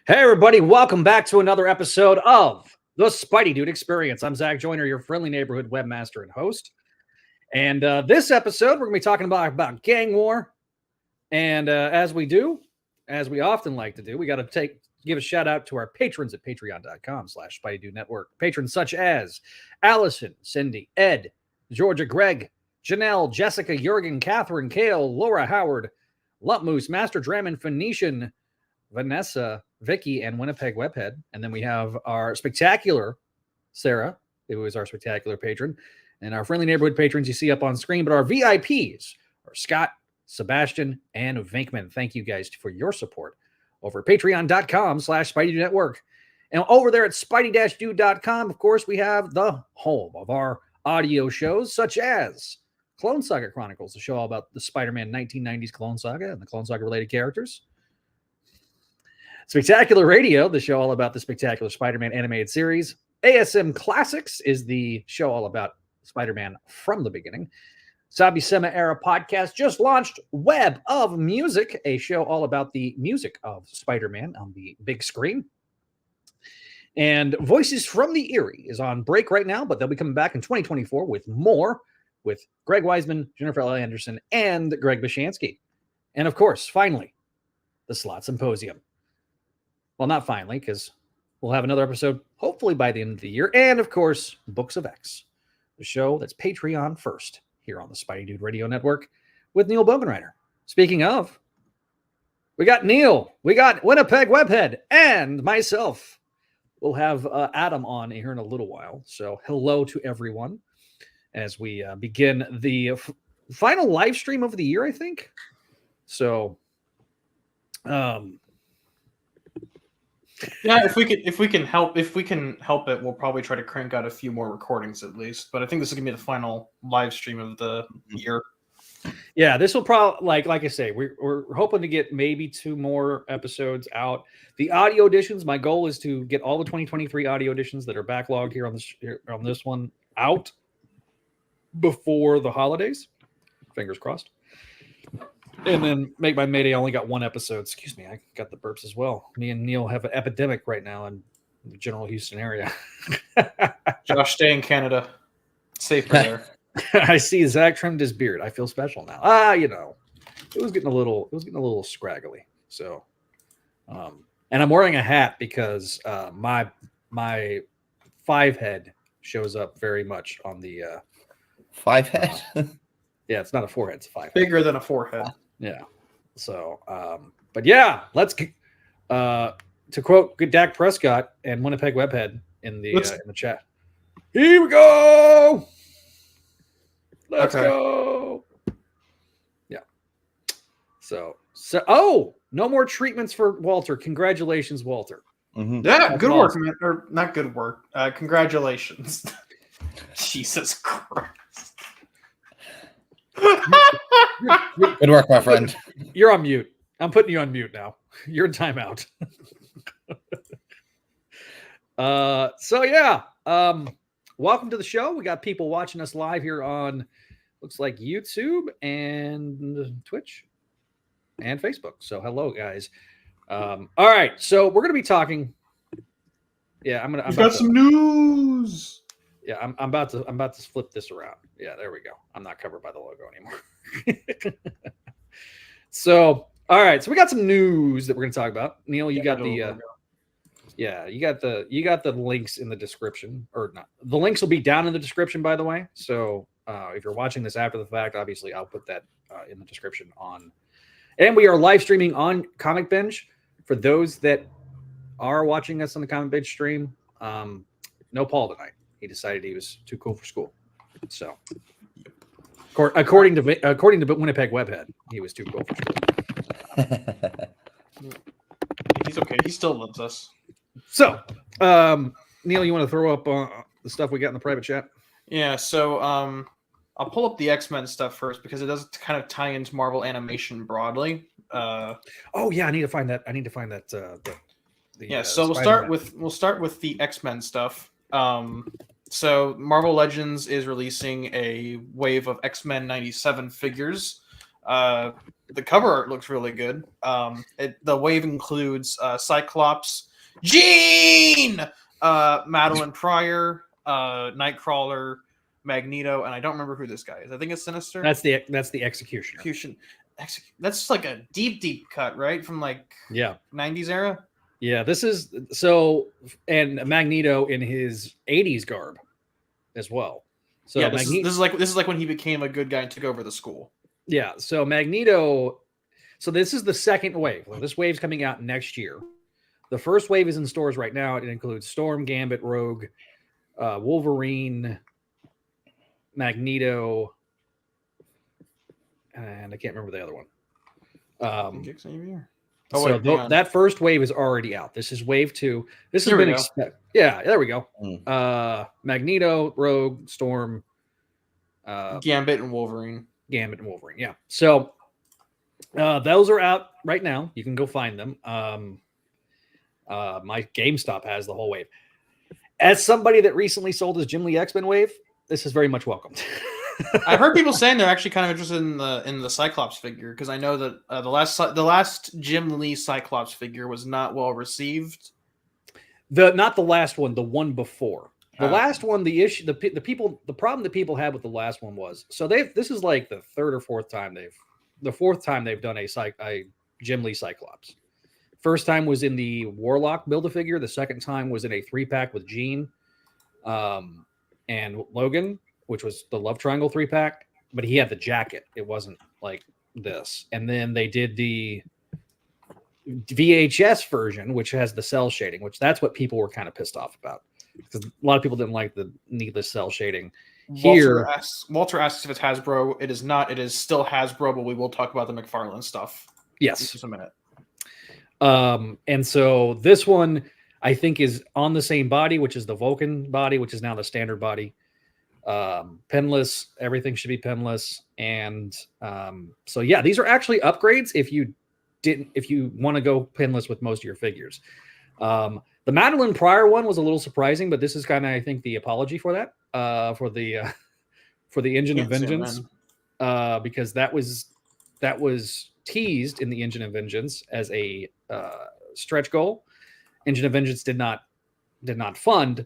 Hey, everybody. Welcome back to another episode of the Spideydude Experience. I'm Zach Joyner, your friendly neighborhood webmaster and host. And this episode, we're going to be talking about gang war. And as we often like to do, we got to give a shout out to our patrons at patreon.com/Spideydude Network. Patrons such as Allison, Cindy, Ed, Georgia, Greg, Janelle, Jessica, Jurgen, Catherine, Kale, Laura, Howard, Lutmoose, Master Drammon, Phoenician, Vanessa, Vicky, and Winnipeg Webhead. And then we have our spectacular Sarah, who is our spectacular patron, and our friendly neighborhood patrons you see up on screen. But our VIPs are Scott, Sebastian, and Vinkman. Thank you guys for your support over at patreon.com/Spideydude Network. And over there at spidey-dude.com, of course, we have the home of our audio shows, such as Clone Saga Chronicles, the show all about the Spider-Man 1990s Clone Saga and the Clone Saga related characters. Spectacular Radio, the show all about the Spectacular Spider-Man animated series. ASM Classics is the show all about Spider-Man from the beginning. Sabisema Era Podcast just launched Web of Music, a show all about the music of Spider-Man on the big screen. And Voices from the Eyrie is on break right now, but they'll be coming back in 2024 with more, with Greg Weisman, Jennifer L. Anderson, and Greg Bishansky. And of course, finally, the Slot Symposium. Well, not finally, because we'll have another episode hopefully by the end of the year. And of course, Books of X, the show that's Patreon first here on the Spideydude Radio Network with Neil Bogenrider. Speaking of, we got Neil, we got Winnipeg Webhead, and myself. We'll have Adam on here in a little while. So hello to everyone as we begin the final live stream of the year, I think. So, yeah, if we can help it, we'll probably try to crank out a few more recordings at least. But I think this is gonna be the final live stream of the year. Yeah, this will probably like I say, we're hoping to get maybe 2 more episodes out. The audio editions, my goal is to get all the 2023 audio editions that are backlogged here on this one out before the holidays. Fingers crossed. And then make my Mayday. I only got 1 episode. Excuse me, I got the burps as well. Me and Neil have an epidemic right now in the general Houston area. Josh, stay in Canada. It's safer there. I see Zach trimmed his beard. I feel special now. It was getting a little scraggly. So, and I'm wearing a hat because my 5 head shows up very much on the 5 head. Yeah, it's not a 4 head, it's a 5 head. Bigger than a 4 head. Yeah. So, but yeah, let's to quote good Dak Prescott and Winnipeg Webhead in the chat. Here we go. Let's go. Yeah. So no more treatments for Walter. Congratulations, Walter. Mm-hmm. Yeah, good work, man. Or not good work. Congratulations. Jesus Christ. Good work, my friend. You're on mute. I'm putting you on mute now. You're in timeout. So yeah. Welcome to the show. We got people watching us live here on looks like YouTube and Twitch and Facebook. So hello guys. All right. So we're gonna be talking. Yeah, I'm got some news. Yeah, I'm about to flip this around. Yeah, there we go. I'm not covered by the logo anymore. So, all right. So we got some news that we're going to talk about. Neil, you got the you got the links in the description, or not. The links will be down in the description, by the way. So if you're watching this after the fact, obviously I'll put that in the description on. And we are live streaming on Comic Binge. For those that are watching us on the Comic Binge stream, no Paul tonight. He decided he was too cool for school. So, according to Winnipeg Webhead, he was too cool for school. He's okay. He still loves us. So, Neil, you want to throw up the stuff we got in the private chat? Yeah. So, I'll pull up the X-Men stuff first because it does kind of tie into Marvel animation broadly. Oh yeah, I need to find that. So we'll start with the X-Men stuff. So Marvel Legends is releasing a wave of X-Men 97 figures. The cover art looks really good. The wave includes Cyclops, Jean, Madeline Pryor, Nightcrawler, Magneto, and I don't remember who this guy is. I think it's Sinister. That's the Executioner. That's like a deep cut, right? From like 90s era. Yeah, this is so, and Magneto in his 80s garb as well. So yeah, this is like when he became a good guy and took over the school. Yeah, so Magneto. So this is the second wave. Well, this wave's coming out next year. The first wave is in stores right now. It includes Storm, Gambit, Rogue, Wolverine, Magneto, and I can't remember the other one. That first wave is already out. This is wave 2. This has been yeah, there we go. Magneto, Rogue, Storm, Gambit and Wolverine. Yeah. So those are out right now. You can go find them. My GameStop has the whole wave. As somebody that recently sold his Jim Lee X-Men wave, this is very much welcomed. I've heard people saying they're actually kind of interested in the Cyclops figure, because I know that the last Jim Lee Cyclops figure was not well received. Not the last one, the one before. The last one, the problem that people had with the last one was, so this is like the third or fourth time they've done a Jim Lee Cyclops. First time was in the Warlock Build-A-Figure. The second time was in a 3-pack with Jean and Logan, which was the Love Triangle 3-pack, but he had the jacket. It wasn't like this. And then they did the VHS version, which has the cell shading, which that's what people were kind of pissed off about, because a lot of people didn't like the needless cell shading. Walter asks if it's Hasbro. It is not. It is still Hasbro, but we will talk about the McFarlane stuff. Yes. In just a minute. And so this one, I think, is on the same body, which is the Vulcan body, which is now the standard body. Penless, everything should be penless. And so yeah, these are actually upgrades if you want to go pinless with most of your figures. The Madeline Pryor one was a little surprising, but this is kind of, I think, the apology for that, for the Engine of Vengeance, because that was teased in the Engine of Vengeance as a stretch goal. Engine of Vengeance did not fund,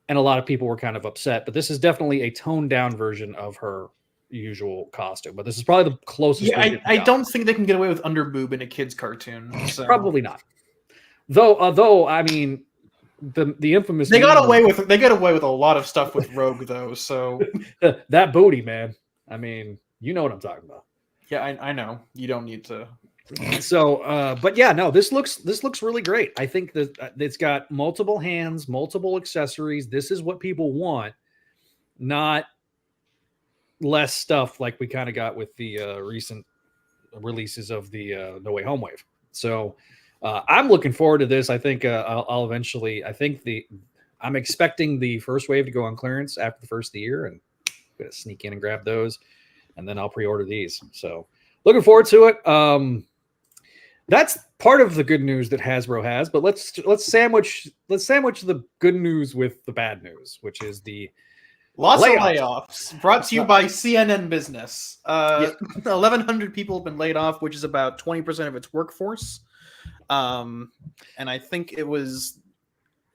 and a lot of people were kind of upset. But this is definitely a toned down version of her usual costume. But this is probably the closest. Yeah, I don't think they can get away with underboob in a kid's cartoon. So. Probably not. Though I mean, the infamous they got away with a lot of stuff with Rogue though. So that booty, man. I mean, you know what I'm talking about. Yeah, I know. You don't need to. So, but yeah, no, this looks really great. I think that it's got multiple hands, multiple accessories. This is what people want, not less stuff like we kind of got with the recent releases of the No Way Home wave. So, I'm looking forward to this. I think I'll eventually. I'm expecting the first wave to go on clearance after the first of the year, and I'm gonna sneak in and grab those, and then I'll pre-order these. So, looking forward to it. That's part of the good news that Hasbro has, but let's sandwich the good news with the bad news, which is the lots of layoffs brought to you by CNN Business. 1,100 people have been laid off, which is about 20% of its workforce. And I think it was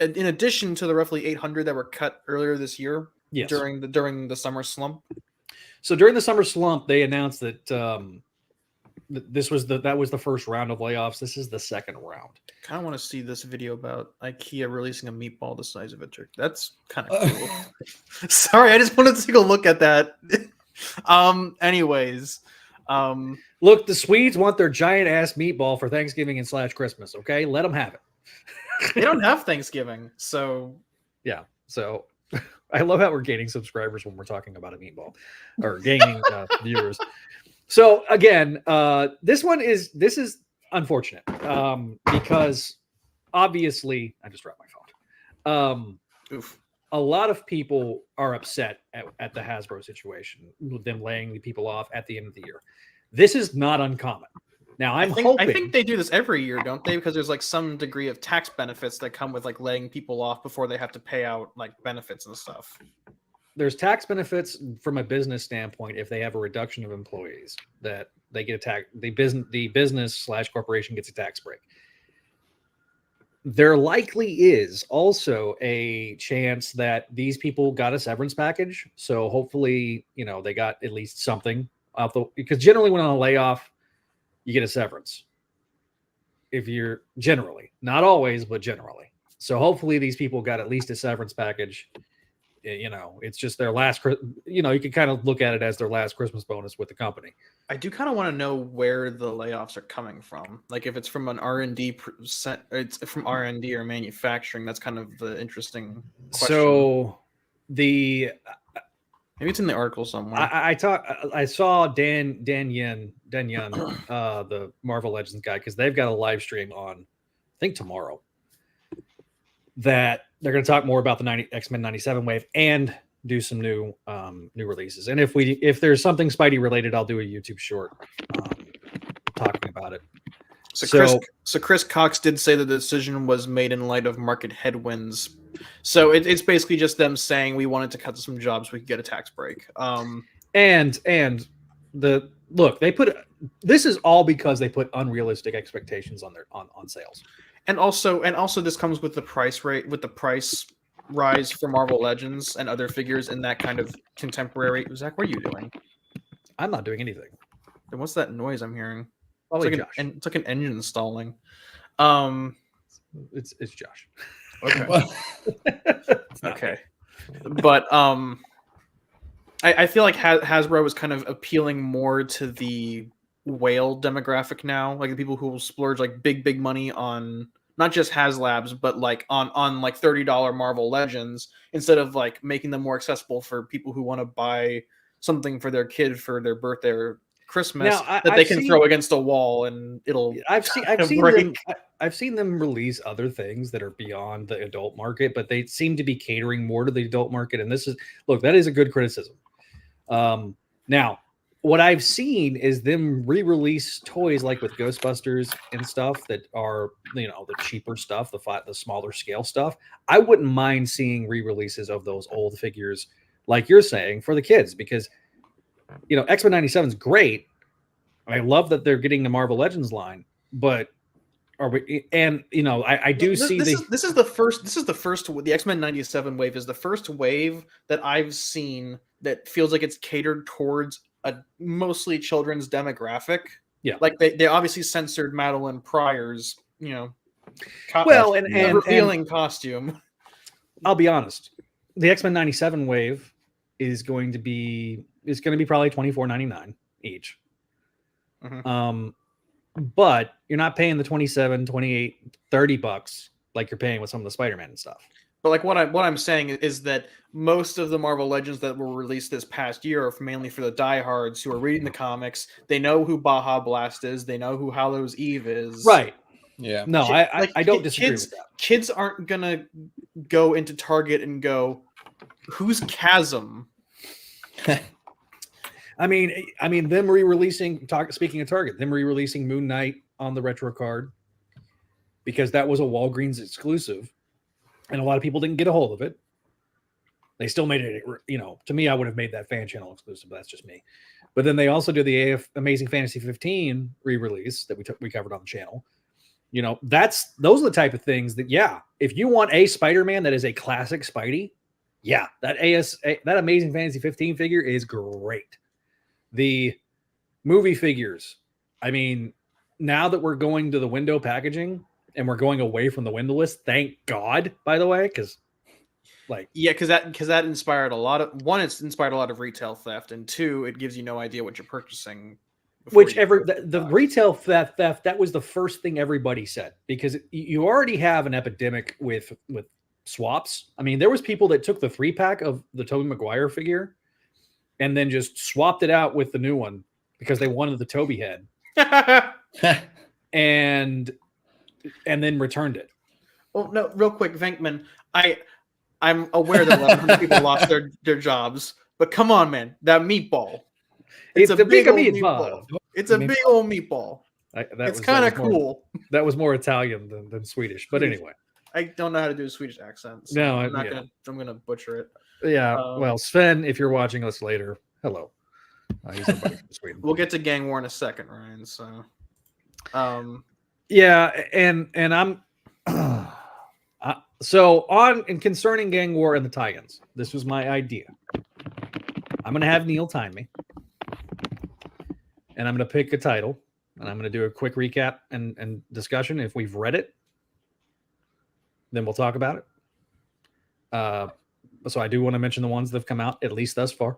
in addition to the roughly 800 that were cut earlier this year. Yes. during the summer slump. So during the summer slump, they announced that that was the first round of layoffs. This is the second round. Kind of want to see this video about IKEA releasing a meatball the size of a turkey. That's kind of cool. Sorry, I just wanted to take a look at that. Anyways, look, the Swedes want their giant ass meatball for Thanksgiving and / Christmas. Okay, let them have it. They don't have Thanksgiving, so yeah. So I love how we're gaining subscribers when we're talking about a meatball, or gaining viewers. So again, this is unfortunate because obviously I just dropped my phone. A lot of people are upset at the Hasbro situation, with them laying people off at the end of the year. This is not uncommon. Now I think they do this every year, don't they? Because there's like some degree of tax benefits that come with like laying people off before they have to pay out like benefits and stuff. There's tax benefits from a business standpoint if they have a reduction of employees that they get a tax. The business / corporation gets a tax break. There likely is also a chance that these people got a severance package. So hopefully, they got at least something out because generally when on a layoff, you get a severance. If you're generally, not always, but generally. So hopefully these people got at least a severance package. It's just their last, you can kind of look at it as their last Christmas bonus with the company. I do kind of want to know where the layoffs are coming from. Like if it's from an R&D, it's from R&D or manufacturing. That's kind of the interesting question. So maybe it's in the article somewhere. I saw Dan Yun, the Marvel Legends guy, because they've got a live stream on, I think tomorrow, that they're going to talk more about the X-Men 97 wave and do some new releases. And if there's something Spidey related, I'll do a YouTube short talking about it. So Chris Cox did say the decision was made in light of market headwinds. So it's basically just them saying we wanted to cut some jobs so we could get a tax break. And this is all because they put unrealistic expectations on sales. And also this comes with the price rise for Marvel Legends and other figures in that kind of contemporary. Zach, what are you doing? I'm not doing anything. Then what's that noise I'm hearing? It's like an engine stalling. It's Josh. Okay. Okay. But I feel like Hasbro is kind of appealing more to the whale demographic now, like the people who will splurge like big money on not just HasLabs, but like on like $30 Marvel Legends, instead of like making them more accessible for people who want to buy something for their kid for their birthday or Christmas they can throw against a wall and it'll. I've seen them release other things that are beyond the adult market, but they seem to be catering more to the adult market. And that is a good criticism. Now, what I've seen is them re-release toys like with Ghostbusters and stuff that are, the cheaper stuff, the smaller scale stuff. I wouldn't mind seeing re-releases of those old figures, like you're saying, for the kids, because X-Men 97 is great. I love that they're getting the Marvel Legends line, but are we? And I do see this is the first. The X-Men 97 wave is the first wave that I've seen that feels like it's catered towards a mostly children's demographic. Yeah, like they obviously censored Madeline Pryor's, revealing costume. I'll be honest, the X-Men 97 wave is going to be probably $24.99 each. Mm-hmm. But you're not paying the $27, $28, $30 like you're paying with some of the Spider-Man and stuff. But like what I'm saying is that most of the Marvel Legends that were released this past year are mainly for the diehards who are reading the comics. They know who Baja Blast is. They know who Hallows Eve is. Right. Yeah. No, I don't disagree with that. Kids aren't gonna go into Target and go, "Who's Chasm?" I mean, them re-releasing. Speaking of Target, them re-releasing Moon Knight on the retro card, because that was a Walgreens exclusive, and a lot of people didn't get a hold of it. They still made it. To me, I would have made that fan channel exclusive, but that's just me. But then they also do the Amazing Fantasy 15 re-release that we covered on the channel. Those are the type of things that, if you want a Spider-Man that is a classic Spidey, that Amazing Fantasy 15 figure is great. The movie figures, now that we're going to the window packaging and we're going away from the windowless, thank God, by the way, because that inspired a lot of it's inspired a lot of retail theft, and two, it gives you no idea what you're purchasing. The retail theft, that was the first thing everybody said, because you already have an epidemic with swaps. There was people that took the 3-pack of the Tobey Maguire figure and then just swapped it out with the new one because they wanted the Toby head, and then returned it. Oh no! Real quick, Venkman, I'm aware that a lot of people lost their jobs, but come on, man, that meatball. It's a big old meatball. It's a big old meatball. It's kind of cool. That was more Italian than Swedish, but anyway. I don't know how to do a Swedish accent. So no, I'm gonna butcher it. Yeah. Well, Sven, if you're watching us later, hello. He's somebody from Sweden. We'll get to Gang War in a second, Ryan. So, yeah, and I'm so on and concerning Gang War and the tie-ins. This was my idea. I'm gonna have Neil time me, and I'm gonna pick a title, and I'm gonna do a quick recap and discussion. If we've read it, then we'll talk about it. So I do want to mention the ones that have come out, at least thus far.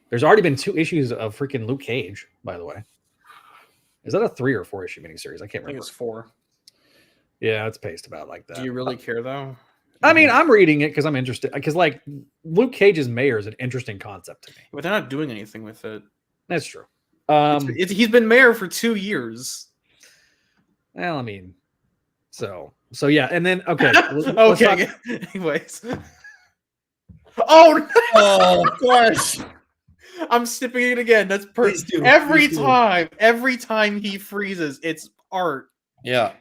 There's already been 2 issues of freaking Luke Cage, by the way. Is that a 3 or 4 issue miniseries? I can't remember. I think it's 4. Yeah, it's paced about like that. Do you really care, though? I meI'm reading it because I'm interested. Because, like, Luke Cage's mayor is an interesting concept to me. But they're not doing anything with it. That's true. He's been mayor for 2 years. Well, I mean, so yeah, and then okay. Okay. Anyways. Oh no! Oh, of course. I'm snipping it again. That's perfect. Every time he freezes, it's art. Yeah.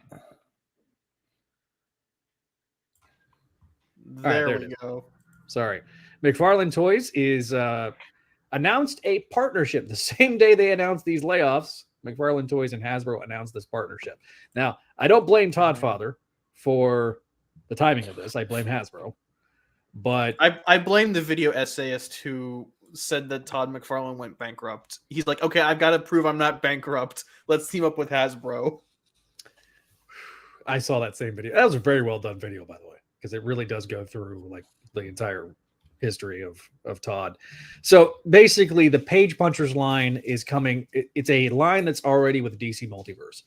There we go. Sorry. McFarlane Toys is announced a partnership the same day they announced these layoffs. McFarlane Toys and Hasbro announced this partnership. Now, I don't blame ToddFather for the timing of this. I blame Hasbro. But I blame the video essayist who said that Todd McFarlane went bankrupt. He's like, okay, I've got to prove I'm not bankrupt. Let's team up with Hasbro. I saw that same video. That was a very well done video, by the way, because it really does go through like the entire history of Todd. So basically, the Page Punchers line is coming. It's a line that's already with DC Multiverse,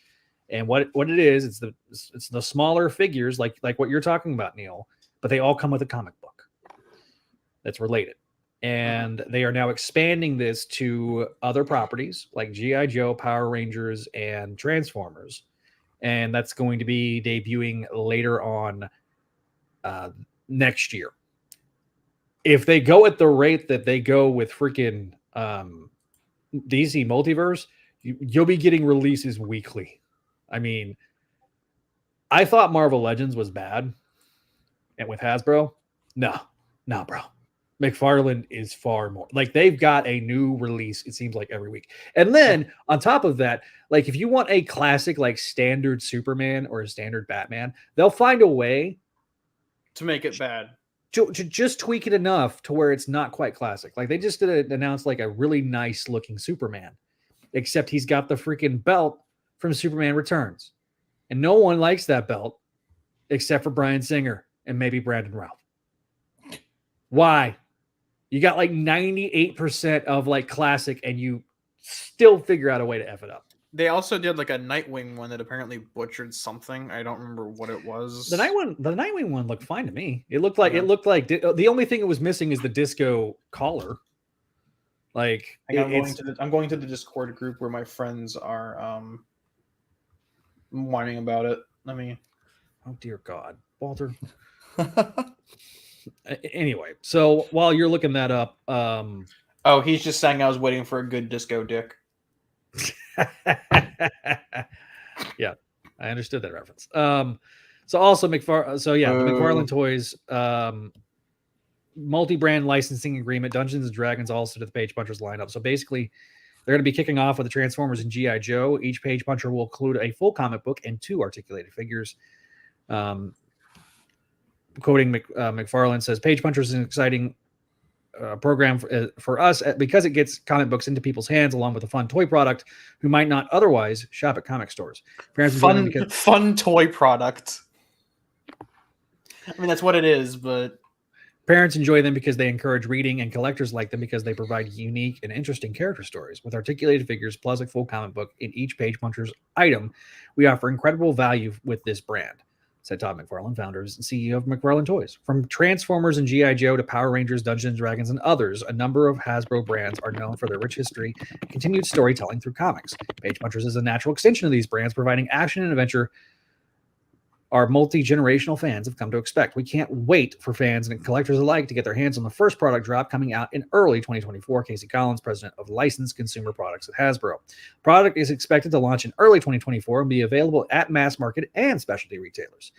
and what it is, it's the smaller figures like what you're talking about, Neil, but they all come with a comic book that's related. And they are now expanding this to other properties like G.I. Joe, Power Rangers, and Transformers. And that's going to be debuting later on next year. If they go at the rate that they go with freaking DC Multiverse, you'll be getting releases weekly. I mean, I thought Marvel Legends was bad. And with Hasbro, no, bro. McFarlane is far more. Like, they've got a new release, it seems like, every week. And then on top of that, like, if you want a classic, like, standard Superman or a standard Batman, they'll find a way to make it bad. To just tweak it enough to where it's not quite classic. Like, they just announced like a really nice looking Superman, except he's got the freaking belt from Superman Returns. And no one likes that belt except for Bryan Singer and maybe Brandon Routh. Why? You got like 98% of like classic and you still figure out a way to F it up. They also did like a Nightwing one that apparently butchered something. I don't remember what it was. The Nightwing one looked fine to me. It looked like the only thing it was missing is the disco collar. Like, I'm going to the Discord group where my friends are whining about it. Oh dear God, Walter. Anyway, so while you're looking that up, he's just saying I was waiting for a good disco dick. Yeah, I understood that reference. So also the McFarlane Toys multi-brand licensing agreement, Dungeons and Dragons also to the Page Punchers lineup. So basically, they're going to be kicking off with the Transformers and G.I. Joe. Each Page Puncher will include a full comic book and 2 articulated figures. Quoting McFarlane says, Page Punchers is an exciting program for us because it gets comic books into people's hands along with a fun toy product who might not otherwise shop at comic stores. Fun toy product. I mean, that's what it is, but parents enjoy them because they encourage reading, and collectors like them because they provide unique and interesting character stories. With articulated figures plus a full comic book in each Page Punchers item, we offer incredible value with this brand, said Todd McFarlane, founder and CEO of McFarlane Toys. From Transformers and G.I. Joe to Power Rangers, Dungeons and Dragons, and others, a number of Hasbro brands are known for their rich history and continued storytelling through comics. Page Punchers is a natural extension of these brands, providing action and adventure our multi-generational fans have come to expect. We can't wait for fans and collectors alike to get their hands on the first product drop coming out in early 2024. Casey Collins, president of Licensed Consumer Products at Hasbro. Product is expected to launch in early 2024 and be available at mass market and specialty retailers.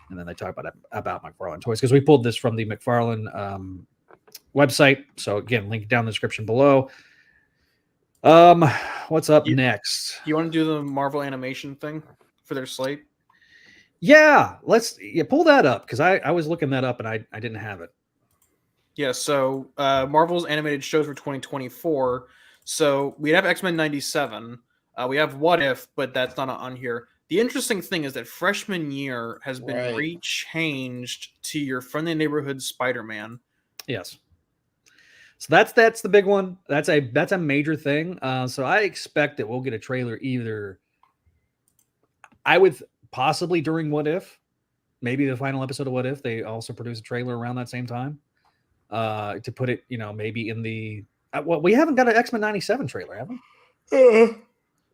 And then they talk about McFarlane Toys, because we pulled this from the McFarlane website. So again, link down in the description below. What's up next? You want to do the Marvel animation thing for their slate? Yeah, let's pull that up because I was looking that up and I didn't have it. Yeah, so Marvel's animated shows for 2024. So we have X-Men 97. We have What If, but that's not on here. The interesting thing is that freshman year has been rechanged to your friendly neighborhood Spider-Man. Yes. So that's the big one. That's a major thing. So I expect that we'll get a trailer either. I would possibly during What If, maybe the final episode of What If, they also produce a trailer around that same time. To put it, maybe in the we haven't got an X-Men 97 trailer, have we?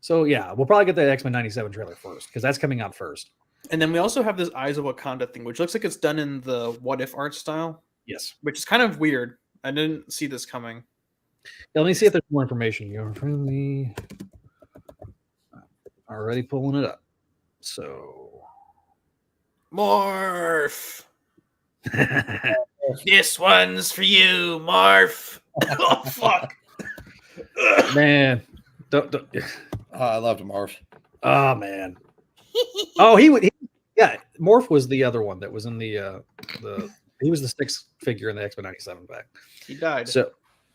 So yeah, we'll probably get the X-Men 97 trailer first because that's coming out first. And then we also have this Eyes of Wakanda thing, which looks like it's done in the What If art style. Yes, which is kind of weird. I didn't see this coming. Yeah, let me see if there's more information. You're friendly. Already pulling it up. So Morph. This one's for you, Morph. Oh fuck, man! Don't. I loved Morph. Oh man! Oh, he would. Yeah, Morph was the other one that was in the. He was the sixth figure in the X-Men 97 pack. He died.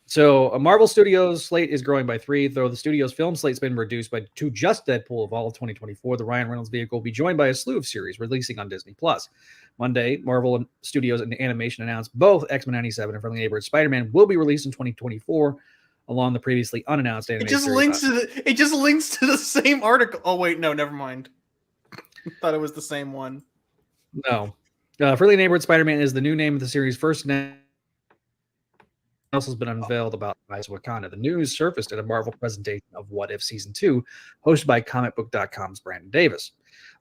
So a Marvel Studios slate is growing by 3, though the studio's film slate's been reduced to just Deadpool of all of 2024. The Ryan Reynolds vehicle will be joined by a slew of series releasing on Disney+. Monday, Marvel Studios and Animation announced both X-Men 97 and Friendly Neighborhood Spider-Man will be released in 2024, along the previously unannounced animated It just links to the same article. Oh wait, no, never mind. I thought it was the same one. No. Friendly Neighborhood Spider-Man is the new name of the series' first else has been unveiled about Eyes of Wakanda. The news surfaced at a Marvel presentation of What If Season 2, hosted by comicbook.com's Brandon Davis.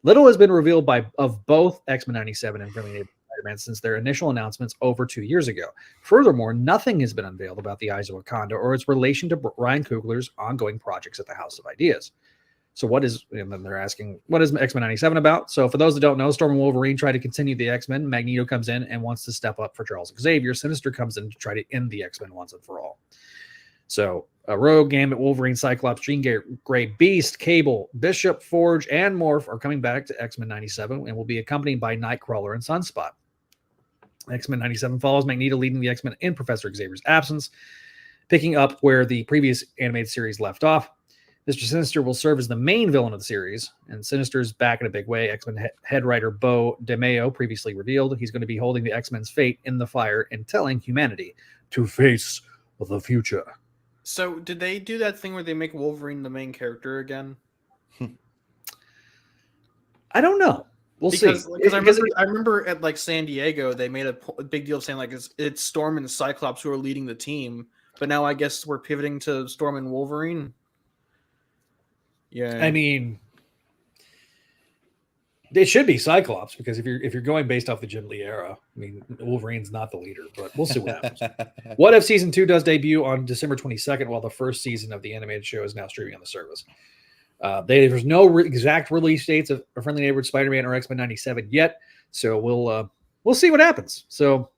Little has been revealed of both X-Men 97 and Friendly Neighborhood Spider-Man since their initial announcements over 2 years ago. Furthermore, nothing has been unveiled about the Eyes of Wakanda or its relation to Ryan Coogler's ongoing projects at the House of Ideas. So and then they're asking, what is X-Men 97 about? So for those that don't know, Storm and Wolverine try to continue the X-Men. Magneto comes in and wants to step up for Charles Xavier. Sinister comes in to try to end the X-Men once and for all. So Rogue, Gambit, Wolverine, Cyclops, Jean Grey, Beast, Cable, Bishop, Forge, and Morph are coming back to X-Men 97 and will be accompanied by Nightcrawler and Sunspot. X-Men 97 follows Magneto leading the X-Men in Professor Xavier's absence, picking up where the previous animated series left off. Mr. Sinister will serve as the main villain of the series, and Sinister's back in a big way. X-Men head writer Bo DeMeo previously revealed he's going to be holding the X-Men's fate in the fire and telling humanity to face the future. So did they do that thing where they make Wolverine the main character again? I don't know. We'll see. Because I remember at San Diego, they made a big deal of saying it's Storm and Cyclops who are leading the team, but now I guess we're pivoting to Storm and Wolverine. Yeah, I mean, it should be Cyclops because if you're going based off the Jim Lee era, I mean, Wolverine's not the leader, but we'll see what happens. What If Season 2 does debut on December 22nd, while the first season of the animated show is now streaming on the service. There's no exact release dates of Friendly Neighborhood Spider-Man or X-Men 97 yet, so we'll see what happens. So,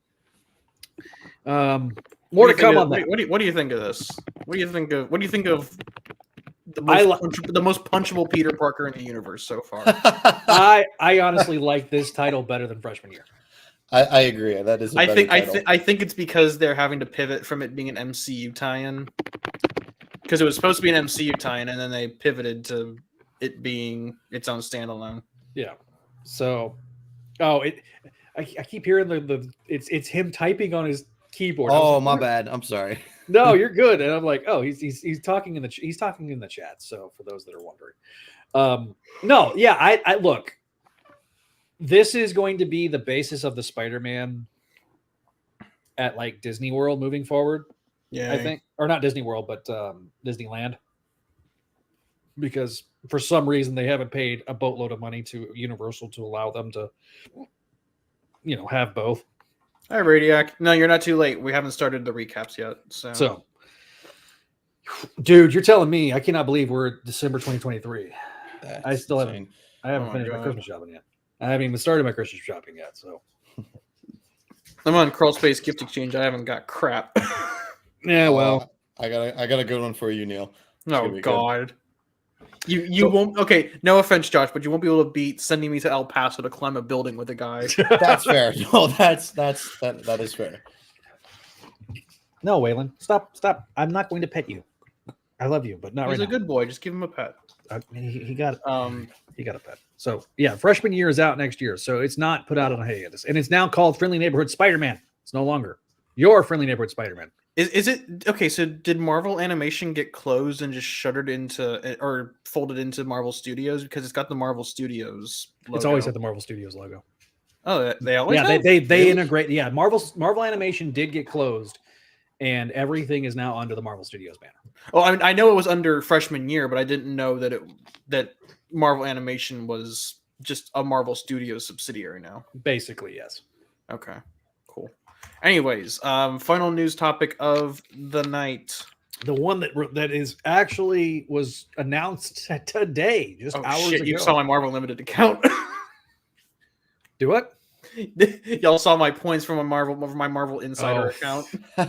more to come on that. What do you think of this? What do you think of the most punchable Peter Parker in the universe so far? I honestly like this title better than freshman year. I agree. That is. I think it's because they're having to pivot from it being an MCU tie-in, because it was supposed to be an MCU tie-in, and then they pivoted to it being its own standalone. Yeah. So, I keep hearing it's him typing on his keyboard. Oh, my bad. I'm sorry. No, you're good. And I'm like, oh, he's talking in the chat. So for those that are wondering, no, yeah, I look. This is going to be the basis of the Spider-Man at Disney World moving forward. Yeah, I think, or not Disney World, but Disneyland, because for some reason they haven't paid a boatload of money to Universal to allow them to, have both. Hi, Radiac. No, you're not too late. We haven't started the recaps yet. So, dude, you're telling me I cannot believe we're at December 2023. I still insane. haven't finished my Christmas shopping yet. I haven't even started my Christmas shopping yet. So, I'm on Crawl Space Gift Exchange. I haven't got crap. Yeah, well, I got a good one for you, Neil. Oh God. You won't. Okay, no offense, Josh, but you won't be able to beat sending me to El Paso to climb a building with a guy. That's fair. No, that is fair. No, Waylon, stop. I'm not going to pet you. I love you, but not He's right a now. good boy. Just give him a pet. He got he got a pet. So yeah, freshman year is out next year, so it's not put out on hiatus, and it's now called Friendly Neighborhood Spider-Man. It's no longer your Friendly Neighborhood Spider-Man. Is it okay? So did Marvel Animation get closed and just shuttered into or folded into Marvel Studios because it's got the Marvel Studios logo? It's always had the Marvel Studios logo. Oh, they always yeah have? they integrate. Yeah, Marvel Animation did get closed, and everything is now under the Marvel Studios banner. Oh, I know it was under freshman year, but I didn't know that Marvel Animation was just a Marvel Studios subsidiary now. Basically, yes. Okay, cool. Anyways, final news topic of the night. The one that is actually was announced today, just hours ago. You saw my Marvel Limited account. Do what? Y'all saw my points from my Marvel Insider account. All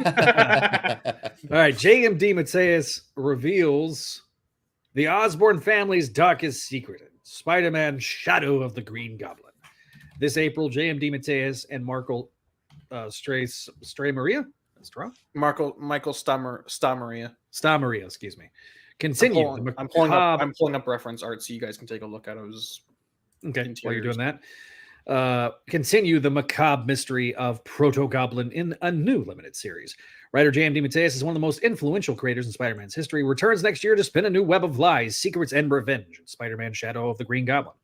right, JMD Mateus reveals the Osborn family's darkest secret: Spider-Man: Shadow of the Green Goblin. This April, JMD Mateus and Michael Stamaria, excuse me. Continue. I'm pulling up reference art so you guys can take a look at it. Okay, while you're doing that, continue the macabre mystery of Proto-Goblin in a new limited series. Writer JMD Mateus is one of the most influential creators in Spider-Man's history. Returns next year to spin a new web of lies, secrets, and revenge in Spider-Man: Shadow of the Green Goblin.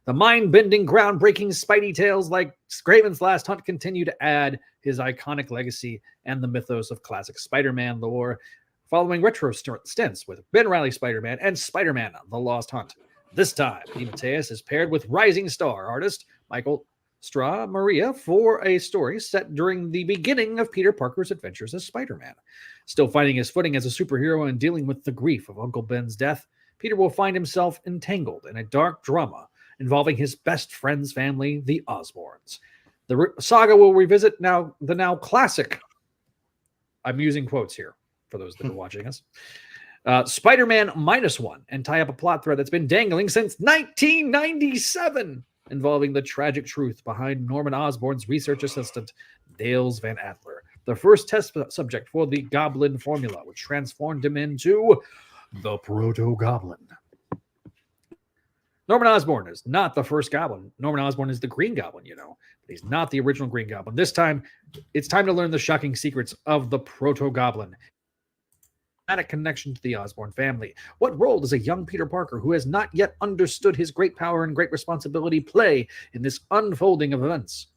The mind-bending, groundbreaking Spidey tales like Craven's Last Hunt continue to add his iconic legacy and the mythos of classic Spider-Man lore, following retro stints with Ben Reilly Spider-Man and Spider-Man: The Lost Hunt. This time, Mateus is paired with rising star artist Michael Stamaria for a story set during the beginning of Peter Parker's adventures as Spider-Man. Still finding his footing as a superhero and dealing with the grief of Uncle Ben's death, Peter will find himself entangled in a dark drama involving his best friend's family, the Osborns. The saga will revisit the now classic, I'm using quotes here for those that are watching us, Spider-Man -1, and tie up a plot thread that's been dangling since 1997, involving the tragic truth behind Norman Osborn's research assistant, Dales Van Adler, the first test subject for the Goblin formula, which transformed him into the Proto-Goblin. Norman Osborn is not the first Goblin. Norman Osborn is the Green Goblin, but he's not the original Green Goblin. This time, it's time to learn the shocking secrets of the Proto-Goblin. A connection to the Osborn family. What role does a young Peter Parker, who has not yet understood his great power and great responsibility, play in this unfolding of events?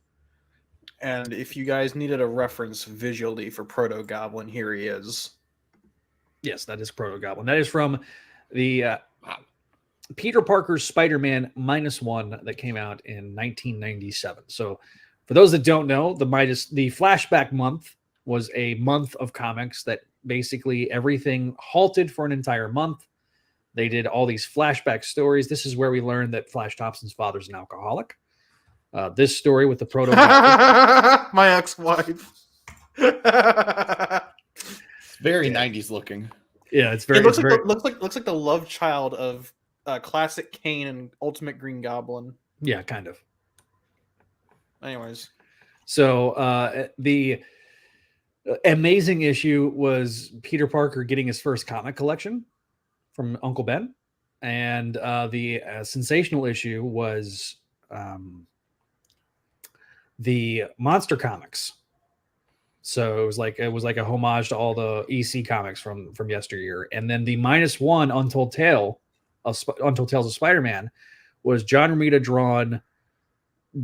And if you guys needed a reference visually for Proto-Goblin, here he is. Yes, that is Proto-Goblin. That is from the Peter Parker's Spider-Man -1 that came out in 1997. So for those that don't know, the flashback month was a month of comics that basically everything halted for an entire month. They did all these flashback stories. This is where we learned that Flash Thompson's father's an alcoholic. This story with the Proto my ex-wife. Very 90s looking. Yeah, it's very. It looks like the love child of classic Kane and Ultimate Green Goblin. Yeah, kind of. Anyways, so the amazing issue was Peter Parker getting his first comic collection from Uncle Ben, and the sensational issue was the Monster Comics. So it was like a homage to all the EC comics from yesteryear, and then the -1 Untold Tales of Spider-Man was John Romita drawn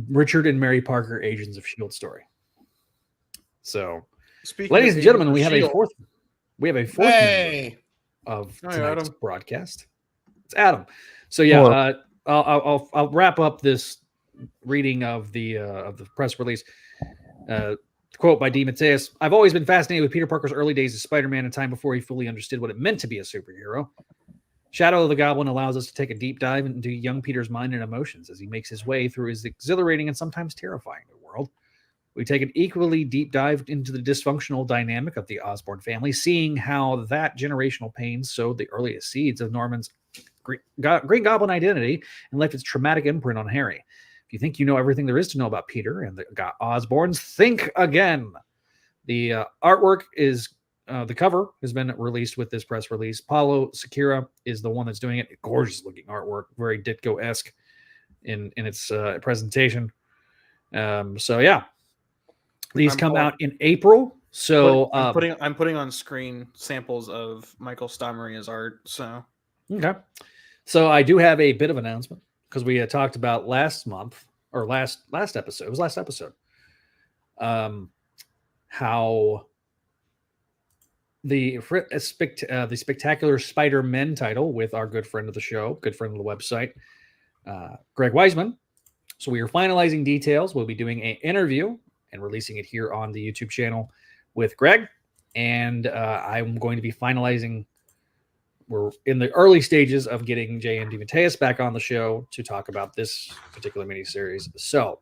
Richard and Mary Parker Agents of S.H.I.E.L.D. story. So, ladies and gentlemen, we have a fourth member of tonight's broadcast. It's Adam. So yeah, I'll wrap up this reading of the press release. Quote by D. Mateus: I've always been fascinated with Peter Parker's early days as Spider-Man, a time before he fully understood what it meant to be a superhero. Shadow of the Goblin allows us to take a deep dive into young Peter's mind and emotions as he makes his way through his exhilarating and sometimes terrifying new world. We take an equally deep dive into the dysfunctional dynamic of the Osborn family, seeing how that generational pain sowed the earliest seeds of Norman's Green Goblin identity and left its traumatic imprint on Harry. If you think you know everything there is to know about Peter and the Osborns, think again. The artwork is the cover has been released with this press release. Paulo Sakura is the one that's doing it. Gorgeous looking artwork, very Ditko-esque in its presentation. So yeah, these come out in April. So I'm putting on screen samples of Michael Stamaria's art. So okay, so I do have a bit of announcement because we had talked about last month or last episode. It was last episode. How the Spectacular Spider-Men title with our good friend of the show, good friend of the website, Greg Weisman. So we are finalizing details. We'll be doing an interview and releasing it here on the YouTube channel with Greg. And I'm going to be finalizing. We're in the early stages of getting JMD Mateus back on the show to talk about this particular miniseries. So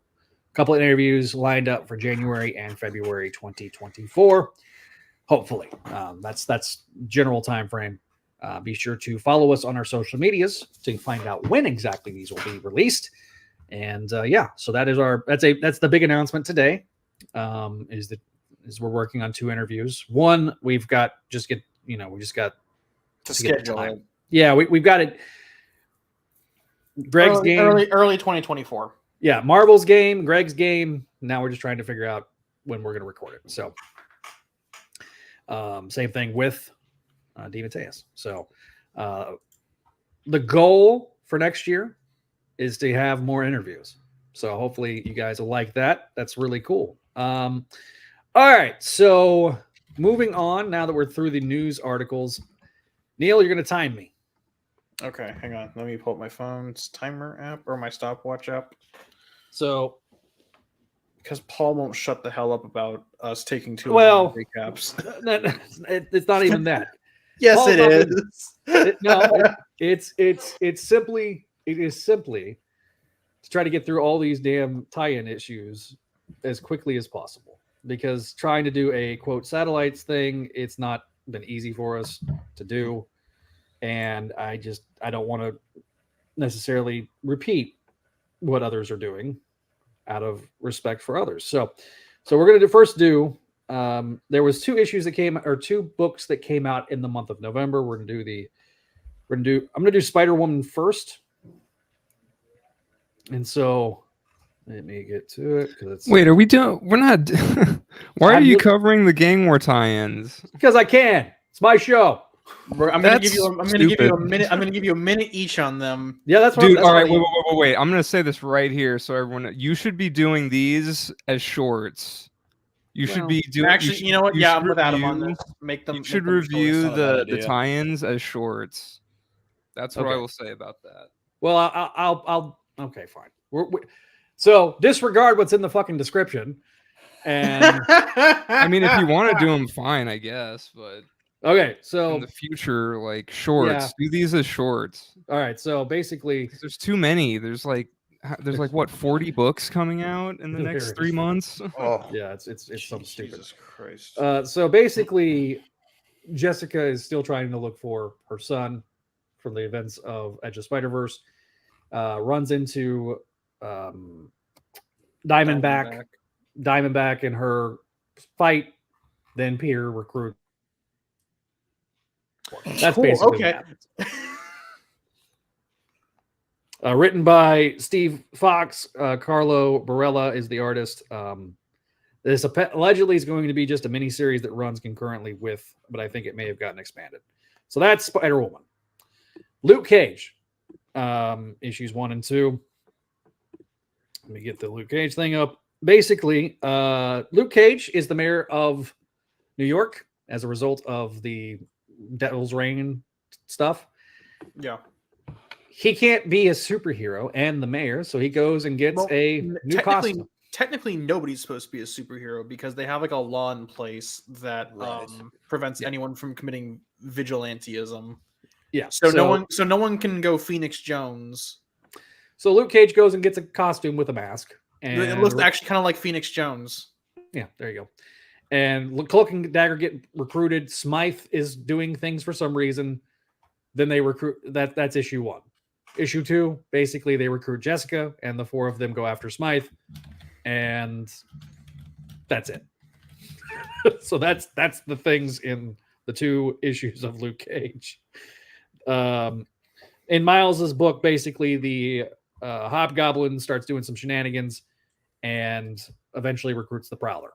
a couple of interviews lined up for January and February 2024. Hopefully, that's general time frame. Be sure to follow us on our social medias to find out when exactly these will be released. And so that is that's the big announcement today. Is we're working on 2 interviews. One we've got we just got to schedule it. Yeah, we've got it. Greg's game early 2024. Yeah, Marvel's game, Greg's game. Now we're just trying to figure out when we're going to record it. So, same thing with DeMatteis. So, the goal for next year is to have more interviews. So, hopefully, you guys will like that. That's really cool. All right. So, moving on. Now that we're through the news articles, Neil, you're going to time me. Okay, hang on. Let me pull up my phone's timer app or my stopwatch app. So, because Paul won't shut the hell up about us taking too long recaps. It's not even that. Yes, Paul's it is. It is simply to try to get through all these damn tie-in issues as quickly as possible. Because trying to do a quote satellites thing, it's not been easy for us to do, and I don't want to necessarily repeat what others are doing out of respect for others. So we're going to first do, there was 2 issues that or 2 books that came out in the month of November. I'm going to do Spider-Woman first. And so let me get to it. Wait, are we doing, we're not, why are you covering the Gang War tie-ins? Because I can. It's my show. I'm going to give you a minute. I'm going to give you a minute each on them. Yeah, that's what. Dude, all right, wait. I'm going to say this right here, so everyone. You should be doing these as shorts. You should be doing. Actually, you know what? Yeah, I'm with Adam on this. Make them. You should review the tie-ins as shorts. That's what I will say about that. Well, I'll. Okay, fine. So disregard what's in the fucking description. And I mean, if you want to do them, fine, I guess, but. Okay, so in the future, like shorts, do these as shorts. All right, so basically, there's too many. There's like what 40 books coming out in the next 3 months. Oh yeah, it's something stupid. Jesus Christ. So basically, Jessica is still trying to look for her son from the events of Edge of Spider-Verse. Runs into Diamondback in her fight. Then Peter recruits. That's cool. Basically okay. Written by Steve Fox, Carlo Barella is the artist. This allegedly is going to be just a mini series that runs concurrently with, but I think it may have gotten expanded. So that's Spider-Woman. Luke Cage, issues 1 and 2. Let me get the Luke Cage thing up. Basically, Luke Cage is the mayor of New York as a result of the Devil's Reign stuff. Yeah. He can't be a superhero and the mayor, so he goes and gets a new costume. Technically, nobody's supposed to be a superhero because they have like a law in place that prevents anyone from committing vigilantism. Yeah. So no one can go Phoenix Jones. So Luke Cage goes and gets a costume with a mask. And it looks actually kind of like Phoenix Jones. Yeah, there you go. And Cloak and Dagger get recruited. Smythe is doing things for some reason. Then they recruit. That's issue 1. Issue 2, basically they recruit Jessica, and the 4 of them go after Smythe, and that's it. So that's the things in the 2 issues of Luke Cage. In Miles's book, basically the Hobgoblin starts doing some shenanigans, and eventually recruits the Prowler.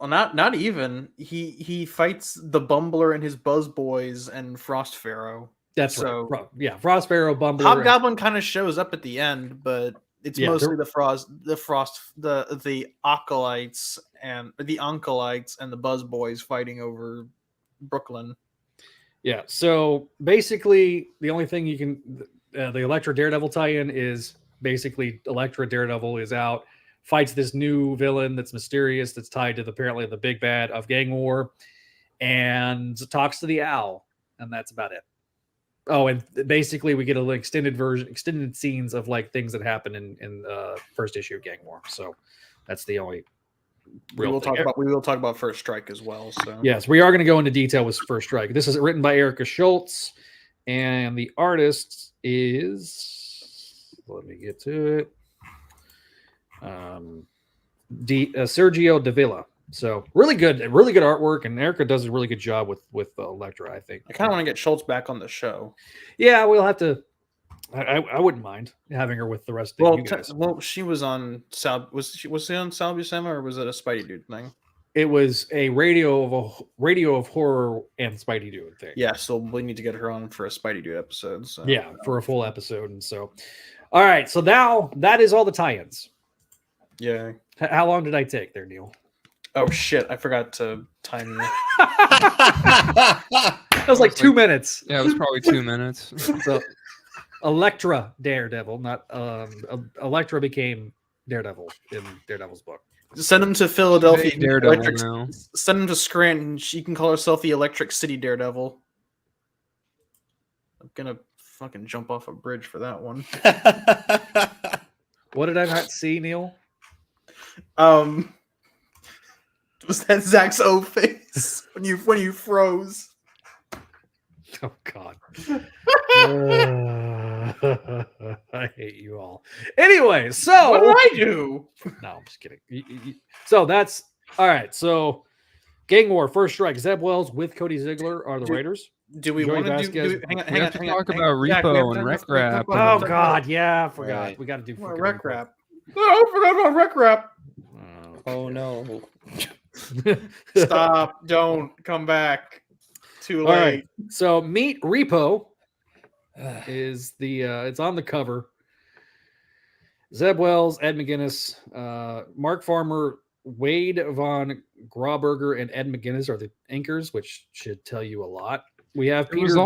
Well, not even. He fights the Bumbler and his Buzz Boys and Frost Pharaoh. That's right. Yeah, Frost Pharaoh, Bumbler. Hobgoblin kind of shows up at the end, but it's mostly the Acolytes and the Onkolites and the Buzz Boys fighting over Brooklyn. Yeah. So basically, the only thing you can the Elektra Daredevil tie-in is basically Elektra Daredevil is out, fights this new villain that's mysterious, that's tied to apparently the big bad of Gang War, and talks to the Owl, and that's about it. Oh, and basically we get an extended scenes of like things that happen in first issue of Gang War. So that's the only we will talk about First Strike as well. So yes, we are going to go into detail with First Strike. This is written by Erica Schultz, and the artist is, let me get to it, Sergio Davila. So really good artwork, and Erica does a really good job with Elektra, I think. I kind of want to get Schultz back on the show. Yeah, we'll have to. I wouldn't mind having her with the rest of you guys. Well, she was on was she on Sal Buscema, or was it a Spideydude thing? It was a radio of horror and Spideydude thing. Yeah, so we need to get her on for a Spideydude episode. So. Yeah, for a full episode, and so. All right, so now that is all the tie-ins. Yeah. How long did I take there, Neil? Oh shit! I forgot to time you. That was like 2 minutes. Yeah, it was probably 2 minutes. So, Elektra Daredevil, not Elektra became Daredevil in Daredevil's book. Send him to Philadelphia. Hey, Daredevil now. Send him to Scranton. She can call herself the Electric City Daredevil. I'm gonna fucking jump off a bridge for that one. What did I not see, Neil? Was that Zach's O face when you froze? Oh God. I hate you all. Anyway, so what did I do? No, I'm just kidding. So that's all right. So Gang War, First Strike, Zeb Wells with Cody Ziegler are the writers. Do we want to do? Hang on. Talk about Repo and Rek-RAP. Oh God, yeah, I forgot. Right. We got to do Rek-RAP. Oh, I forgot about Rek-RAP. Oh no. Stop. Don't come back. Too late. All right. So Meet Repo is the it's on the cover. Zeb Wells, Ed McGuinness, Mark Farmer, Wade von Grauberger, and Ed McGuinness are the inkers, which should tell you a lot. We have Peter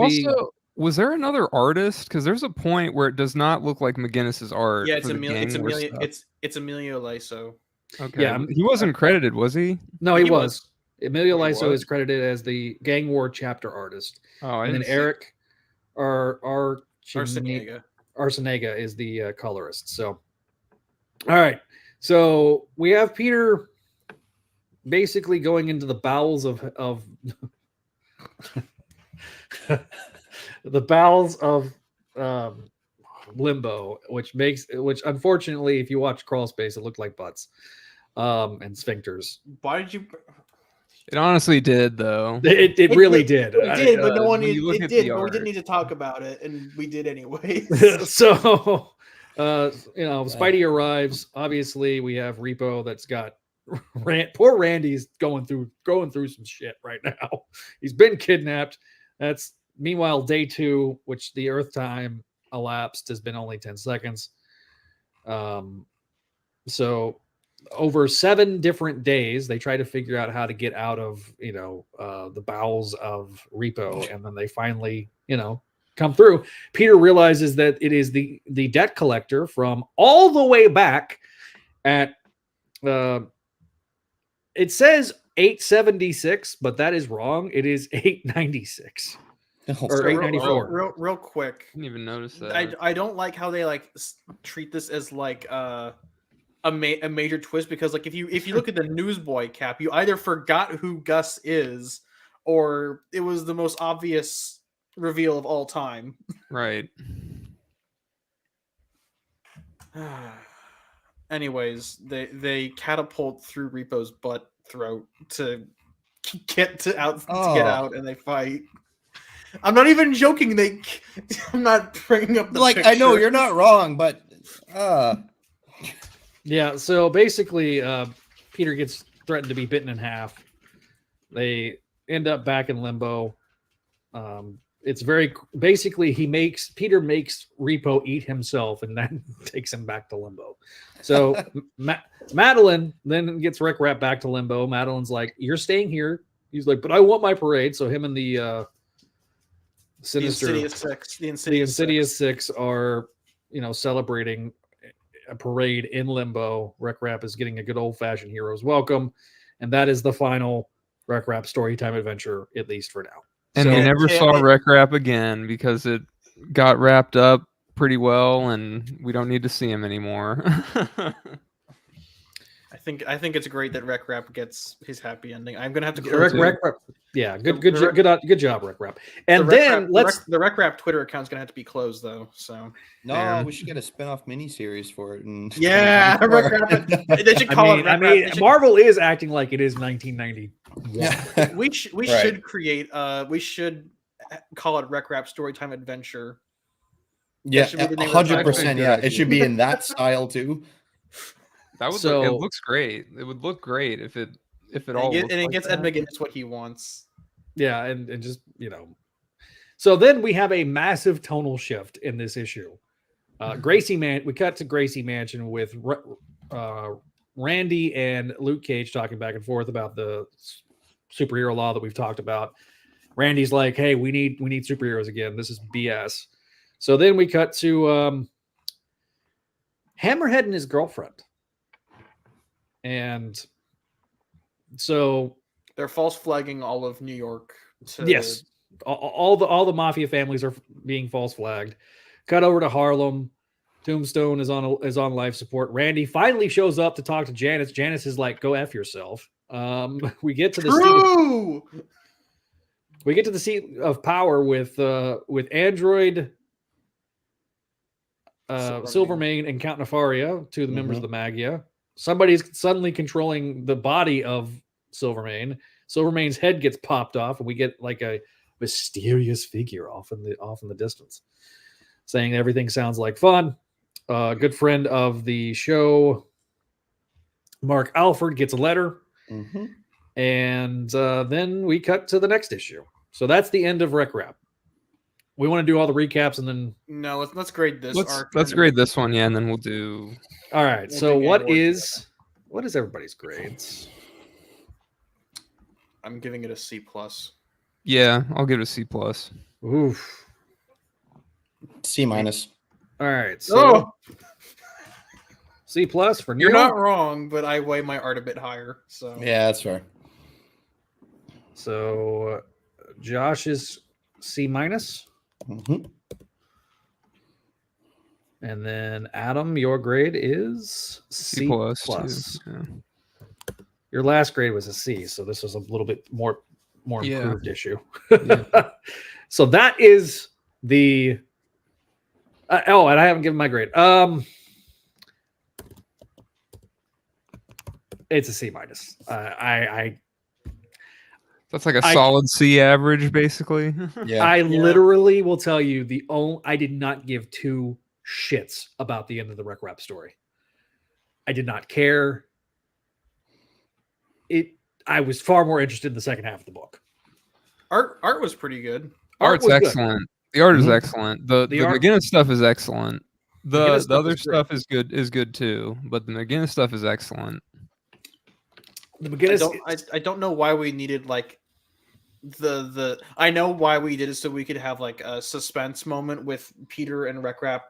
Was there another artist? Because there's a point where it does not look like McGuinness's art. Yeah, it's Emilio Liso. Okay. Yeah, he wasn't credited, was he? No, he was. Emilio Liso is credited as the Gang War chapter artist. Oh, and then Eric Arsenega is the colorist. So, all right. So we have Peter basically going into the bowels of the bowels of limbo, which unfortunately, if you watch Crawl Space, it looked like butts and sphincters. Why did you? It honestly did, though. It really did. It did, but no one. It did, but we didn't need to talk about it, and we did anyway. So, Spidey arrives. Obviously, we have Repo that's got poor Randy's going through some shit right now. He's been kidnapped. That's meanwhile day 2, which the Earth time elapsed has been only 10 seconds. So over 7 different days, they try to figure out how to get out of, the bowels of Repo. And then they finally, come through. Peter realizes that it is the debt collector from all the way back at, it says 876, but that is wrong. It is 896 or 894. Real quick. I didn't even notice that. I don't like how they treat this as a major twist, because like if you look at the Newsboy cap, you either forgot who Gus is, or it was the most obvious reveal of all time. Right. Anyways, they catapult through Repo's butt throat to get out, and they fight. I'm not even joking. I'm not bringing up the like picture. I know you're not wrong, but Yeah, so basically, Peter gets threatened to be bitten in half. They end up back in limbo. It's very basically Peter makes Repo eat himself, and then takes him back to limbo. So Madeline then gets Rek-RAP back to limbo. Madeline's like, "You're staying here." He's like, "But I want my parade." So him and the Insidious Six are, celebrating a parade in limbo. Rek-RAP is getting a good old-fashioned hero's welcome, and that is the final Rek-RAP storytime adventure, at least for now. And we never saw Rek-RAP again because it got wrapped up pretty well, and we don't need to see him anymore. I think it's great that Rek-RAP gets his happy ending. I'm gonna have to Rek-RAP. Yeah, good job, Rek-RAP. And the Rek-RAP Twitter account's gonna have to be closed though. So we should get a spin-off miniseries for it. And Rek-RAP. They should call it. Marvel is acting like it is 1991. We should create. We should call it Rek-RAP Storytime Adventure. Yeah, 100%. Yeah, it should be in that style too. It looks great. It would look great if it all. And it gets Ed McGuinness what he wants. Yeah, and just So then we have a massive tonal shift in this issue. We cut to Gracie Mansion with Randy and Luke Cage talking back and forth about the superhero law that we've talked about. Randy's like, "Hey, we need superheroes again. This is BS." So then we cut to Hammerhead and his girlfriend. And so they're false flagging all of New York. Yes, all the mafia families are being false flagged. Cut over to Harlem. Tombstone is on life support. Randy finally shows up to talk to Janice. Janice is like, "Go F yourself." We get to the seat of power with Android, Silvermane, and Count Nefaria, two of the members of the Magia. Somebody's suddenly controlling the body of Silvermane. Silvermane's head gets popped off, and we get like a mysterious figure off in the distance, saying everything sounds like fun. Good friend of the show, Mark Alford, gets a letter, and then we cut to the next issue. So that's the end of Rek-RAP. We want to do all the recaps, and then let's grade this. Let's grade this one, and then we'll do. All right. So what is everybody's grades? I'm giving it a C+. Yeah, I'll give it a C+. Oof. C-. All right. So C+ for Neil. You're not wrong, but I weigh my art a bit higher. So yeah, that's fair. So Josh is C-. And then Adam, your grade is C+. Yeah. Your last grade was a C, so this was a little bit more improved issue. So that is the. And I haven't given my grade. It's a C-. That's like a solid C average, basically. Yeah. I literally will tell you I did not give two shits about the end of the Rek-RAP story. I did not care. I was far more interested in the second half of the book. Art was pretty good. Art's excellent. Good. The art is excellent. The McGinnis stuff is excellent. The other stuff is good too, but the McGinnis stuff is excellent. The McGinnis, I don't know why we needed like the I know why we did it, so we could have like a suspense moment with Peter and Rek-RAP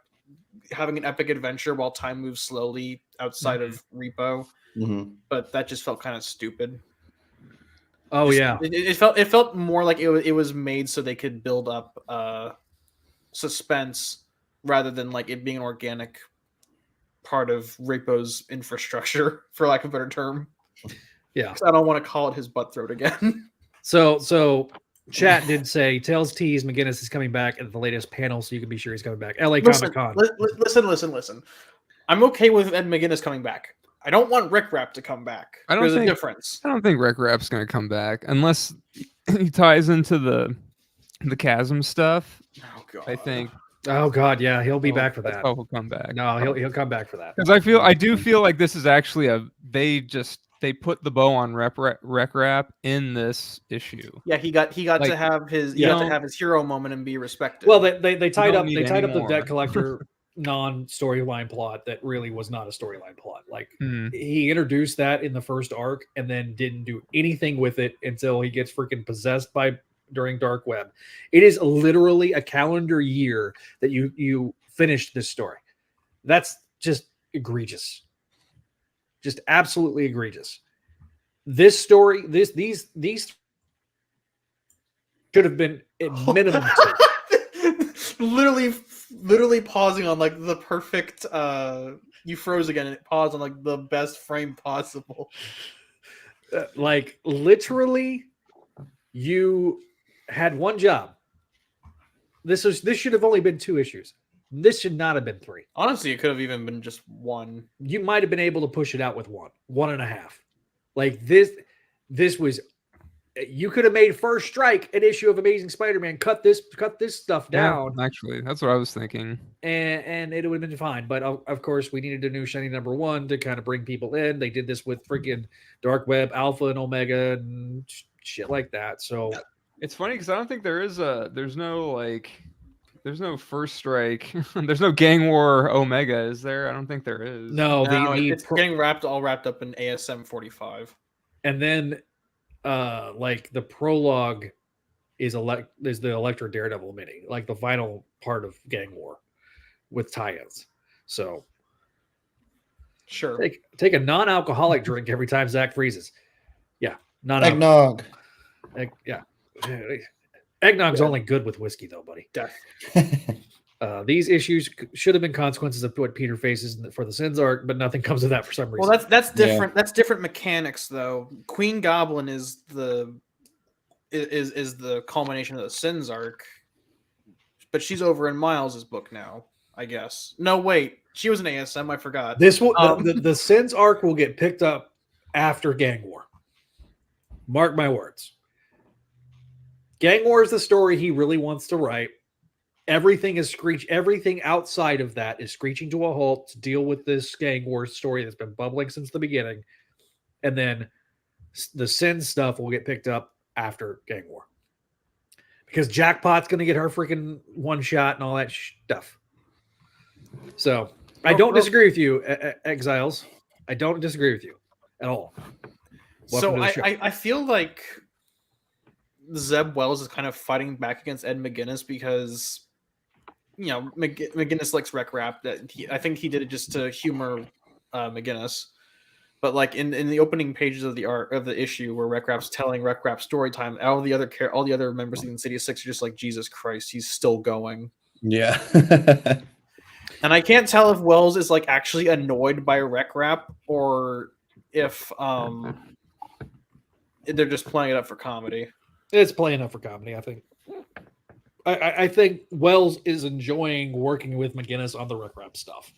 having an epic adventure while time moves slowly outside of Repo. But that just felt kind of stupid. Oh yeah, it felt more like it was made so they could build up suspense rather than like it being an organic part of Repo's infrastructure, for lack of a better term. Yeah, I don't want to call it his butt throat again. So chat did say Tails tease McGinnis is coming back at the latest panel, so you can be sure he's coming back. LA Comic Con. Listen. I'm okay with Ed McGinnis coming back. I don't want Rek-RAP to come back. There's a difference. I don't think Rek-RAP's going to come back unless he ties into the chasm stuff. Oh god. I think. Oh god, yeah, he'll be back for that. Oh, he'll come back. No, he'll come back for that. Because I do feel like this is actually they put the bow on Rek-RAP in this issue. Yeah, he got to have his hero moment and be respected. Well, they tied up the debt collector non-storyline plot that really was not a storyline plot. Like he introduced that in the first arc and then didn't do anything with it until he gets freaking possessed during Dark Web. It is literally a calendar year that you finished this story. That's just egregious. Just absolutely egregious. This story, these should have been at minimum literally pausing on like the perfect you froze again and it paused on like the best frame possible. Like literally you had one job. This should have only been 2 issues. This should not have been 3. Honestly, it could have even been just 1. You might have been able to push it out with 1.5. Like this was. You could have made First Strike an issue of Amazing Spider-Man. Cut this stuff down. Yeah, actually, that's what I was thinking. And it would have been fine. But of course, we needed a new shiny number 1 to kind of bring people in. They did this with freaking Dark Web, Alpha, and Omega, and shit like that. So it's funny because I don't think there's no First Strike. There's no Gang War Omega, is there? I don't think there is. No, it's getting all wrapped up in ASM 45. And then like the prologue is the Electro DareDevil mini, like the final part of Gang War with tie-ins. So sure. Take a non-alcoholic drink every time Zach freezes. Yeah. Eggnog. Yeah. Eggnog's only good with whiskey, though, buddy. These issues should have been consequences of what Peter faces for the Sins arc, but nothing comes of that for some reason. Well, that's different. Yeah. That's different mechanics, though. Queen Goblin is the culmination of the Sins arc, but she's over in Miles's book now, I guess. No, wait, she was an ASM. I forgot. This will the Sins arc will get picked up after Gang War. Mark my words. Gang War is the story he really wants to write. Everything outside of that is screeching to a halt to deal with this Gang War story that's been bubbling since the beginning. And then the Sin stuff will get picked up after Gang War. Because Jackpot's going to get her freaking one shot and all that stuff. So I don't disagree with you, Exiles. I don't disagree with you at all. Welcome to the show. I feel like Zeb Wells is kind of fighting back against Ed McGinnis because, you know, McGinnis likes Rek-RAP. I think he did it just to humor McGinnis. But like in the opening pages of the issue where Rek-RAP's telling Rek-RAP story time, all the other members of the Insidious Six are just like, Jesus Christ, he's still going. Yeah. And I can't tell if Wells is like actually annoyed by Rek-RAP or if they're just playing it up for comedy. It's playing up for comedy, I think. I think Wells is enjoying working with McGinnis on the Rek-RAP stuff.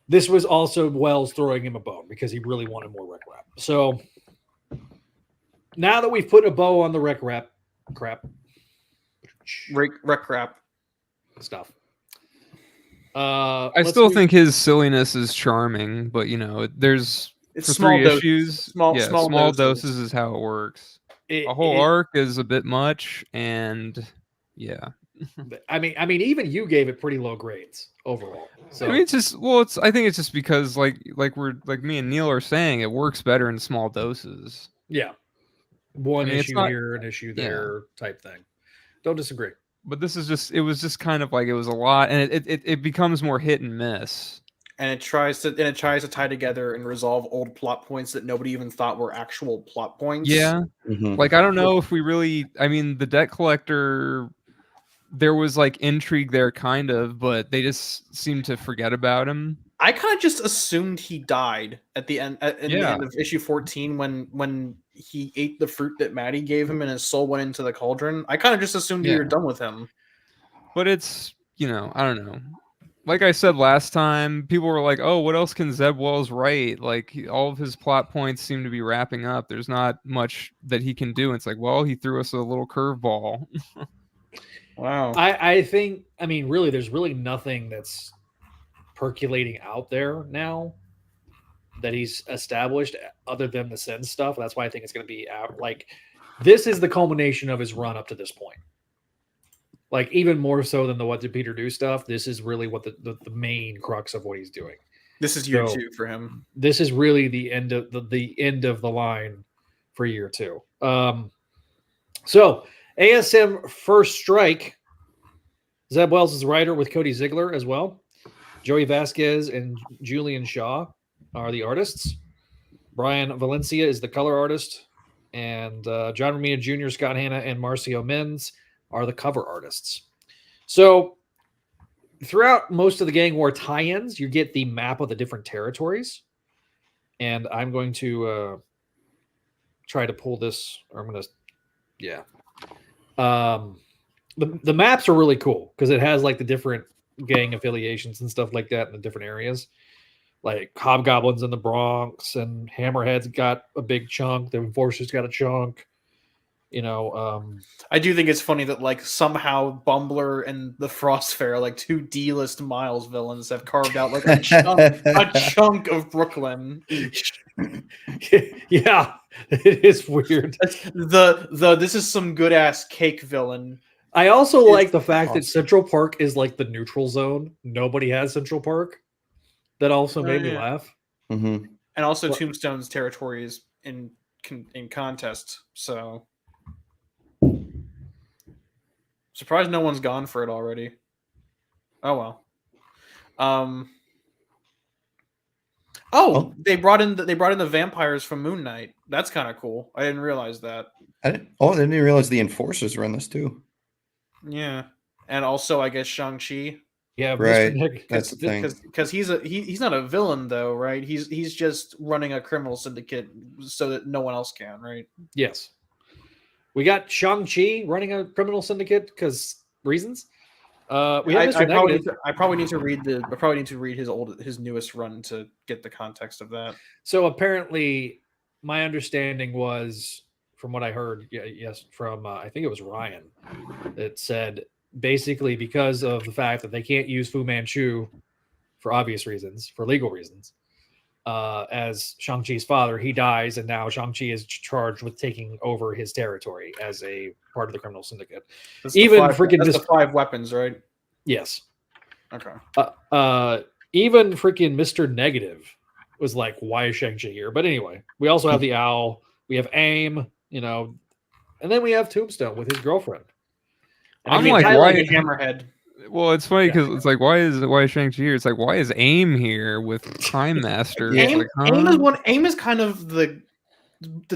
This was also Wells throwing him a bone because he really wanted more Rek-RAP. So now that we've put a bow on the Rek-RAP stuff. I still think his silliness is charming, but you know, it's for small 3 issues. Small doses. Doses is how it works. A whole arc is a bit much, and yeah. I mean, even you gave it pretty low grades overall. So I mean, I think it's just because like me and Neil are saying, it works better in small doses. Yeah, one issue here, an issue there, type thing. Don't disagree. But it was just kind of like it was a lot, and it becomes more hit and miss. And it tries to tie together and resolve old plot points that nobody even thought were actual plot points. Yeah, like I don't know if we really. I mean, the debt collector there was like intrigue there, kind of, but they just seemed to forget about him. I kind of just assumed he died at the end, the end of issue 14 when he ate the fruit that Maddie gave him and his soul went into the cauldron. I kind of just assumed you were done with him. But it's, I don't know. Like I said last time, people were like, "Oh, what else can Zeb Wells write?" Like all of his plot points seem to be wrapping up. There's not much that he can do. It's like, well, he threw us a little curveball. Wow. I think, really, there's really nothing that's percolating out there now that he's established other than the Sin stuff. That's why I think it's going to be out. Like, this is the culmination of his run up to this point. Like, even more so than the What Did Peter Do stuff, this is really what the main crux of what he's doing. This is year 2 for him. This is really the end of the end of the line for year 2. So ASM First Strike, Zeb Wells is a writer with Cody Ziegler as well. Joey Vasquez and Julian Shaw are the artists. Brian Valencia is the color artist. And John Romita Jr., Scott Hanna, and Marcio Menz are the cover artists. So throughout most of the Gang War tie-ins, you get the map of the different territories. And I'm going to try to pull this, or I'm going to, the maps are really cool because it has like the different gang affiliations and stuff like that in the different areas. Like Hobgoblins in the Bronx and Hammerhead's got a big chunk. The Enforcer's got a chunk. I do think it's funny that like somehow Bumbler and the Frostfair, like 2 D-list Miles villains, have carved out like a chunk of Brooklyn each. Yeah, it is weird. This is some good ass cake villain. I also like the fact that Central Park is like the neutral zone. Nobody has Central Park. That also made me laugh. Mm-hmm. And also Tombstone's territory is in contest, so surprised no one's gone for it already. Oh well. They brought in the vampires from Moon Knight. That's kind of cool. I didn't realize that. I didn't realize the Enforcers were in this too. Yeah, and also I guess Shang-Chi. Yeah, right. That's the thing. Because he's not a villain though, right? He's just running a criminal syndicate so that no one else can, right? Yes. We got Shang-Chi running a criminal syndicate because reasons. We have I probably need to read his newest run to get the context of that. So apparently, my understanding was, from what I heard, from I think it was Ryan, that said basically because of the fact that they can't use Fu Manchu for obvious reasons, for legal reasons, as Shang-Chi's father, he dies, and now Shang-Chi is charged with taking over his territory as a part of the criminal syndicate. That's the 5 weapons, right? Yes. Okay. Even freaking Mr. Negative was like, why is Shang-Chi here? But anyway, we also have the Owl, we have AIM, and then we have Tombstone with his girlfriend. And I'm like, why Hammerhead? Well, it's funny because it's like, why is Shang-Chi here? It's like, why is AIM here with Time Master? AIM is kind of the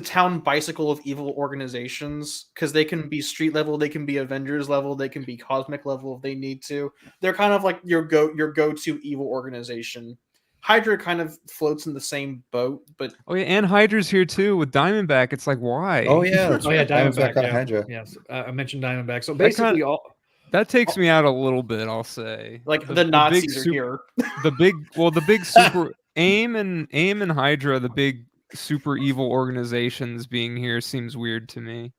town bicycle of evil organizations because they can be street level, they can be Avengers level, they can be cosmic level if they need to. They're kind of like your go-to evil organization. Hydra kind of floats in the same boat, but and Hydra's here too with Diamondback. It's like, why? Diamondback got Hydra. Yes, I mentioned Diamondback. So basically, that takes me out a little bit. I'll say, like the Nazis are here. The big super AIM and Hydra, the big super evil organizations being here seems weird to me.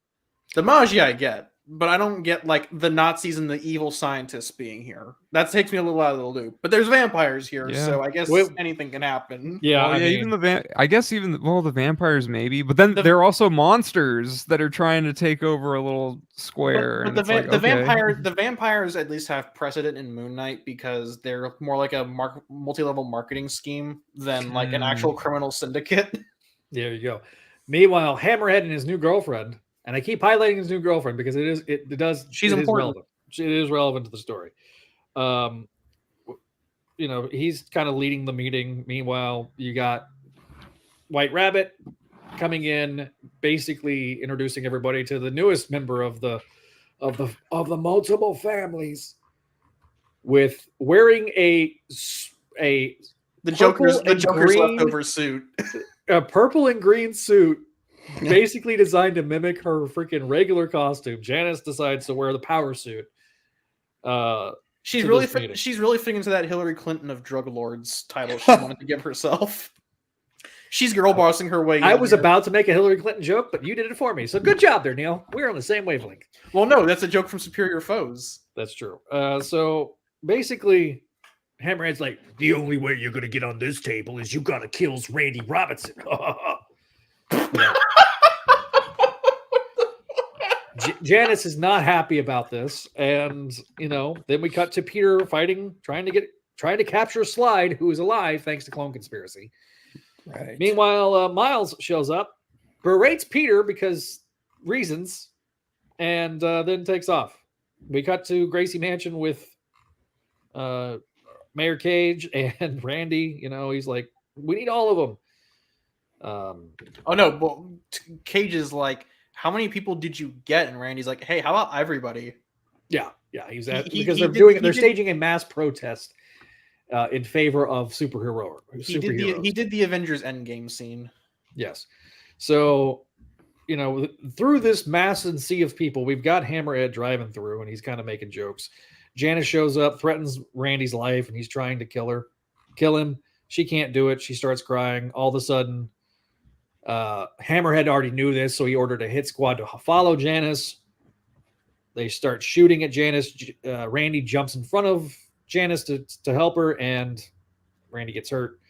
The Magi I get, but I don't get like the Nazis and the evil scientists being here. That takes me a little out of the loop. But there's vampires here, so I guess anything can happen. Yeah, even the the vampires maybe, but then they're also monsters that are trying to take over a little square. But the vampires at least have precedent in Moon Knight because they're more like a multi-level marketing scheme than like an actual criminal syndicate. There you go. Meanwhile, Hammerhead and his new girlfriend. And I keep highlighting his new girlfriend because she's important. It is relevant to the story. He's kind of leading the meeting. Meanwhile, you got White Rabbit coming in, basically introducing everybody to the newest member of the of the multiple families, with wearing the Joker's leftover suit, a purple and green suit, basically designed to mimic her freaking regular costume. Janice decides to wear the power suit. She's really fitting into that Hillary Clinton of drug lords title she wanted to give herself. She's girl bossing her way. I was about to make a Hillary Clinton joke, but you did it for me. So good job there, Neil. We're on the same wavelength. Well, no, that's a joke from Superior Foes. That's true. So basically, Hammerhead's like, the only way you're going to get on this table is you got to kill Randy Robinson. Janice is not happy about this. And, then we cut to Peter fighting, trying to capture Slide, who is alive thanks to Clone Conspiracy. Right. Meanwhile, Miles shows up, berates Peter because reasons, and then takes off. We cut to Gracie Mansion with Mayor Cage and Randy. He's like, we need all of them. Oh no! Well, Cage is like, how many people did you get? And Randy's like, hey, how about everybody? Yeah. Because they're staging a mass protest in favor of superhero. He did the Avengers Endgame scene. Yes. So, through this mass and sea of people, we've got Hammerhead driving through, and he's kind of making jokes. Janice shows up, threatens Randy's life, and he's trying to kill him. She can't do it. She starts crying. All of a sudden, Hammerhead already knew this, so he ordered a hit squad to follow Janice. They start shooting at Janice. Randy jumps in front of Janice to help her, and Randy gets hurt.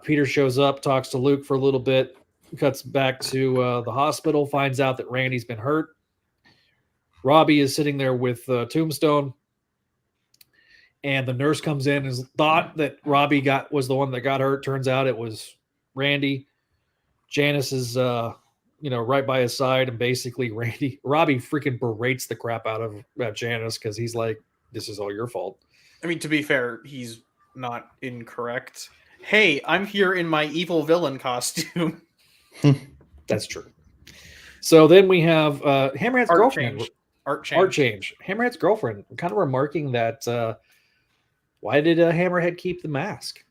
Peter shows up, talks to Luke for a little bit, cuts back to the hospital, finds out that Randy's been hurt. Robbie is sitting there with Tombstone, and the nurse comes in and thought that Robbie was the one that got hurt. Turns out it was Randy. Janice is right by his side, and basically Robbie freaking berates the crap out of Janice because he's like, this is all your fault. I mean, to be fair, he's not incorrect. Hey, I'm here in my evil villain costume. That's true. So then we have Hammerhead's girlfriend. Art change. Hammerhead's girlfriend kind of remarking that why did Hammerhead keep the mask?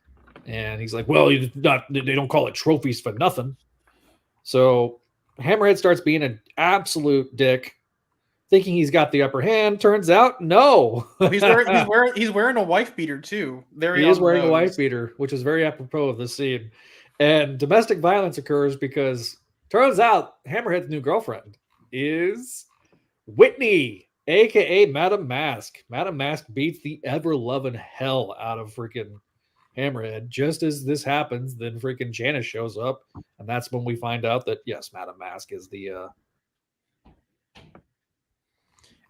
And he's like, well, they don't call it trophies for nothing. So Hammerhead starts being an absolute dick, thinking he's got the upper hand. Turns out, no. he's wearing a wife beater too. He is wearing a wife beater, which is very apropos of this scene. And domestic violence occurs because turns out Hammerhead's new girlfriend is Whitney, aka Madam Mask. Madam Mask beats the ever-loving hell out of freaking Hammerhead. Just as this happens, then freaking Janice shows up, and that's when we find out that yes, Madam Mask is the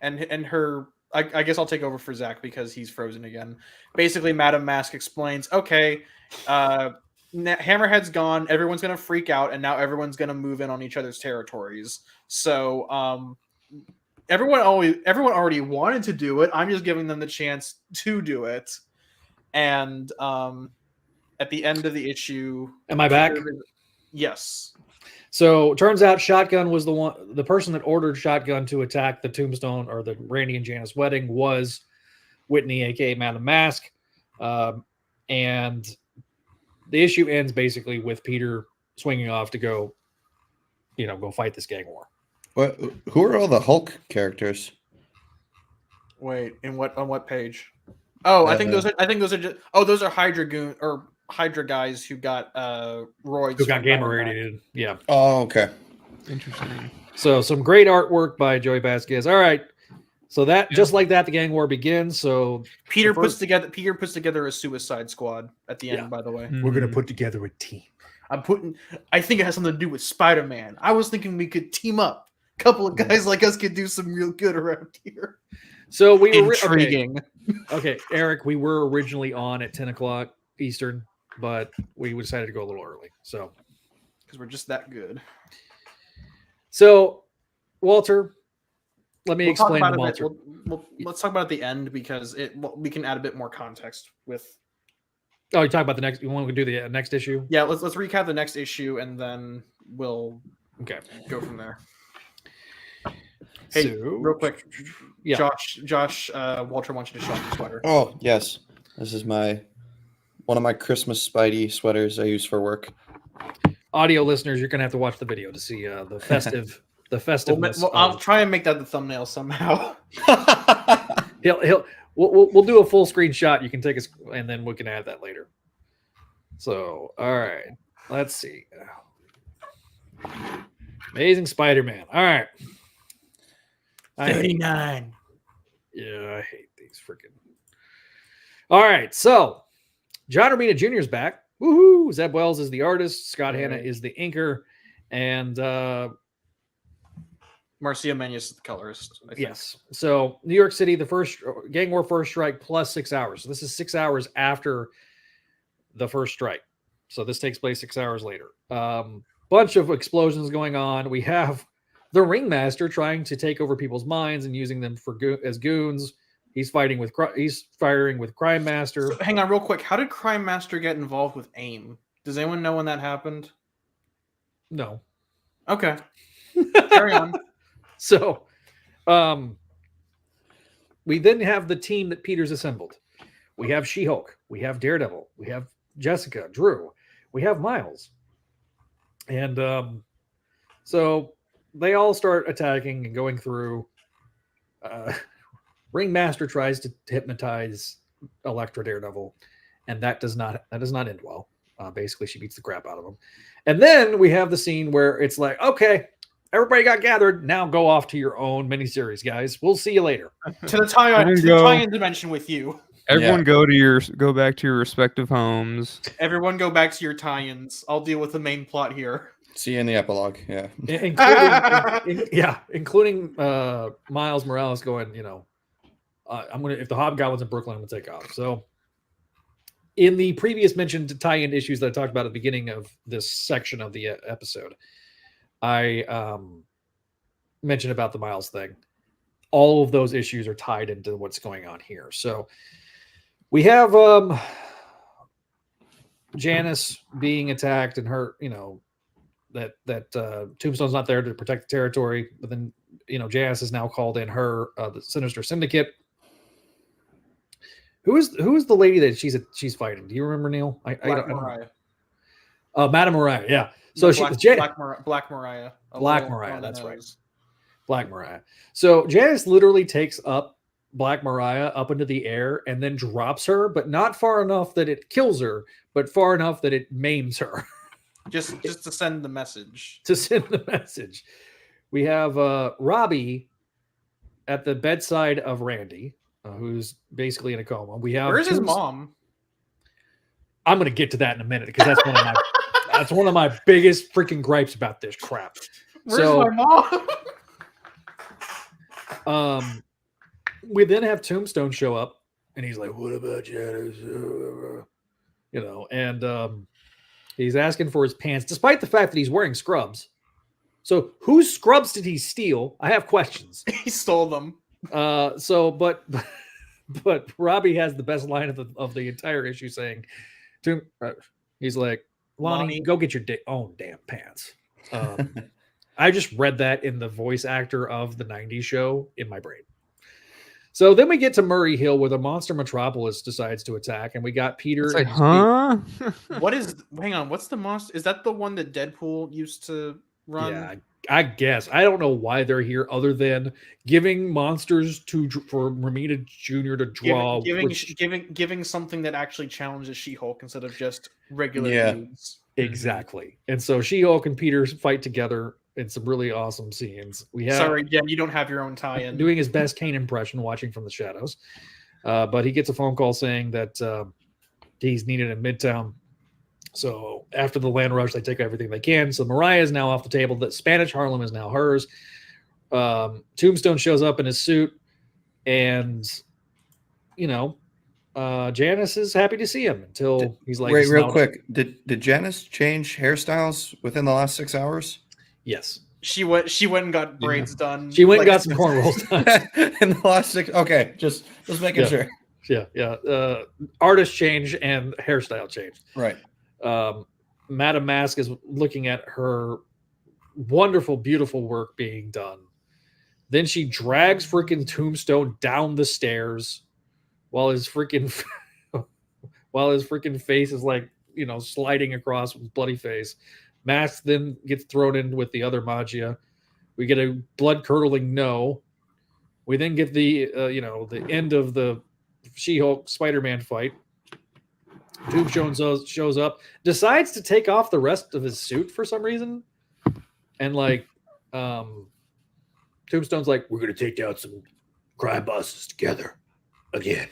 and her. I guess I'll take over for Zach because he's frozen again. Basically, Madam Mask explains, okay, Hammerhead's gone, everyone's gonna freak out, and now everyone's gonna move in on each other's territories. So everyone already wanted to do it. I'm just giving them the chance to do it. And at the end of the issue, am I back? Yes. So turns out Shotgun was the person that ordered Shotgun to attack the Tombstone or the Randy and Janice wedding was Whitney, aka Madam Mask. And the issue ends basically with Peter swinging off to go fight this gang war. Who are all the Hulk characters? Wait, on what page? Oh, I think those are Hydra guys who got roids. Who got gamma radiated. Yeah. Oh, okay. Interesting. So some great artwork by Joey Vasquez. All right. So just like that, the gang war begins. So Peter puts together a Suicide Squad at the end, by the way. Mm-hmm. We're gonna put together a team. I think it has something to do with Spider-Man. I was thinking we could team up. A couple of guys like us could do some real good around here. So we were intriguing. Okay, Eric, we were originally on at 10 o'clock Eastern, but we decided to go a little early. So because we're just that good. So Walter, let me explain to Walter. Let's talk about it at the end because we can add a bit more context with. Oh, you talk about the next. You want to do the next issue? Yeah, let's recap the next issue and then we'll go from there. Hey, So, real quick, yeah. Josh, Walter wants you to show off the sweater. Oh yes, this is one of my Christmas Spidey sweaters I use for work. Audio listeners, you're gonna have to watch the video to see the festive, the festiveness. I'll try and make that the thumbnail somehow. We'll do a full screenshot. You can take us, and then we can add that later. So, all right, let's see. Amazing Spider-Man. All right. 39. Yeah, I hate these freaking. All right, so John Romita Jr. is back. Woohoo! Zeb Wells is the artist. Scott Hanna is the inker, and Marcia Menyes is the colorist. yes. So New York City, the first gang war first strike plus 6 hours. So this is 6 hours after the first strike. So this takes place 6 hours later. Bunch of explosions going on. We have the Ringmaster trying to take over people's minds and using them as goons. He's firing with Crime Master. So, hang on, real quick. How did Crime Master get involved with AIM? Does anyone know when that happened? No. Okay. Carry on. So, we then have the team that Peter's assembled. We have She-Hulk. We have Daredevil. We have Jessica, Drew. We have Miles. And so they all start attacking and going through. Ringmaster tries to hypnotize Elektra Daredevil, and that does not end well. Basically, she beats the crap out of him. And then we have the scene where it's like, okay, everybody got gathered. Now go off to your own miniseries, guys. We'll see you later. To the tie-in dimension with you. Everyone go back to your respective homes. Everyone go back to your tie-ins. I'll deal with the main plot here. See you in the epilogue. Yeah. Including Miles Morales going, if the Hobgoblin's in Brooklyn, I'm gonna take off. So in the previous mentioned tie-in issues that I talked about at the beginning of this section of the episode, I mentioned about the Miles thing. All of those issues are tied into what's going on here. So we have Janice being attacked and hurt, that Tombstone's not there to protect the territory, but then Janice has now called in her the Sinister Syndicate. Who is the lady that she's fighting? Do you remember, Neil? I don't know. Madame Mariah, yeah. So Black Mariah. Black Mariah, that's right. Black Mariah. So Janice literally takes up Black Mariah up into the air and then drops her, but not far enough that it kills her, but far enough that it maims her. Just to send the message. To send the message. We have Robbie at the bedside of Randy, who's basically in a coma. Where's his mom? I'm going to get to that in a minute because that's one of my biggest freaking gripes about this crap. Where's my mom? We then have Tombstone show up, and he's like, "What about Janice?" And he's asking for his pants, despite the fact that he's wearing scrubs. So, whose scrubs did he steal? I have questions. He stole them. But Robbie has the best line of the entire issue, saying, he's like, Lonnie, go get your own damn pants. I just read that in the voice actor of the 90s show in my brain. So then we get to Murray Hill where the Monster Metropolis decides to attack, and we got Peter. It's like, huh? Hang on, what's the monster? Is that the one that Deadpool used to run? Yeah, I guess. I don't know why they're here other than giving monsters for Romita Jr. to draw. Giving something that actually challenges She-Hulk instead of just regular dudes. Exactly. And so She-Hulk and Peter fight together in some really awesome scenes. Sorry, Jen, you don't have your own tie-in. Doing his best Kane impression, watching from the shadows. But he gets a phone call saying that he's needed in Midtown. So after the land rush, they take everything they can. So Mariah is now off the table. The Spanish Harlem is now hers. Tombstone shows up in his suit, and Janice is happy to see him until he's like, "Wait, real quick, did Janice change hairstyles within the last 6 hours?" Yes. She went and got braids done. She went and got some cornrows done in the last 6. Okay, just making sure. Yeah. Artist change and hairstyle change. Right. Madame Mask is looking at her wonderful, beautiful work being done Then she drags freaking Tombstone down the stairs while his freaking face is like, sliding across with bloody face. Mask then gets thrown in with the other Magia. We get a blood-curdling no. We then get the the end of the She-Hulk Spider-Man fight. Tombstone shows up, decides to take off the rest of his suit for some reason, and Tombstone's like, "We're gonna take down some crime bosses together again."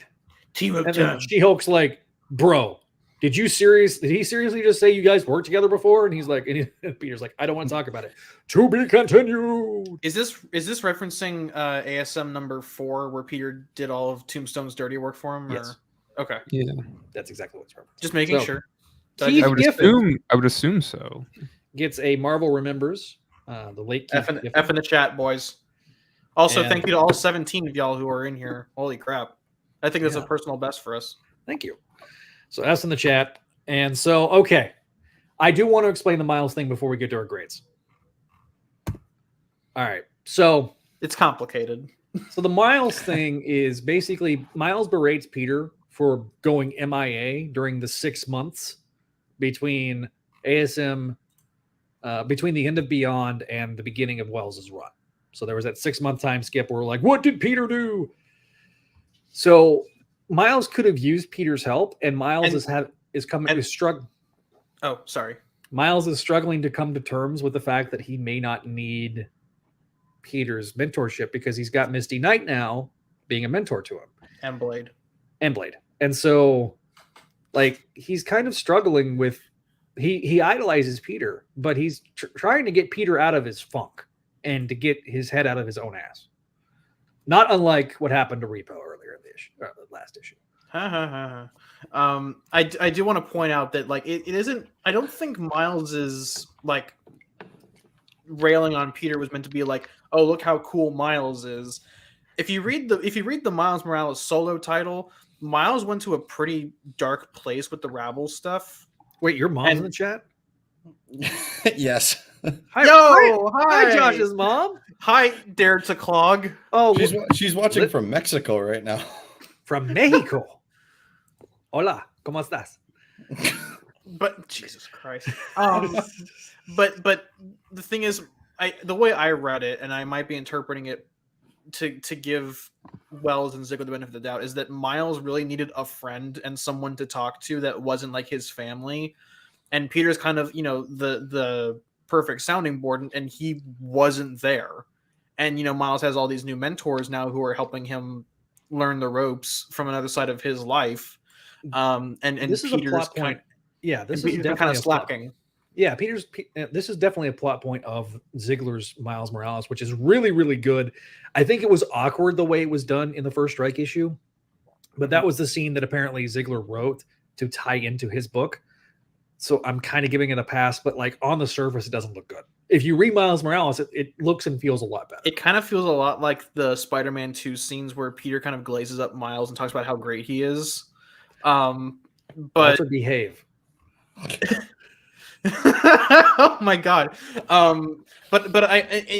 Team-up And time. then She-Hulk's like, "Bro, did he seriously just say you guys worked together before?" And he's like, and Peter's like, "I don't want to talk about it. To be continued." Is this referencing ASM number 4 where Peter did all of Tombstone's dirty work for him? Yes. Okay. Yeah, That's exactly what's referenced. Just making So, sure. Keith I would Giffen assume so. gets a Marvel Remembers, the late Keith F in Giffen. the chat, boys. Also, And- thank you to all 17 of y'all who are in here. Holy crap. I think that's a personal best for us. Thank you. So that's in the chat. And so, okay. I do want to explain the Miles thing before we get to our grades. All right. So It's complicated. the Miles thing is basically Miles berates Peter for going MIA during the 6 months between ASM, between the end of Beyond and the beginning of Wells's run. So there was that 6-month time skip where we're like, what did Peter do? So Miles could have used Peter's help, and Miles is struggling. Oh, sorry. Miles is struggling to come to terms with the fact that he may not need Peter's mentorship because he's got Misty Knight now being a mentor to him. And Blade. And so, he's kind of struggling with, he idolizes Peter, but he's trying to get Peter out of his funk and to get his head out of his own ass. Not unlike what happened to Repo earlier in the last issue. I do want to point out that it isn't. I don't think Miles is railing on Peter was meant to be like, oh, look how cool Miles is. If you read the Miles Morales solo title, Miles went to a pretty dark place with the Rabble stuff. Wait, your mom's in the chat? Yes. Hi, Josh's mom. Hi, Dare to Clog. Oh, She's watching from Mexico right now. From Mexico. Hola, ¿cómo estás? But Jesus Christ. But the thing is, the way I read it, and I might be interpreting it to give Wells and Ziegler the benefit of the doubt, is that Miles really needed a friend and someone to talk to that wasn't like his family. And Peter's kind of, the perfect sounding board, and he wasn't there. And, Miles has all these new mentors now who are helping him learn the ropes from another side of his life. And this is Peter's a plot point. Yeah, this is definitely kind of slacking. Yeah, this is definitely a plot point of Ziegler's Miles Morales, which is really, really good. I think it was awkward the way it was done in the first Strike issue, but that was the scene that apparently Ziegler wrote to tie into his book. So I'm kind of giving it a pass, but on the surface, it doesn't look good. If you read Miles Morales, it looks and feels a lot better. It kind of feels a lot like the Spider-Man 2 scenes where Peter kind of glazes up Miles and talks about how great he is. But Walter, behave. Oh my god. But I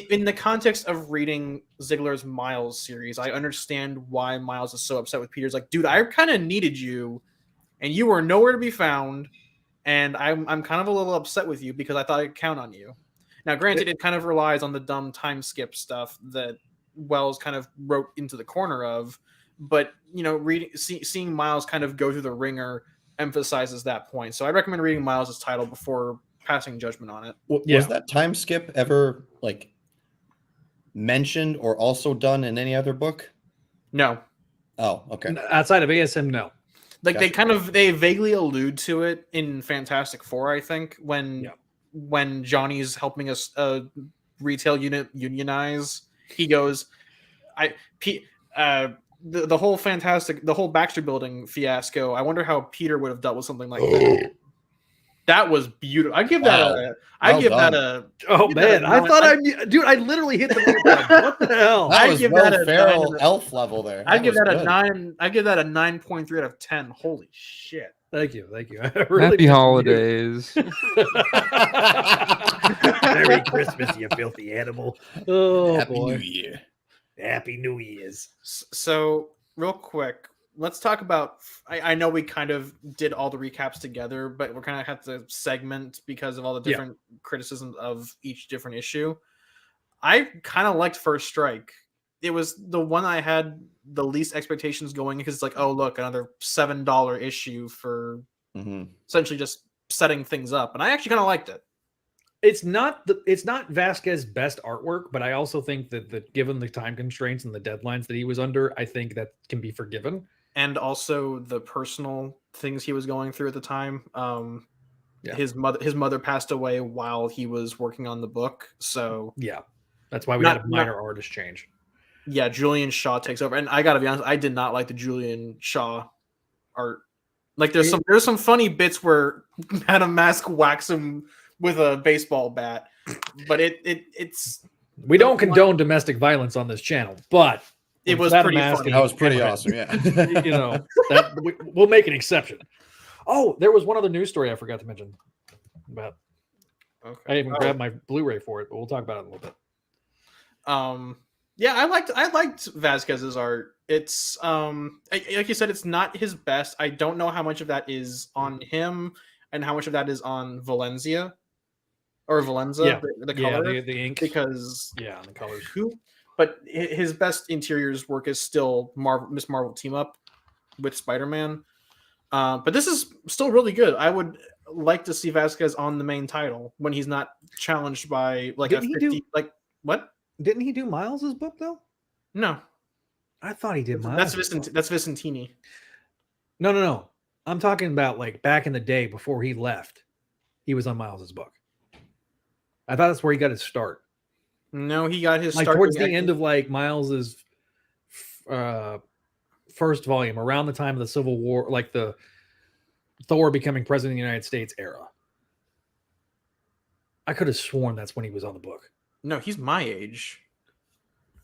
in the context of reading Ziegler's Miles series, I understand why Miles is so upset with Peter. He's like, dude, I kind of needed you, and you were nowhere to be found, and I'm kind of a little upset with you because I thought I'd count on you. Now, granted, it kind of relies on the dumb time skip stuff that Wells kind of wrote into the corner of, but seeing Miles kind of go through the ringer emphasizes that point. So I recommend reading Miles' title before passing judgment on it. Was that time skip ever mentioned or also done in any other book? No. Oh, okay. Outside of ASM, no. Gotcha. They vaguely allude to it in Fantastic Four, I think, when Johnny's helping us retail unit unionize. He goes, the whole Baxter Building fiasco. I wonder how Peter would have dealt with something like that. That was beautiful. I give that Oh man, I literally hit the mute button. What the hell? That was Will Ferrell elf level there. I give that a 9. I give that a 9.3 out of 10. Holy shit! Thank you. I really Happy holidays. Merry Christmas, you filthy animal. Oh Happy boy. New Year. Happy New Year's. So, real quick, let's talk about. I know we kind of did all the recaps together, but we're kind of have to segment because of all the different criticisms of each different issue. I kind of liked First Strike. It was the one I had the least expectations going because it's like, oh look, another $7 issue for essentially just setting things up, and I actually kind of liked it. It's not Vasquez's best artwork, but I also think that given the time constraints and the deadlines that he was under, I think that can be forgiven. And also the personal things he was going through at the time. His mother passed away while he was working on the book, so yeah, that's why we had a minor artist change. Yeah, Julian Shaw takes over, and I gotta be honest, I did not like the Julian Shaw art. Like, there's some funny bits where Madame Mask whacks him with a baseball bat, but it's we don't condone domestic violence on this channel, but it was pretty funny. That was pretty awesome. Yeah, we'll make an exception. Oh, there was one other news story I forgot to mention about. Okay. I didn't even grab my Blu-ray for it, but we'll talk about it in a little bit. Yeah, I liked Vasquez's art. It's like you said, it's not his best. I don't know how much of that is on him and how much of that is on Valenza, the color, the ink, because the colors. But his best interiors work is still Miss Marvel team up with Spider-Man. But this is still really good. I would like to see Vasquez on the main title when he's not challenged by like a 50. What? Didn't he do Miles's book though? No, I thought he did Miles. That's Vicentini. No. I'm talking about like back in the day before he left. He was on Miles's book. I thought that's where he got his start. No, he got his like start towards the end of like Miles's first volume, around the time of the Civil War, like the Thor becoming president of the United States era. I could have sworn that's when he was on the book. No, he's my age.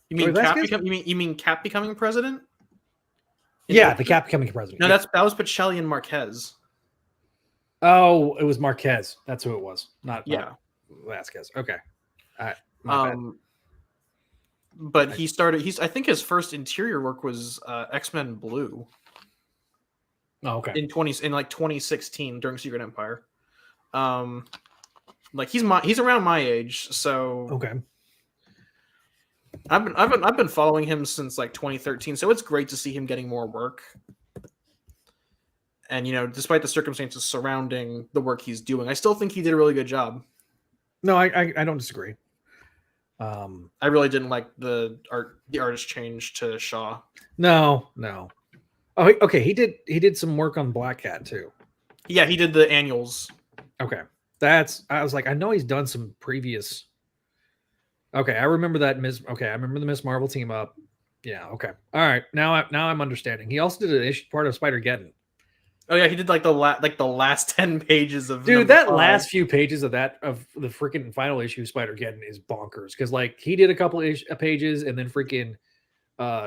You mean Cap becoming president? The Cap becoming president. No, that was Pacelli and Marquez. Oh, it was Marquez. That's who it was. Not Vasquez. Okay. All right. But he started. I think his first interior work was X-Men Blue. Oh, okay. In 2016 during Secret Empire. Like he's around my age, so okay. I've been following him since like 2013, so it's great to see him getting more work. And despite the circumstances surrounding the work he's doing, I still think he did a really good job. No, I don't disagrey. I really didn't like the artist change to Shaw. No. Oh, okay. He did some work on Black Cat too. Yeah, he did the annuals. Okay. I was like, I know he's done some previous. Okay, I remember that I remember the Miss Marvel team up. Yeah. Okay. All right. Now I'm understanding. He also did an part of Spider-Geddon. Oh yeah, he did like the last 10 pages of. Dude, that last few pages of the freaking final issue of Spider-Geddon is bonkers because like he did a couple of pages and then freaking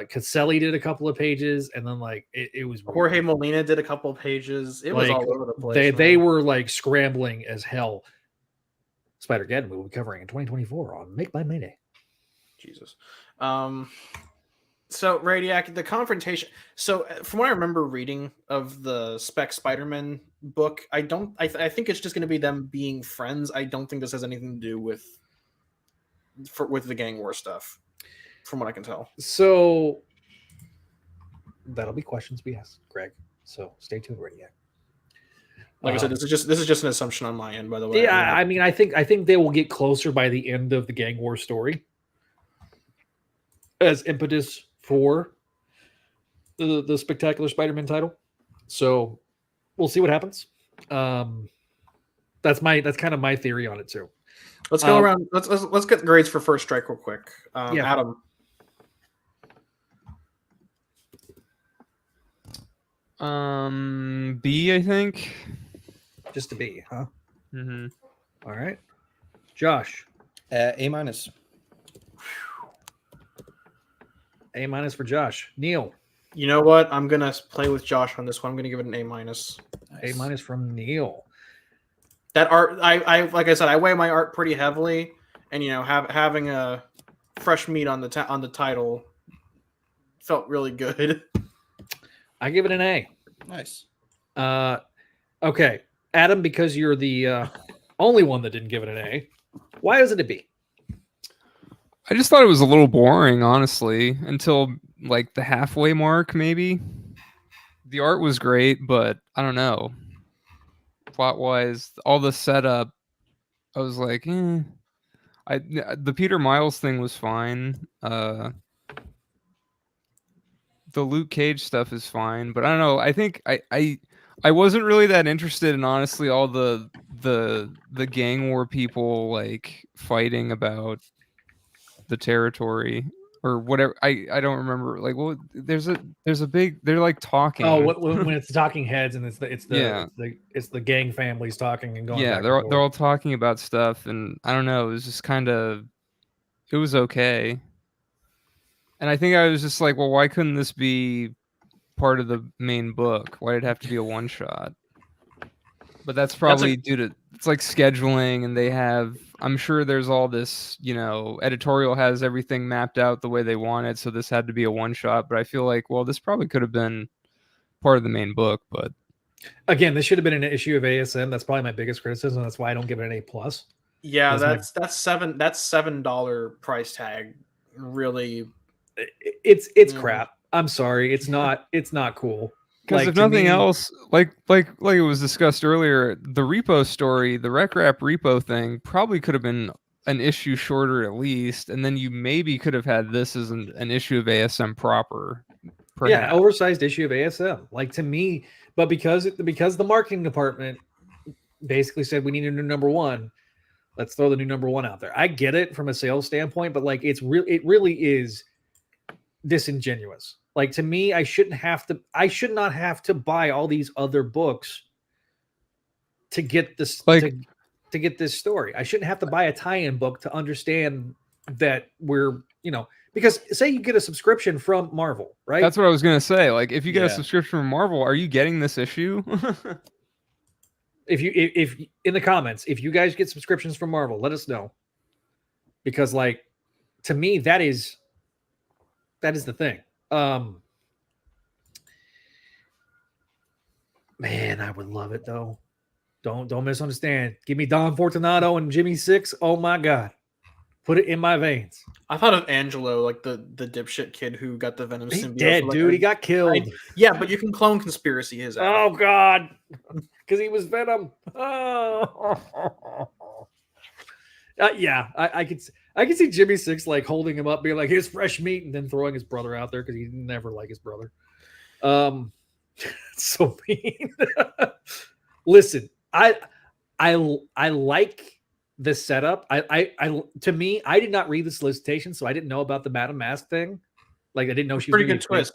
Caselli did a couple of pages and then like it was Jorge Molina did a couple of pages. It was all over the place. They were like scrambling as hell. Spider-Geddon we will be covering in 2024 on Make by Mayday. Jesus. So Radiac, the confrontation. So from what I remember reading of the Spec Spider-Man book, I think it's just going to be them being friends. I don't think this has anything to do with the gang war stuff. From what I can tell. So that'll be questions we ask Greg. So stay tuned, Radiac. Like I said, this is just an assumption on my end, by the way. Yeah, I mean, I think they will get closer by the end of the gang war story as impetus for the Spectacular Spider-Man title. So we'll see what happens. That's kind of my theory on it too. Let's go around. Let's get grades for First Strike real quick. Adam. B, I think. Just a B, huh? Mm-hmm. All right. Josh. A-. A- for Josh. Neil. You know what? I'm gonna play with Josh on this one. I'm gonna give it an A-. Nice. A- from Neil. That art, I like I said, I weigh my art pretty heavily, and having a fresh meat on the title felt really good. I give it an A. Nice. Okay, Adam, because you're the only one that didn't give it an A, why is it a B? I just thought it was a little boring, honestly, until like the halfway mark, maybe. The art was great, but I don't know. Plot-wise, all the setup, I was like, the Peter Miles thing was fine. The Luke Cage stuff is fine, but I don't know. I think I wasn't really that interested in, honestly, all the gang war people like fighting about the territory or whatever. I don't remember. Like, well, there's a big, they're like talking. Oh, when it's the talking heads and it's the gang families talking and going. Yeah, back they're all talking about stuff, and I don't know. It was just kind of, it was okay. And I think I was just like, well, why couldn't this be part of the main book? Why did it have to be a one shot? But that's probably due to, it's like scheduling, and they have, I'm sure there's all this, editorial has everything mapped out the way they want it, so this had to be a one shot. But I feel like, well, this probably could have been part of the main book. But again, this should have been an issue of ASM. That's probably my biggest criticism. That's why I don't give it an A+. Yeah, that's $7 price tag. Really, it's crap. I'm sorry, it's not cool. Because if nothing else, like it was discussed earlier, the repo story, the REK-RAP repo thing, probably could have been an issue shorter at least, and then you maybe could have had this as an issue of ASM proper. Perhaps. Yeah, oversized issue of ASM. Like, to me, but because the marketing department basically said we need a new number one, let's throw the new number one out there. I get it from a sales standpoint, but like it really is disingenuous. Like, to me, I should not have to buy all these other books to get this, like, to get this story. I shouldn't have to buy a tie-in book to understand that we're, because say you get a subscription from Marvel, right? That's what I was going to say. Like, if you get a subscription from Marvel, are you getting this issue? if in the comments, if you guys get subscriptions from Marvel, let us know. Because, like, to me, that is the thing. Man, I would love it though. Don't misunderstand. Give me Don Fortunato and Jimmy Six. Oh my God, put it in my veins. I thought of Angelo, like the dipshit kid who got the Venom symbiote. Dead, dude. He got killed. Yeah, but you can clone Conspiracy his ass. Oh God, because he was Venom. Oh. Yeah, I could see Jimmy Six like holding him up, being like, "Here's fresh meat," and then throwing his brother out there because he never liked his brother. So mean. Listen, I like the setup. I to me, I did not read the solicitation, so I didn't know about the Madame Mask thing. Like, I didn't know she was pretty good twist.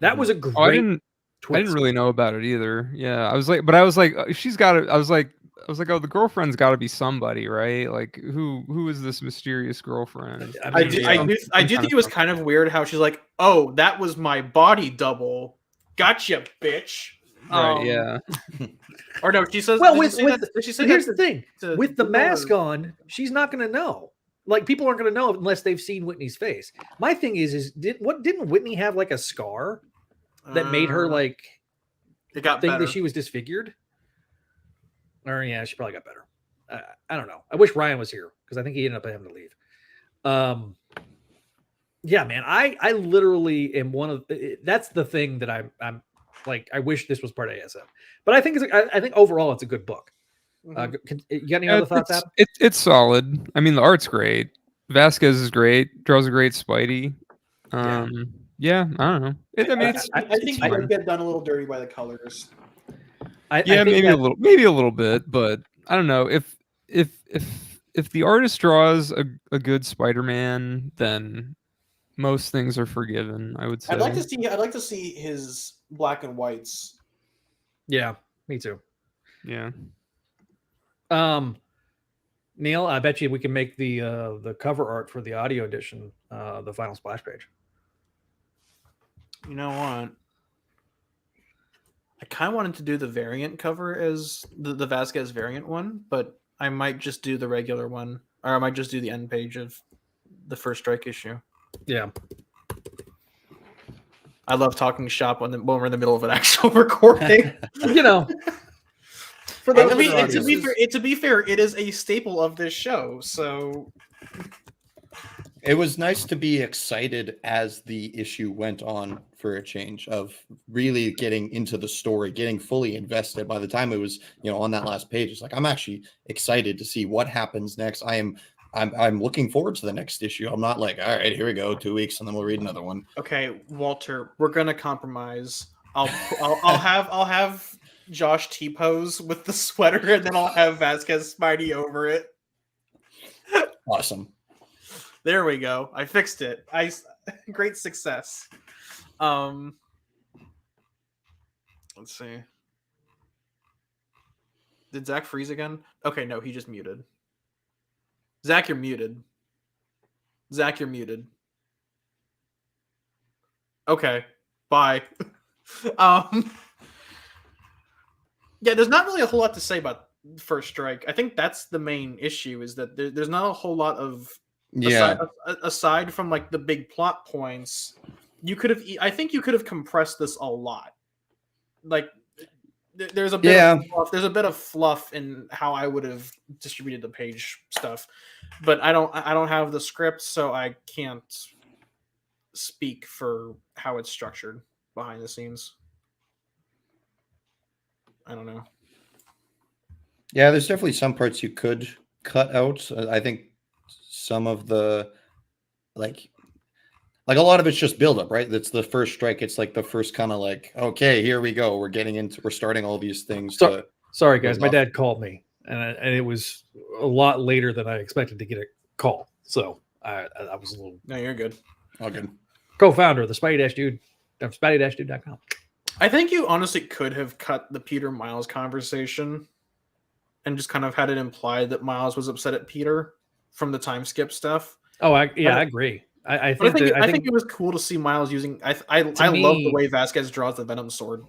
That was a great. I didn't really know about it either. Yeah, I was like, she's got it. I was like, oh, the girlfriend's got to be somebody, right? Like, who is this mysterious girlfriend? I do think it was kind of weird how she's like, oh, that was my body double. Gotcha, bitch. Right, yeah. Or no, she says. Well, here's the thing: with the mask on, she's not going to know. Like, people aren't going to know unless they've seen Whitney's face. My thing didn't Whitney have like a scar that made her like it got think better. that she was disfigured? Or yeah, she probably got better. I don't know. I wish Ryan was here because I think he ended up having to leave. Yeah, man. I literally am one of. That's the thing that I'm like. I wish this was part of ASM, but I think I think overall it's a good book. You got any other thoughts? It's solid. I mean, the art's great. Vasquez is great. Draws a great Spidey. Yeah, I don't know. I think it would get done a little dirty by the colors. Maybe a little bit, but I don't know. If the artist draws a good Spider-Man, then most things are forgiven, I would say. I'd like to see his black and whites. Yeah, me too. Yeah. Neil, I bet you we can make the cover art for the audio edition, the final splash page. You know what? I kind of wanted to do the variant cover as the Vasquez variant one, but I might just do the regular one, or I might just do the end page of the first strike issue. Yeah. I love talking shop when we're in the middle of an actual recording. You know, For the, to be fair, it is a staple of this show. So It was nice to be excited as the issue went on for a change of really getting into the story, getting fully invested. By the time it was, on that last page, it's like I'm actually excited to see what happens next. I'm looking forward to the next issue. I'm not like, all right, here we go, 2 weeks, and then we'll read another one. Okay, Walter, we're gonna compromise. I'll have Josh T-pose with the sweater, and then I'll have Vasquez Spidey over it. Awesome. There we go. I fixed it. Great success. Let's see. Did Zach freeze again? Okay, no, he just muted. Zach, you're muted. Zach, you're muted. Okay, bye. Yeah, there's not really a whole lot to say about First Strike. I think that's the main issue, is that there's not a whole lot of aside from like the big plot points. I think you could have compressed this a lot. Like there's a bit of fluff, there's a bit of fluff in how I would have distributed the page stuff, but I don't have the script, so I can't speak for how it's structured behind the scenes. I don't know. Yeah, there's definitely some parts you could cut out. I think some of the like a lot of it's just buildup, right? That's the First Strike. It's like the first kind of like, okay, here we go. We're starting all these things. Sorry, guys. My dad called me, and it was a lot later than I expected to get a call. So I was a little. No, you're good. All good. Co-founder of the Spidey-Dude, Spidey-Dude.com. I think you honestly could have cut the Peter Miles conversation and just kind of had it implied that Miles was upset at Peter from the time skip stuff. Oh, I agree. I think it was cool to see Miles using. I love the way Vasquez draws the Venom sword.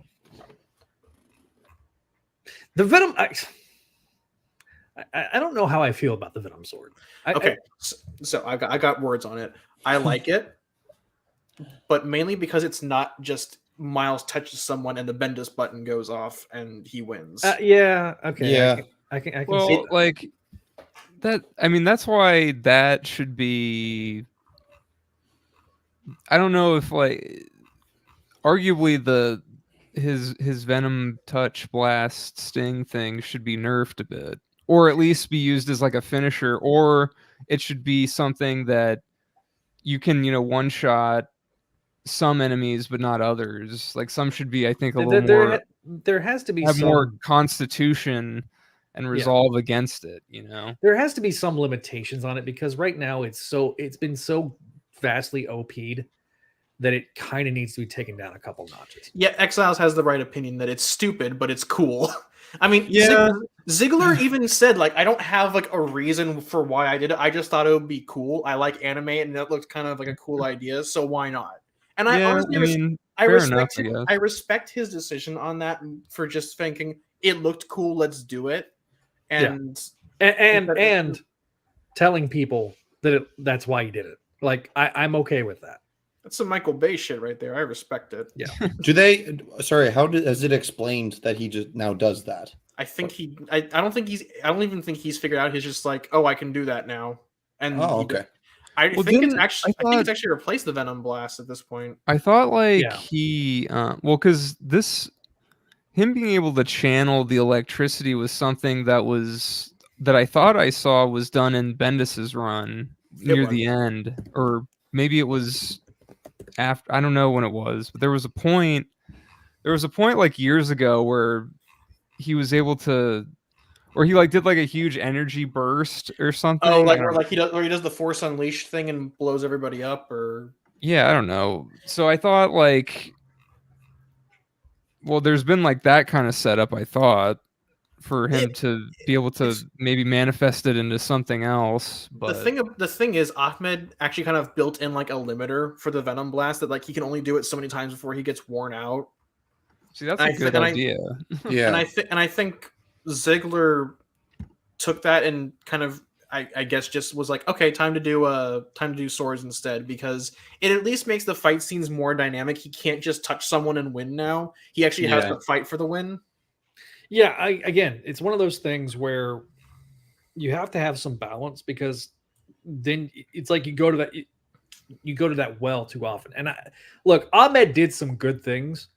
The Venom. I don't know how I feel about the Venom sword. So I got words on it. I like it, but mainly because it's not just Miles touches someone and the Bendis button goes off and he wins. Yeah. Okay. Yeah. I can well, see that. Like that. I mean, that's why that should be. I don't know if arguably his Venom touch blast sting thing should be nerfed a bit, or at least be used as like a finisher, or it should be something that you can one shot some enemies but not others. Like some should be, I think, a little more. There has to be more constitution and resolve against it. There has to be some limitations on it, because right now it's been so vastly OP'd that it kind of needs to be taken down a couple notches. Yeah, Exiles has the right opinion that it's stupid, but it's cool. I mean, Ziggler even said, like, I don't have like a reason for why I did it. I just thought it would be cool. I like anime, and that looked kind of like a cool idea, so why not? And I respect his decision on that, for just thinking it looked cool. Let's do it, and telling people that that's why he did it. Like I'm okay with that. That's some Michael Bay shit right there. I respect it. Yeah. Is it explained that he just now does that? I think I don't even think he's figured out. He's just like, oh, I can do that now. And okay. I think it's actually replaced the Venom Blast at this point. I thought he because him being able to channel the electricity was something that I thought I saw was done in Bendis's run near the end, or maybe it was after. I don't know when it was, but there was a point like years ago where he was able to, or he did like a huge energy burst or something. Oh, where he does the Force Unleashed thing and blows everybody up, or yeah, I don't know. So I thought there's been like that kind of setup. I thought for him to be able to maybe manifest it into something else. But the thing is, Ahmed actually kind of built in like a limiter for the Venom Blast that like he can only do it so many times before he gets worn out. See, that's a good idea. Yeah, and I think Ziggler took that and kind of I guess just was like, okay, time to do swords instead, because it at least makes the fight scenes more dynamic. He can't just touch someone and win now. He actually has to fight for the win. Yeah, again, it's one of those things where you have to have some balance, because then it's like you go to that well too often. And look, Ahmed did some good things.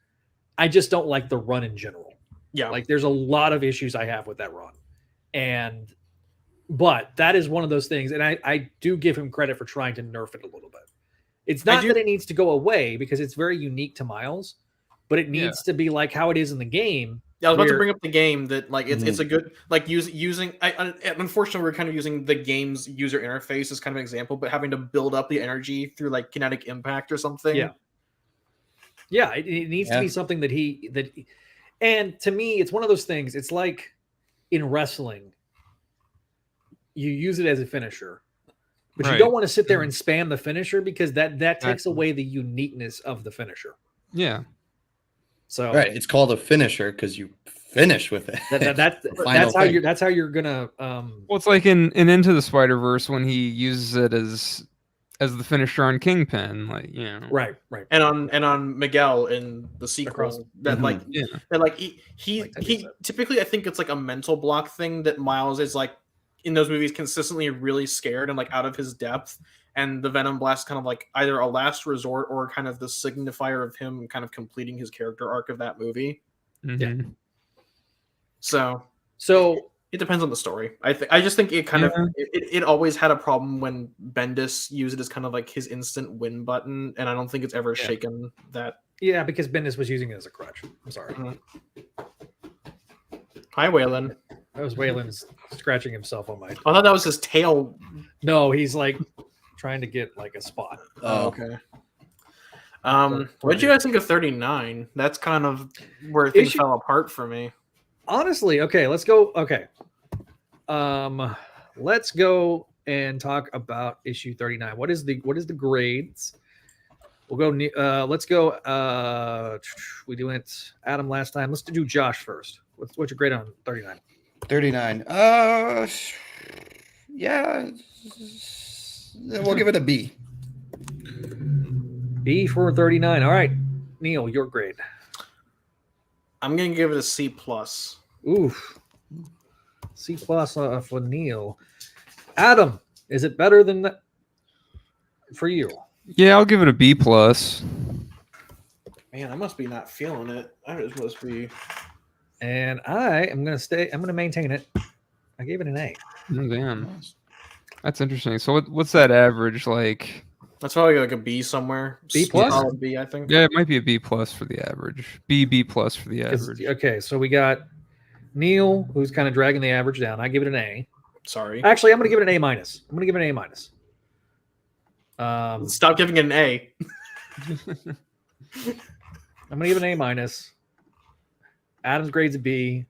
I just don't like the run in general. Yeah, like there's a lot of issues I have with that run, but that is one of those things, and I do give him credit for trying to nerf it a little bit. It's not that it needs to go away, because it's very unique to Miles, but it needs to be like how it is in the game. Yeah, I was about to bring up the game that like it's a good like using. Unfortunately, we're kind of using the game's user interface as kind of an example, but having to build up the energy through like kinetic impact or something. Yeah, it needs to be something that and to me, it's one of those things. It's like in wrestling, you use it as a finisher, but you don't want to sit there and spam the finisher, because that takes away the uniqueness of the finisher. Yeah. So it's called a finisher because you finish with it. That's how you're gonna. Well, it's like in Into the Spider-Verse when he uses it as the finisher on Kingpin, like right, and on Miguel in the sequel. He typically, I think it's like a mental block thing that Miles is like in those movies consistently really scared and like out of his depth. And the Venom Blast kind of like either a last resort or kind of the signifier of him kind of completing his character arc of that movie. Mm-hmm. Yeah. So it depends on the story. I just think it kind of it always had a problem when Bendis used it as kind of like his instant win button, and I don't think it's ever shaken that. Yeah, because Bendis was using it as a crutch. I'm sorry. Mm-hmm. Hi, Waylon. That was Waylon scratching himself on my. I thought that was his tail. No, he's like trying to get like a spot. Oh, okay. What did you guys think of 39? That's kind of where things fell apart for me. Honestly, okay, let's go. Okay. Let's go and talk about issue 39. What is the grades? We'll go let's go we went Adam last time. Let's do Josh first. What's your grade on 39? 39. Yeah. We'll give it a B. B for 39. All right. Neil, your grade. I'm going to give it a C+. Oof. C+ for Neil. Adam, is it better than that for you? Yeah, I'll give it a B+. Man, I must be not feeling it. I just must be. And I am going to maintain it. I gave it an A. Oh, damn. That's interesting. So what's that average like? That's probably like a B somewhere. B+? Solid B, I think. Yeah, it might be a B+ for the average. B+ for the average. Okay, so we got Neil, who's kind of dragging the average down. I give it an A. Sorry. Actually, I'm going to give it an A-. Stop giving it an A. I'm going to give it an A-. Adam's grade's a B.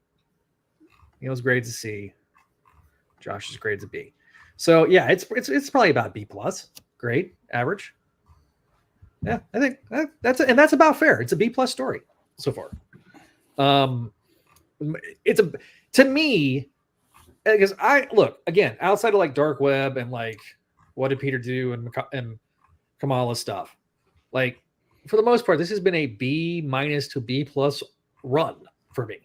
Neil's grade's a C. Josh's grade's a B. So yeah, it's probably about B+. Grade, average. Yeah, I think that's about fair. It's a B+ story so far. To me, because I look again outside of like Dark Web and like what did Peter do and Kamala stuff. Like for the most part, this has been a B- to B+ run for me.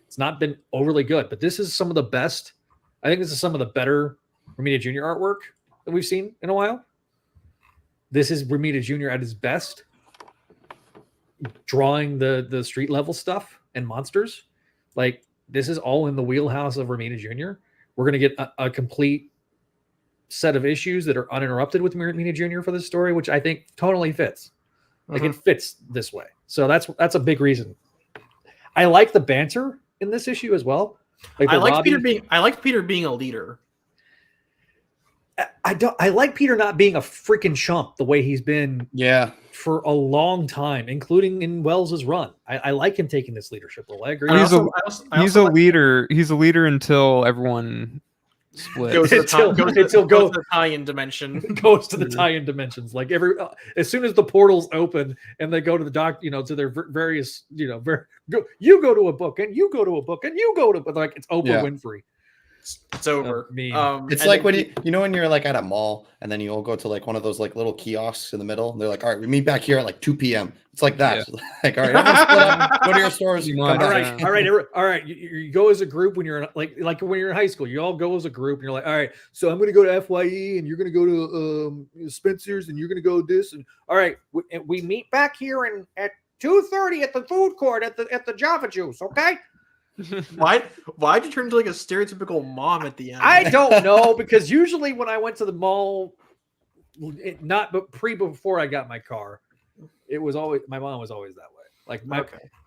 It's not been overly good, but this is some of the best. I think this is some of the better Romita Jr. artwork that we've seen in a while. This is Romita Jr. at his best, drawing the street level stuff and monsters. Like this is all in the wheelhouse of Romita Jr. We're going to get a complete set of issues that are uninterrupted with Romita Jr. for this story, which I think totally fits. Like it fits this way. So that's a big reason. I like the banter in this issue as well. Like I like Peter being a leader. I like Peter not being a freaking chump the way he's been for a long time, including in Wells's run. I like him taking this leadership role. I agree. He's a leader. He's a leader until everyone splits. Goes to the tie-in dimension. Goes to the tie-in dimensions. Like as soon as the portals open and they go to the to their various, you go to a book and you go to a book and you go to like it's Oprah Winfrey. It's over. It's like when when you're like at a mall and then you all go to like one of those like little kiosks in the middle. And they're like, all right, we meet back here at like 2 p.m. It's like that. Yeah. Like, all right, everyone split up, go to your stores. All right. You go as a group when you're like when you're in high school. You all go as a group, and you're like, all right. So I'm going to go to FYE, and you're going to go to Spencer's, and you're going to go this, and all right, we meet back here at 2:30 at the food court at the Java Juice. Okay. Why'd you turn into like a stereotypical mom at the end? I don't know, because usually when I went to the mall, before I got my car, it was always my mom was always that way. Like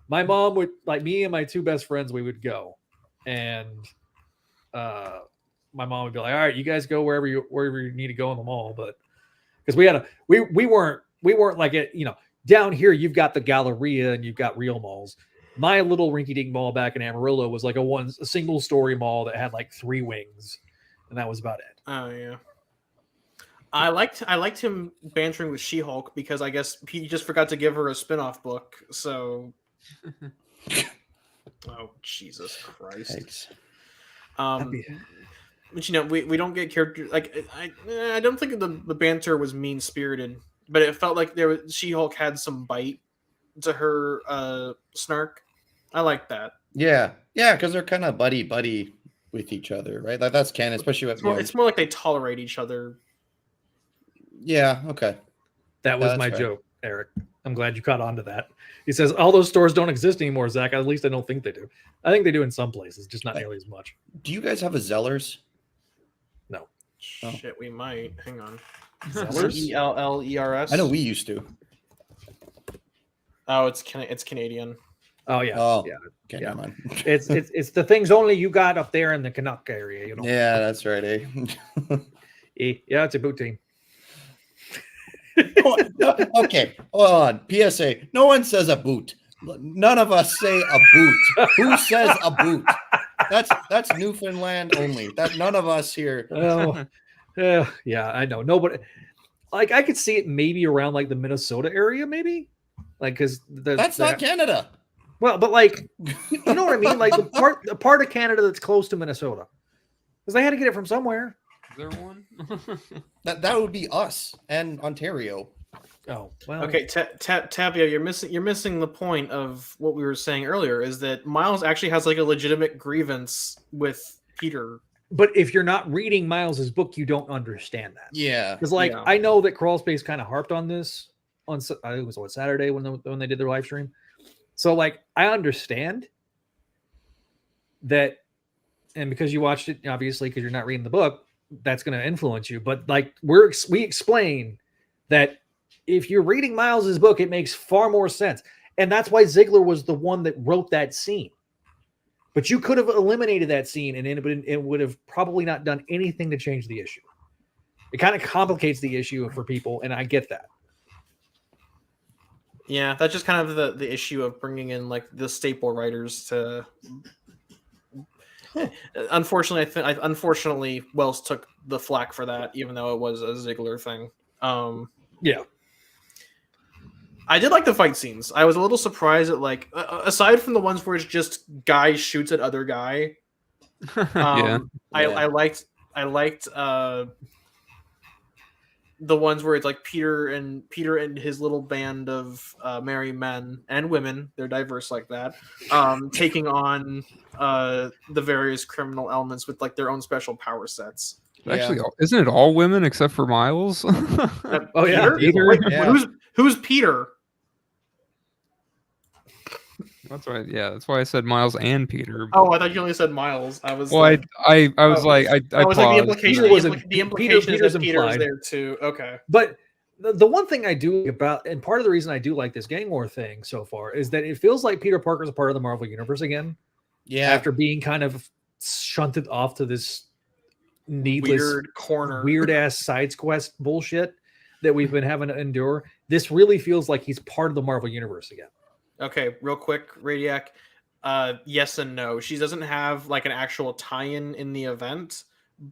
my mom would, like, me and my two best friends, we would go, and my mom would be like, all right, you guys go wherever you need to go in the mall, but because we weren't like it, down here you've got the Galleria and you've got real malls. My little rinky-dink mall back in Amarillo was like a single story mall that had like 3 wings, and that was about it. Oh yeah. I liked him bantering with She-Hulk because I guess he just forgot to give her a spin-off book. So, oh Jesus Christ! Thanks. But we don't get characters like I don't think the banter was mean-spirited, but it felt like She-Hulk had some bite to her snark. I like that. Yeah, because they're kind of buddy with each other, right? Like that's canon, especially it's more like they tolerate each other. Yeah, okay. That was my joke, Eric. I'm glad you caught on to that. He says all those stores don't exist anymore, Zach. At least I don't think they do. I think they do in some places, just not nearly as much. Do you guys have a Zellers? No. Oh. Shit, we might. Hang on. Zellers? Zellers? I know we used to. Oh, it's Canadian. Oh yeah. Oh yeah. Okay, never mind. It's the things only you got up there in the Canuck area, Yeah, that's right, eh? Yeah, it's a boot team. Okay, hold on. PSA. No one says a boot. None of us say a boot. Who says a boot? That's Newfoundland only. That none of us here. Oh, yeah, I know. Nobody. Like I could see it maybe around like the Minnesota area, maybe. Like because that's not Canada. Well, but like you know what I mean. Like the part of Canada that's close to Minnesota, because they had to get it from somewhere. Is there one? that would be us and Ontario. Oh, well. Okay, Tapio, you're missing the point of what we were saying earlier. Is that Miles actually has like a legitimate grievance with Peter? But if you're not reading Miles's book, you don't understand that. Yeah, because I know that Crawlspace kind of harped on this on I think it was Saturday when they did their live stream. So like I understand that, and because you watched it, obviously, because you're not reading the book, that's going to influence you. But like we explain that if you're reading Miles's book, it makes far more sense, and that's why Ziegler was the one that wrote that scene. But you could have eliminated that scene, and it would have probably not done anything to change the issue. It kind of complicates the issue for people, and I get that. Yeah, that's just kind of the issue of bringing in like the staple writers to. Unfortunately, Wells took the flack for that, even though it was a Ziegler thing. Yeah, I did like the fight scenes. I was a little surprised at like, aside from the ones where it's just guy shoots at other guy. I liked the ones where it's like Peter and his little band of merry men and women, they're diverse like that, taking on the various criminal elements with like their own special power sets. Actually, isn't it all women except for Miles? Oh yeah, Peter? Wait, yeah. Who's Peter? That's right. Yeah, that's why I said Miles and Peter. Oh, I thought you only said Miles. I was. Well, like, I was like, I was like the implication. The implication is that Peter's there too. Okay. But the one thing I do about, and part of the reason I do like this gang war thing so far, is that it feels like Peter Parker's a part of the Marvel universe again. Yeah. After being kind of shunted off to this needless, weird corner, weird ass side quest bullshit that we've been having to endure, this really feels like he's part of the Marvel universe again. Okay, real quick, Radiac. Yes and no. She doesn't have like an actual tie-in in the event,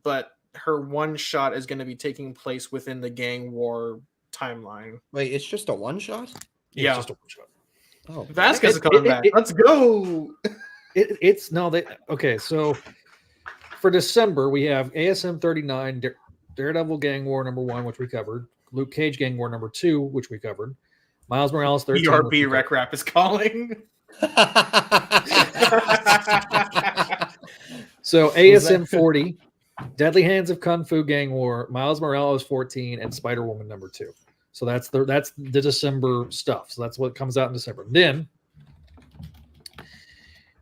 but her one shot is going to be taking place within the gang war timeline. Wait, it's just a one shot? Yeah, it's just a one shot. Oh, Vasquez is coming back. Let's go. It's no. Okay, so for December, we have ASM 39, Daredevil Gang War #1, which we covered. Luke Cage Gang War #2, which we covered. Miles Morales 13. BRB Rek-Rap is calling. So ASM 40, Deadly Hands of Kung Fu Gang War, Miles Morales 14, and Spider-Woman #2. So that's the December stuff. So that's what comes out in December. Then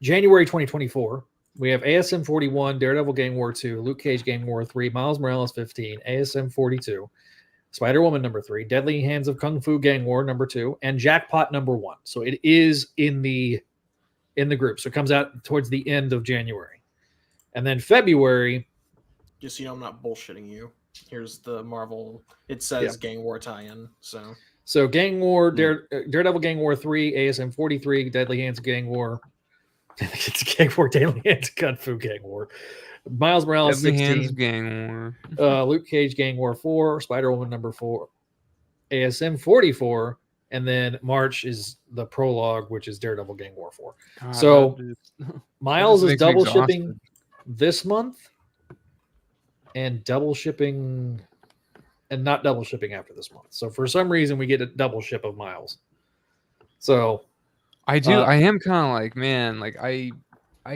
January 2024, we have ASM 41, Daredevil Gang War 2, Luke Cage Gang War 3, Miles Morales 15, ASM 42, Spider-Woman #3, Deadly Hands of Kung Fu Gang War #2, and Jackpot #1. So it is in the group. So it comes out towards the end of January. And then February. Just so you know, I'm not bullshitting you. Here's the Marvel. It says Gang War tie-in. So Gang War, Daredevil Gang War 3, ASM 43, Deadly Hands Gang War. It's Gang War, Deadly Hands Kung Fu Gang War. Miles Morales Deadly 16, Hands Gang War. Luke Cage Gang War 4, Spider-Woman #4, ASM 44, and then March is the prologue, which is Daredevil Gang War 4. God, So Miles is makes me double exhausted. shipping this month and double shipping and not double shipping after this month. So for some reason we get a double ship of Miles. So I do. I am kind of like, man, like I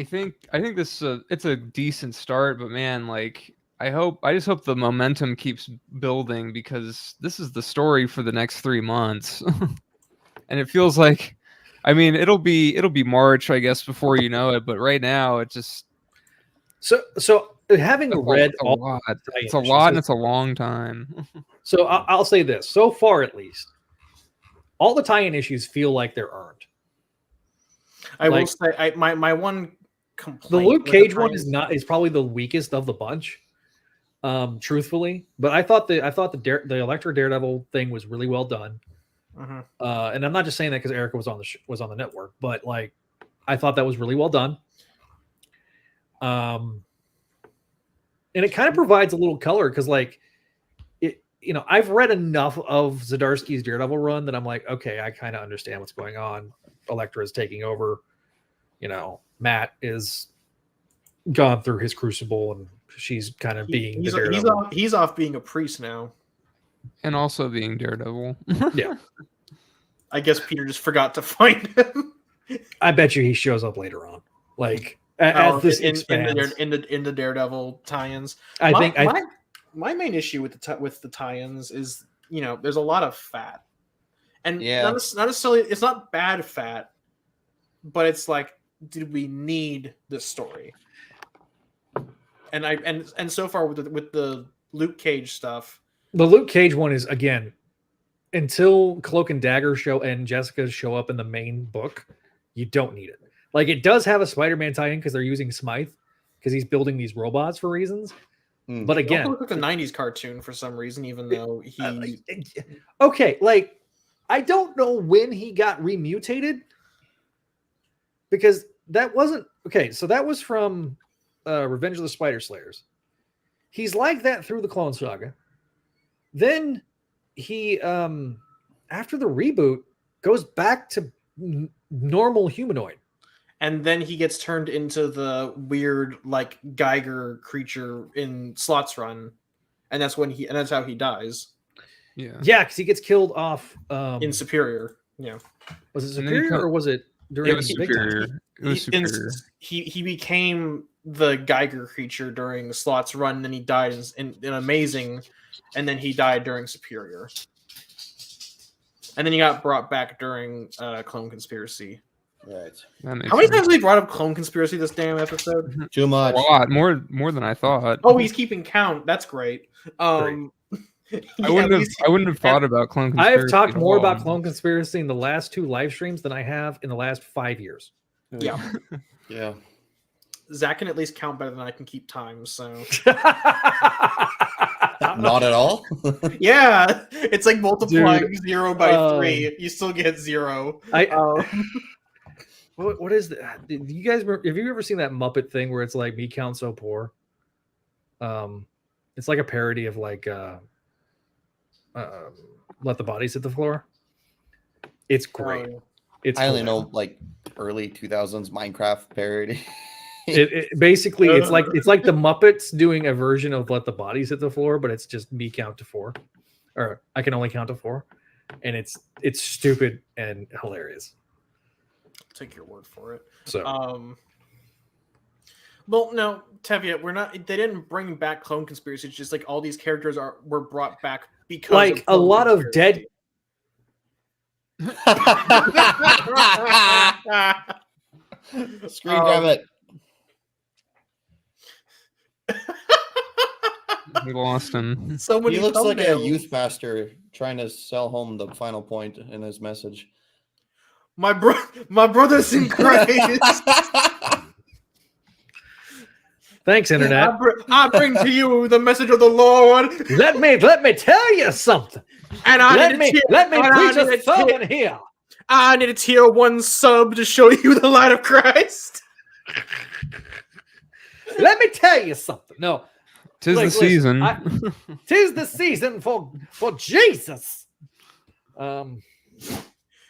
think this it's a decent start, but man, like I just hope the momentum keeps building because this is the story for the next 3 months. And it feels like, I mean, it'll be March, I guess, before you know it, but right now it just so having read a lot. It's a lot and it's a long time. So I'll say this, so far at least, all the tie-in issues feel like they're earned. I will say my one complaint. The Luke Cage one is probably the weakest of the bunch, truthfully. But I thought the Electra Daredevil thing was really well done. Mm-hmm. And I'm not just saying that because Erica was on the network, but like I thought that was really well done. And it kind of provides a little color because like it, I've read enough of Zdarsky's Daredevil run that I'm like, okay, I kind of understand what's going on. Electra is taking over. Matt is gone through his crucible and she's kind of being the Daredevil. He's off being a priest now. And also being Daredevil. Yeah. I guess Peter just forgot to find him. I bet you he shows up later on. Like as this expands. in the Daredevil tie-ins. My main issue with the tie-ins is, there's a lot of fat. And not necessarily, it's not bad fat, but it's like, did we need this story? And so far with the Luke Cage stuff, the Luke Cage one is, again, until Cloak and Dagger and Jessica show up in the main book, you don't need it. Like, it does have a Spider-Man tie-in because they're using Smythe because he's building these robots for reasons. But again, it looks like a 90s cartoon for some reason, even though he okay, like I don't know when he got remutated because that wasn't okay. So that was from Revenge of the Spider Slayers. He's like that through the Clone Saga. Then he, after the reboot, goes back to normal humanoid. And then he gets turned into the weird, like, Geiger creature in Slot's run, and that's how he dies. Yeah, because he gets killed off in Superior. Yeah, was it Superior or was it during? It was Superior. It was Superior. He became the Geiger creature during Slot's run, and then he died in Amazing, and then he died during Superior, and then he got brought back during Clone Conspiracy. Right. How many times have we brought up Clone Conspiracy this damn episode? Too much. A lot. More than I thought. Oh, he's keeping count. That's great. I wouldn't have thought about Clone Conspiracy. I have talked more about Clone Conspiracy in the last 2 live streams than I have in the last 5 years. Yeah. Yeah. Zach can at least count better than I can keep time, so not at all. Yeah, it's like multiplying 0 by 3. You still get 0. What is that? Do you guys have you ever seen that Muppet thing where it's like Me Count So Poor? It's like a parody of like Let the Bodies Hit the Floor. It's great. I only know like early 2000s Minecraft parody. Basically it's like the Muppets doing a version of Let the Bodies Hit the Floor, but it's just me count to 4, or I can only count to 4, and it's stupid and hilarious. I'll take your word for it. So well, no, Tevye, we're not. They didn't bring back Clone Conspiracy. It's just like all these characters were brought back because like a lot of dead. Screen grab it. We lost him. So many He looks like a thumbnails. youth pastor trying to sell home the final point in his message. My brothers in Christ. Thanks, internet. I bring to you the message of the Lord. Let me tell you something. And I Let me preach a sermon here. I need a tier 1 sub to show you the light of Christ. Let me tell you something. No, Tis the listen, season. tis the season for Jesus.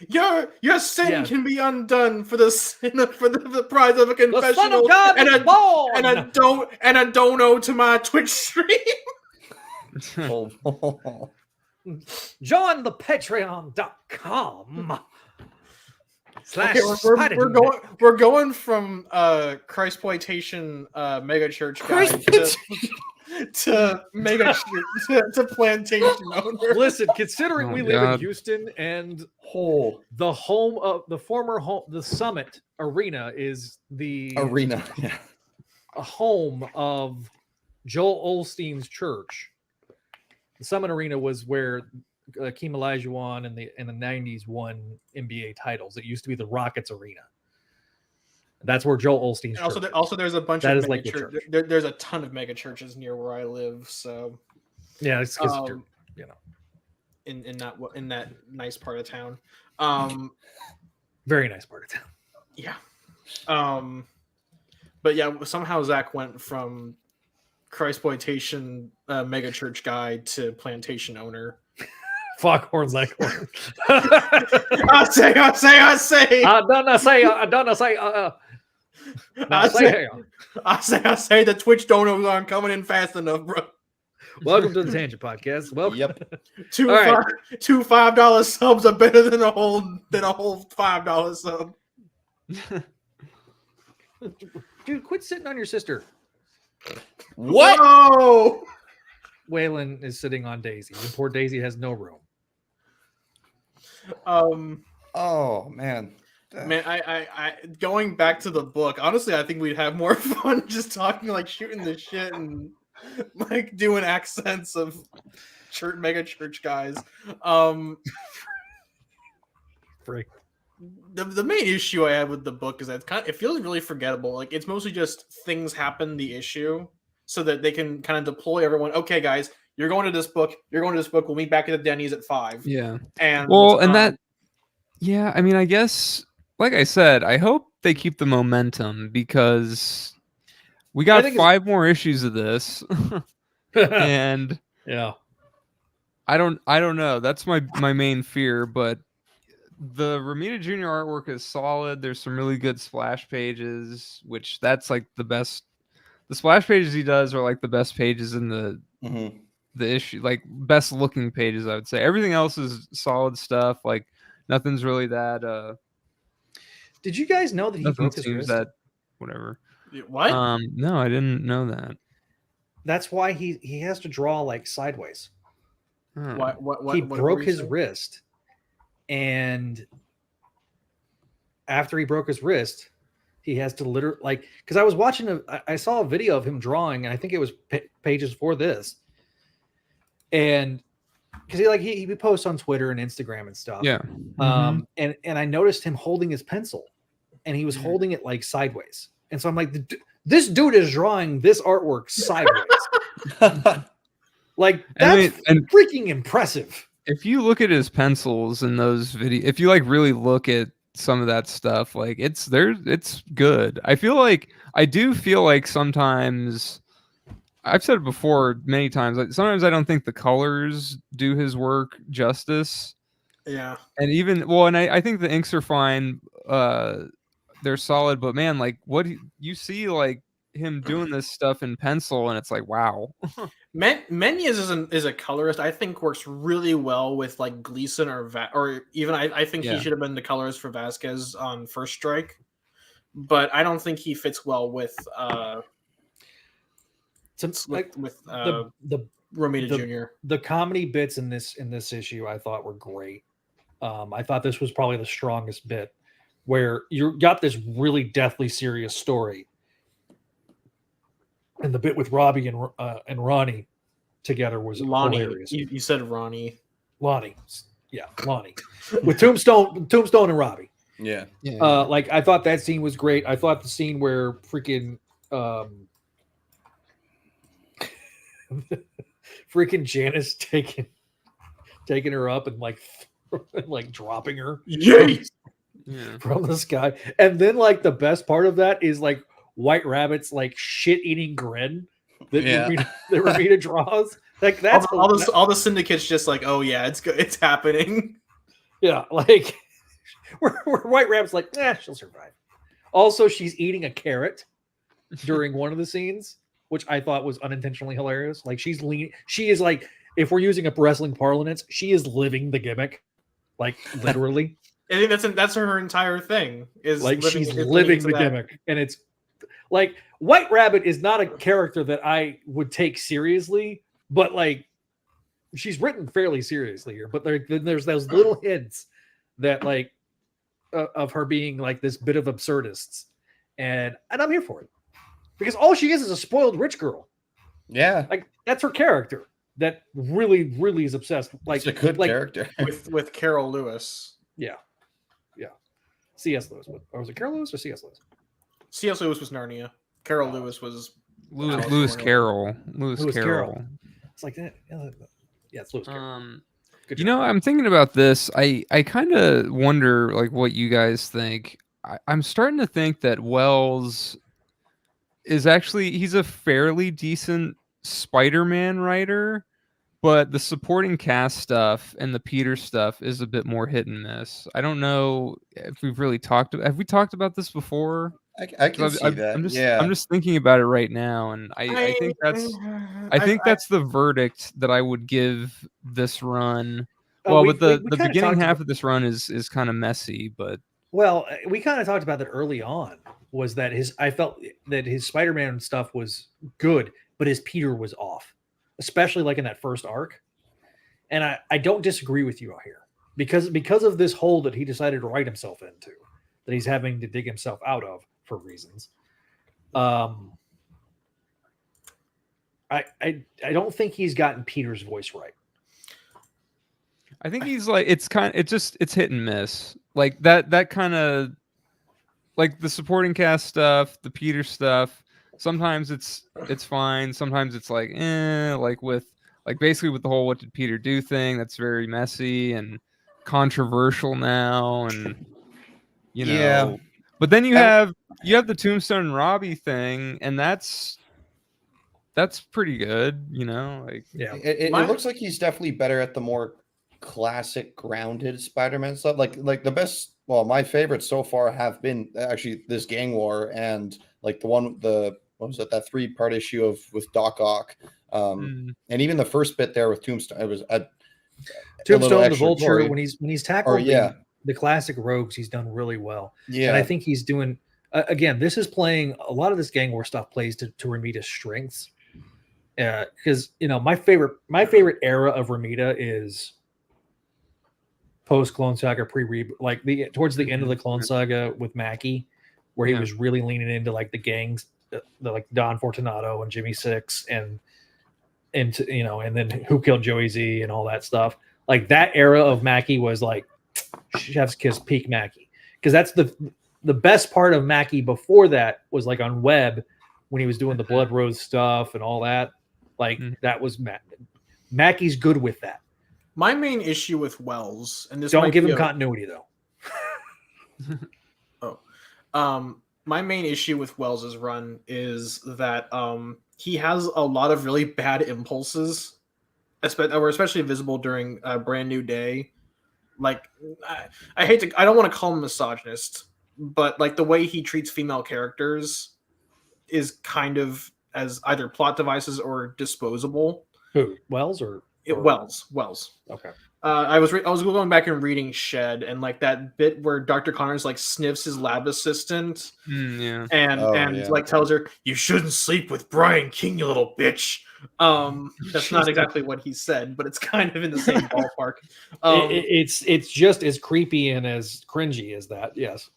Your sin Yeah. can be undone for the price of a The confessional Son of God and is born. a dono to my Twitch stream. Join the patreon.com. Okay, we're going from Christploitation mega church guy to mega to plantation owner. Listen, considering Oh, we live in God. Houston and the home of the former home, the Summit Arena is the Arena. Yeah. a home of Joel Osteen's church. The Summit Arena was where Akeem Olajuwon in the 90s won NBA titles. It used to be the Rockets Arena. That's where Joel Osteen's And church. also there's a bunch That of is like the mega church. there's a ton of mega churches near where I live, so Yeah, it's um, you know, in that nice part of town. very nice part of town. Yeah. But yeah, somehow Zach went from Christploitation mega church guy to plantation owner. Foghorns Leghorn. I say. I say the Twitch donos aren't coming in fast enough, bro. Welcome to the Tangent Podcast. Welcome. Yep. Two All right. $5 subs are better than a whole $5 sub. Dude, quit sitting on your sister. What? Whoa! Waylon is sitting on Daisy, and poor Daisy has no room. Oh man. Man, I going back to the book. Honestly, I think we'd have more fun just talking, like shooting the shit and like doing accents of mega church guys. Freak. The main issue I have with the book is that it feels really forgettable. Like it's mostly just things happen the issue so that they can kind of deploy everyone. Okay, guys, you're going to this book. We'll meet back at the Denny's at 5. Yeah. And yeah, I mean, I guess, like I said, I hope they keep the momentum because we got 5 more issues of this, and yeah, I don't know. That's my main fear, but the Romita Jr. artwork is solid. There's some really good splash pages, which that's like the best. The splash pages he does are like the best pages in the issue, like best looking pages, I would say. Everything else is solid stuff. Like nothing's really that. Did you guys know that he broke his wrist? That whatever. What? No, I didn't know that. That's why he has to draw like sideways. Oh. What? He what broke his wrist, and after he broke his wrist, he has to literally like. Because I was watching I saw a video of him drawing, and I think it was pages for this, and because he posts on Twitter and Instagram and stuff. Yeah. And I noticed him holding his pencil, and he was holding it like sideways. And so I'm like, this dude is drawing this artwork sideways. Like that's freaking impressive. If you look at his pencils in those videos, if you like really look at some of that stuff, like it's good. I do feel like sometimes, I've said it before many times, like sometimes I don't think the colors do his work justice. Yeah. And I think the inks are fine. they're solid, but man, like you see like him doing this stuff in pencil, and it's like, wow. Menez is a colorist I think works really well with like Gleason or even I think he should have been the colorist for Vasquez on First Strike, but I don't think he fits well with Romita Jr. The comedy bits in this issue I thought were great. I thought this was probably the strongest bit, where you got this really deathly serious story, and the bit with Robbie and Ronnie together was hilarious. You said Ronnie. Lonnie, yeah, Lonnie, with Tombstone and Robbie. Yeah. Like I thought that scene was great. I thought the scene where freaking freaking Janice taking her up and like dropping her from the sky, and then like the best part of that is like White Rabbit's like shit-eating grin that Romita draws. Like that's all the syndicates just like, oh yeah, it's happening. Yeah, like where White Rabbit's like, she'll survive. Also, she's eating a carrot during one of the scenes, which I thought was unintentionally hilarious. Like she's lean. She is like, if we're using a wrestling parlance, she is living the gimmick, like literally. I think that's her entire thing. Is like she's living the gimmick, and it's like White Rabbit is not a character that I would take seriously, but like she's written fairly seriously here. But there's those little hints that like of her being like this bit of absurdists, and I'm here for it. Because all she is a spoiled rich girl. Yeah. Like that's her character that really, really is obsessed. Like it's a good character. with Carol Lewis. Yeah. Yeah. C.S. Lewis. Or was it Carol Lewis or C.S. Lewis? C.S. Lewis was Narnia. Carol Lewis was Lewis Carroll. Lewis Carroll. It's like that. Yeah, it's Lewis Carroll. You know, I'm thinking about this. I kind of wonder like what you guys think. I'm starting to think that Wells is actually, he's a fairly decent Spider-Man writer, but the supporting cast stuff and the Peter stuff is a bit more hit and miss. I don't know if we've really have we talked about this before? I can see that. I'm just thinking about it right now, and I think that's the verdict that I would give this run. Well, but the beginning half of this run is kind of messy, but well, we kind of talked about that early on. Was that I felt that his Spider-Man stuff was good, but his Peter was off, especially like in that first arc. And I don't disagree with you out here because of this hole that he decided to write himself into, that he's having to dig himself out of for reasons. I don't think he's gotten Peter's voice right. I think he's like it's hit and miss. Like that kind of. Like the supporting cast stuff, the Peter stuff, sometimes it's fine. Sometimes it's like, basically with the whole what did Peter do thing, that's very messy and controversial now, and you know. Yeah. But then you have the Tombstone and Robbie thing, and that's pretty good, you know. Like it looks like he's definitely better at the more classic grounded Spider-Man stuff. Like the best. Well, my favorites so far have been actually this Gang War and like what was it, that 3-part issue with Doc Ock, and even the first bit there with Tombstone. It was Tombstone, the Vulture, when he's tackled the classic rogues, he's done really well. Yeah, and I think he's doing again. This is playing a lot of this Gang War stuff plays to Romita's strengths, because you know my favorite era of Romita is post Clone Saga, like towards the end of the Clone Saga with Mackie, where he was really leaning into like the gangs, like Don Fortunato and Jimmy Six, and you know, and then Who Killed Joey Z and all that stuff. Like that era of Mackie was like chef's kiss peak Mackie, because that's the best part of Mackie. Before that was like on Web when he was doing the Blood Rose stuff and all that. Like that was Mackie's good with that. My main issue with Wells, and this don't give him continuity though. My main issue with Wells's run is that he has a lot of really bad impulses, that were especially visible during Brand New Day. Like I don't want to call him misogynist, but like the way he treats female characters is kind of as either plot devices or disposable. Who? Wells or Wells? Okay. I was going back and reading Shed, and like that bit where Dr. Connors like sniffs his lab assistant, and like tells her, "You shouldn't sleep with Brian King, you little bitch." That's not exactly what he said, but it's kind of in the same ballpark. It's just as creepy and as cringy as that. Yes.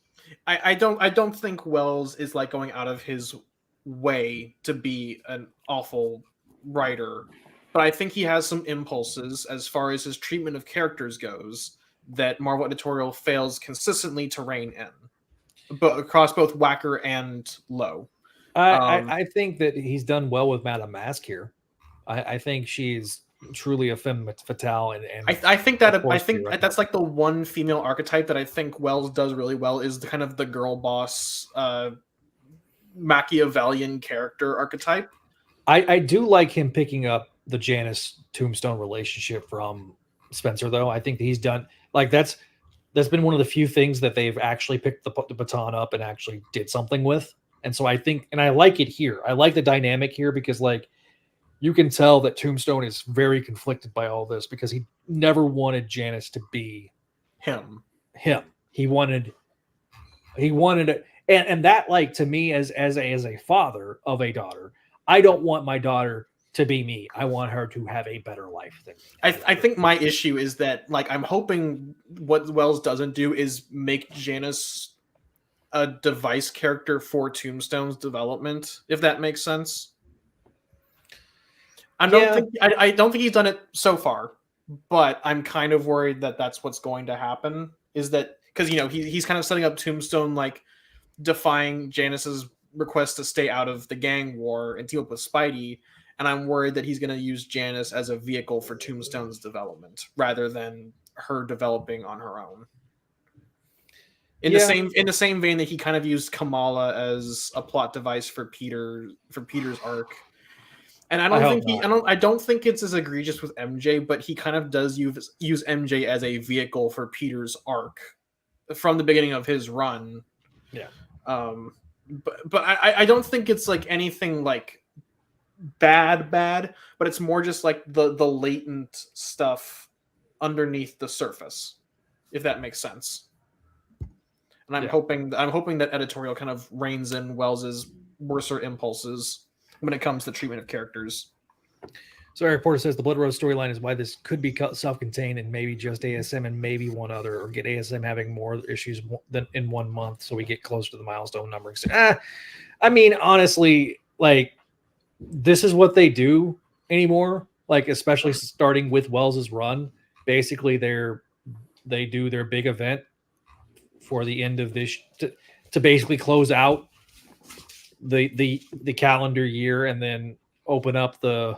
I don't think Wells is like going out of his way to be an awful writer. But I think he has some impulses as far as his treatment of characters goes that Marvel Editorial fails consistently to rein in, but across both Wacker and Low. I think that he's done well with Madame Mask here. I think she's truly a femme fatale, and I think that's like the one female archetype that I think Wells does really well is the kind of the girl boss, Machiavellian character archetype. I do like him picking up the Janice Tombstone relationship from Spencer, though. I think that he's done like that's been one of the few things that they've actually picked the baton up and actually did something with. And so I think, and I like it here. I like the dynamic here because like you can tell that Tombstone is very conflicted by all this because he never wanted Janice to be him. He wanted it. And that, like, to me as a father of a daughter, I don't want my daughter to be me. I want her to have a better life than me. I think my issue is that, like, I'm hoping what Wells doesn't do is make Janice a device character for Tombstone's development, if that makes sense. I don't think he's done it so far, but I'm kind of worried that that's what's going to happen. Is that because he's kind of setting up Tombstone like defying Janice's request to stay out of the gang war and team up with Spidey. And I'm worried that he's going to use Janice as a vehicle for Tombstone's development rather than her developing on her own. In the same vein that he kind of used Kamala as a plot device for Peter's arc. And I don't think it's as egregious with MJ, but he kind of does use MJ as a vehicle for Peter's arc from the beginning of his run. Yeah. But I don't think it's like anything like bad, but it's more just like the latent stuff underneath the surface, if that makes sense. And I'm hoping that editorial kind of reins in Wells's worser impulses when it comes to treatment of characters. So Eric Porter says the Blood Rose storyline is why this could be self-contained and maybe just ASM and maybe one other, or get ASM having more issues than in 1 month so we get closer to the milestone numbering. I mean, honestly, like, this is what they do anymore. Like, especially starting with Wells's run, basically they do their big event for the end of this to basically close out the calendar year and then open up the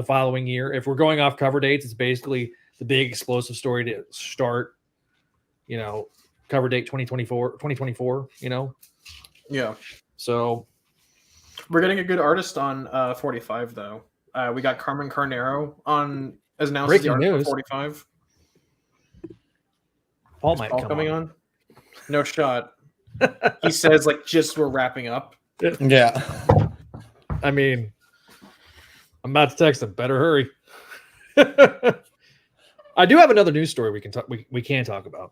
following year. If we're going off cover dates, it's basically the big explosive story to start, cover date 2024, Yeah. So we're getting a good artist on 45 though. We got Carmen Carnero on as announced as the artist for 45. Paul might come coming on. No shot. He says like just we're wrapping up. Yeah. I mean, I'm about to text him. Better hurry. I do have another news story we can talk. We can talk about.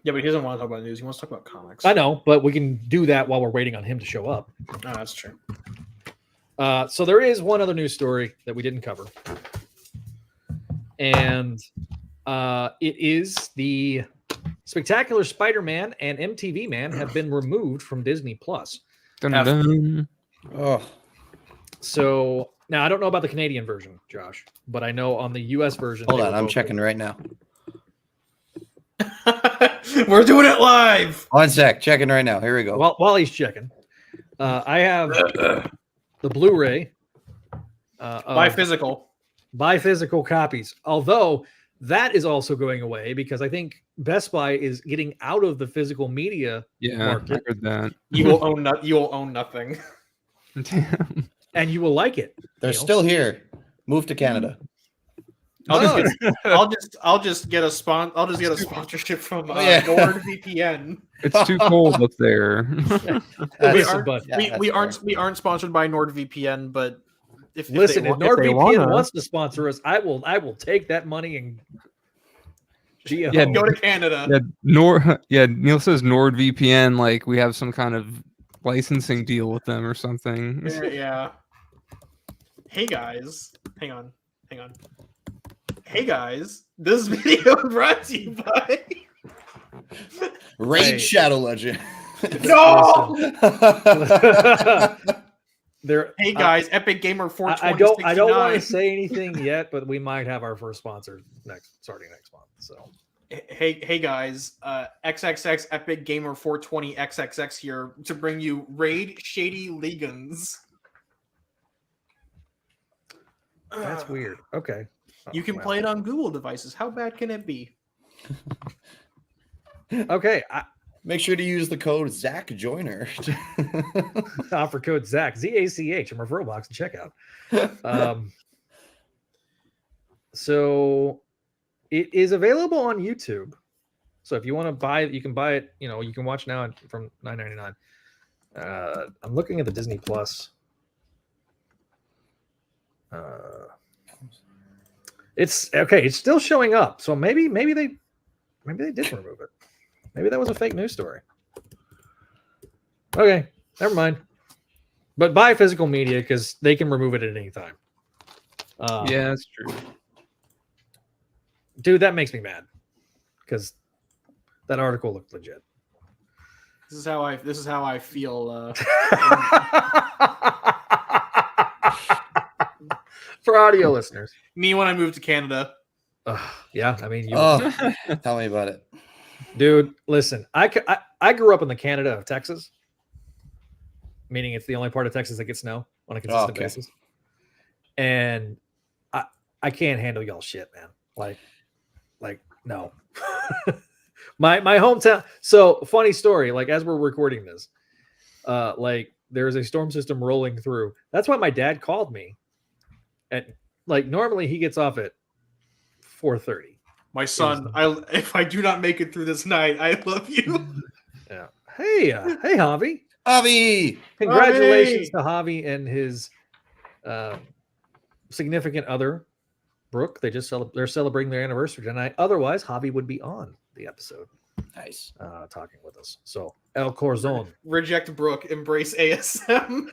Yeah, but he doesn't want to talk about news. He wants to talk about comics. I know, but we can do that while we're waiting on him to show up. Oh, that's true. So there is one other news story that we didn't cover, and it is the Spectacular Spider-Man and MTV Man have been removed from Disney Plus. Dun, dun. Oh. So now I don't know about the Canadian version, Josh, but I know on the US version. Hold on, I'm checking right now. We're doing it live. 1 sec, checking right now. Here we go. While he's checking, I have the Blu-ray by physical copies. Although that is also going away because I think Best Buy is getting out of the physical media market. I heard that. You will own nothing. Damn. And you will like it. They're still here. Move to Canada. I'll just get a sponsorship from NordVPN. It's too cold up there. We aren't sponsored by NordVPN, but if NordVPN wants to sponsor us, I will take that money and go to Canada. Neil says NordVPN, like we have some kind of licensing deal with them or something. Yeah. Hey guys, hang on. Hey guys, this video brought to you by Raid Shadow Legend. No. There. Hey guys, Epic Gamer 420. I don't want to say anything yet, but we might have our first sponsor starting next month. So. Hey guys, XXX Epic Gamer 420 XXX here to bring you Raid Shady Legans. That's weird. Okay. You can play it on Google devices. How bad can it be? Okay. Make sure to use the code Zach Joyner. Offer code Zach, ZACH, in referral box and checkout. So it is available on YouTube. So if you want to buy it, you can buy it. You can watch now from $9.99. I'm looking at the Disney Plus. It's okay. It's still showing up. So maybe they did remove it. Maybe that was a fake news story. Okay, never mind. But buy physical media because they can remove it at any time. Yeah, that's true. Dude, that makes me mad because that article looked legit. This is how I feel. For audio listeners, me when I moved to Canada. Yeah, I mean, tell me about it, dude. Listen, I grew up in the Canada of Texas, meaning it's the only part of Texas that gets snow on a consistent basis, and I can't handle y'all shit, man. Like no. my hometown. So funny story. Like as we're recording this, like there is a storm system rolling through. That's why my dad called me. And like normally he gets off at 4:30. My son, if I do not make it through this night, I love you. Yeah. Hey, Javi. Javi. Congratulations to Javi and his significant other, Brooke. They're celebrating their anniversary tonight. Otherwise, Javi would be on the episode. Nice. Talking with us. So El Corzon. Reject Brooke, embrace ASM.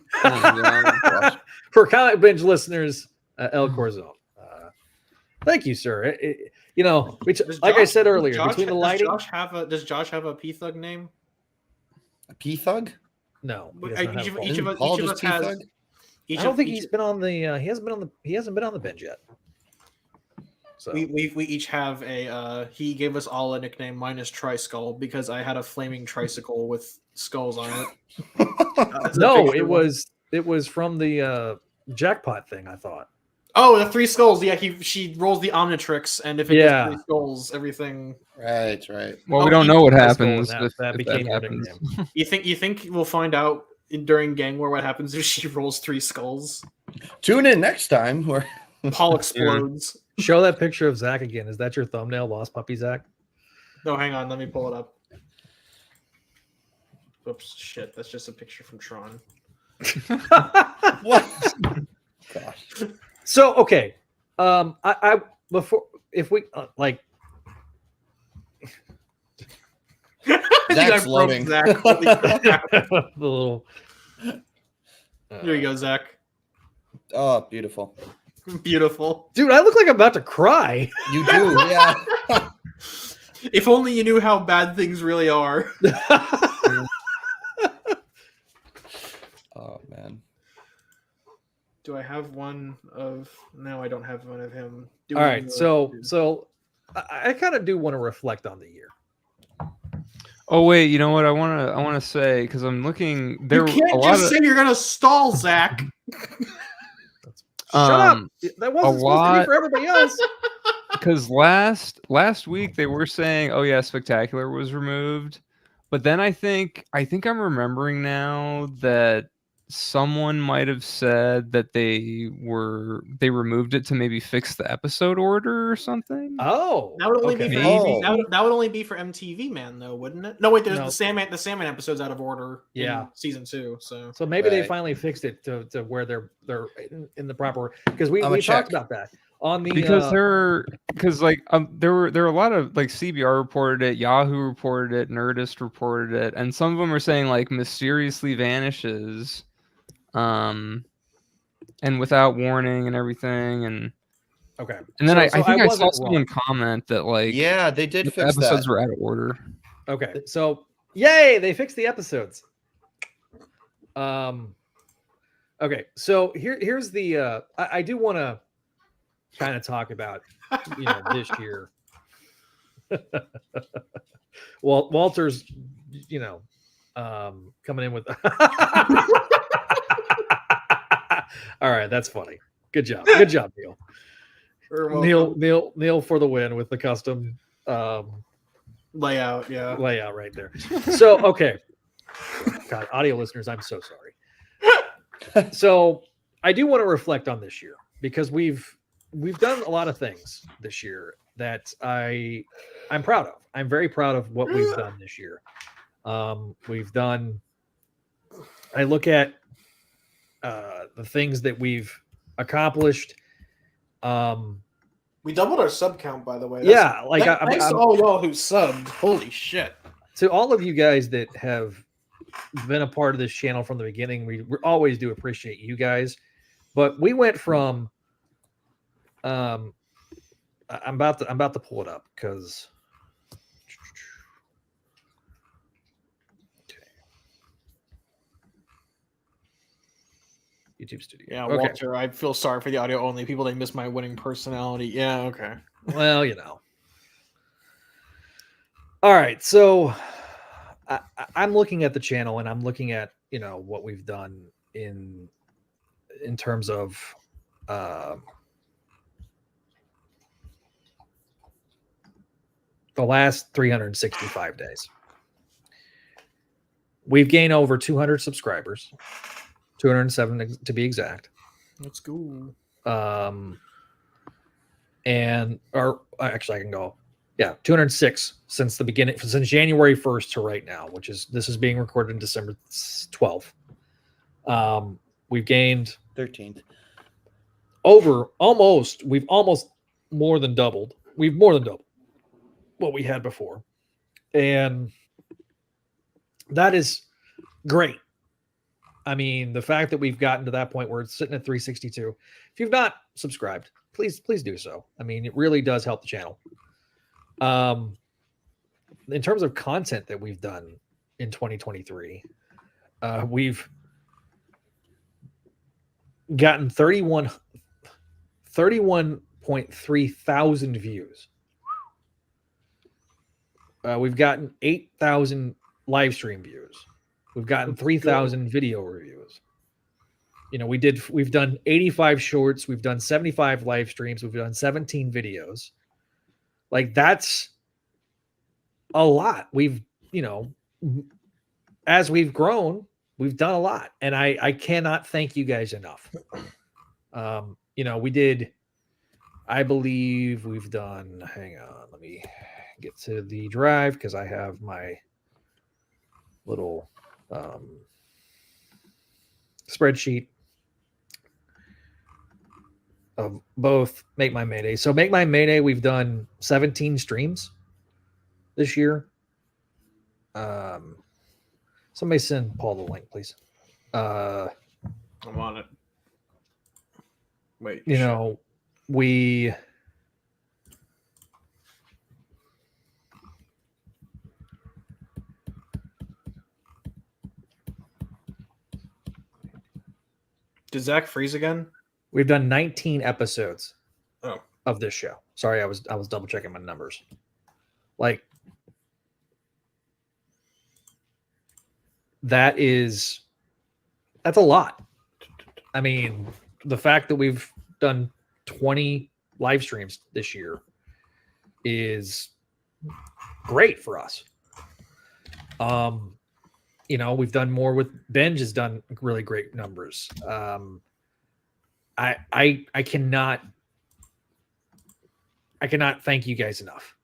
For Comic Binge listeners, El Corzon. Thank you, sir. I said earlier, between the lighting. Does Josh have a P-Thug name? A P-Thug? No. Each of us has. I don't think he's been on the. He hasn't been on the bench yet. So we each have a. He gave us all a nickname. Mine is Tri-Skull because I had a flaming tricycle with skulls on it. No, it was from the jackpot thing. I thought. Oh, the 3 skulls. Yeah, she rolls the Omnitrix, and if it gets 3 skulls, everything. Right. Well, we don't know what happens. That became your nickname. You think we'll find out during Gang War what happens if she rolls 3 skulls? Tune in next time where Paul explodes. Show that picture of Zach again. Is that your thumbnail, Lost Puppy Zach? No, hang on. Let me pull it up. Oops, shit. That's just a picture from Tron. What? Gosh. So okay, I before if we like. Zach's loading. Zach. The little. Here you go, Zach. Oh, beautiful. Beautiful. Dude, I look like I'm about to cry. You do, yeah. If only you knew how bad things really are. Oh, man. Do I have one of... No, I don't have one of him. All right, so I kind of do want to reflect on the year. Oh wait, you know what I want to say because I'm looking. You can't just say you're gonna stall, Zach. Shut up! That wasn't supposed to be for everybody else. Because last week they were saying, "Oh yeah, Spectacular was removed," but then I think I'm remembering now that someone might have said that they removed it to maybe fix the episode order or something. Oh, That would only okay. be for Maybe. that would only be for MTV Man, though, wouldn't it? No, wait. There's No. the Sandman episode's out of order. Yeah. in season 2. So So maybe they Right. finally fixed it to where they're in the proper, because we I'ma talked check. about that on the Because there were a lot of like CBR reported it, Yahoo reported it, Nerdist reported it, and some of them are saying like mysteriously vanishes, and without warning and everything, and okay. then So- I so think I saw wasn't someone wrong. comment that like Yeah, they did the fix episodes that. were out of order. Okay, so yay, they fixed the episodes. Okay, so here's the I do want to kind of talk about this year. Well, Walter's coming in with all right, that's funny. Good job, Neil. Neil for the win with the custom layout, yeah. layout right there. So okay, God, audio listeners, I'm so sorry. So I do want to reflect on this year, because we've done a lot of things this year that I'm proud of. I'm very proud of what we've done this year. I look at the things that we've accomplished. We doubled our sub count, by the way. Yeah, like thanks to all y'all who subbed. Holy shit! To all of you guys that have been a part of this channel from the beginning, we always do appreciate you guys. But we went from I'm about to pull it up because YouTube Studio. Yeah, Okay. Walter, I feel sorry for the audio only people. They miss my winning personality. Yeah, okay. Well, All right, so I'm looking at the channel, and I'm looking at what we've done in terms of the last 365 days. We've gained over 200 subscribers, 207 to be exact. Let's go. And or actually I can go 206 since the beginning, since January 1st to right now, this is being recorded in December 12th. We've gained 13th. We've almost more than doubled. We've more than doubled what we had before. And that is great. I mean, the fact that we've gotten to that point where it's sitting at 362. If you've not subscribed, please do so. I mean, it really does help the channel. In terms of content that we've done in 2023, we've gotten 31.3 thousand views. We've gotten 8,000 live stream views. We've gotten 3,000 video reviews. We've done 85 shorts. We've done 75 live streams. We've done 17 videos. Like, that's a lot. We've, as we've grown, we've done a lot. And I cannot thank you guys enough. I believe we've done, hang on, let me get to the drive because I have my little spreadsheet of both Make My Mayday. So Make My Mayday, we've done 17 streams this year. Somebody send Paul the link, please. I'm on it. Wait. We Did Zach freeze again? we've done 19 episodes Oh. of this show. Sorry, I was double checking my numbers. Like, that's a lot. I mean, the fact that we've done 20 live streams this year is great for us. we've done more with Benj has done really great numbers. I cannot thank you guys enough.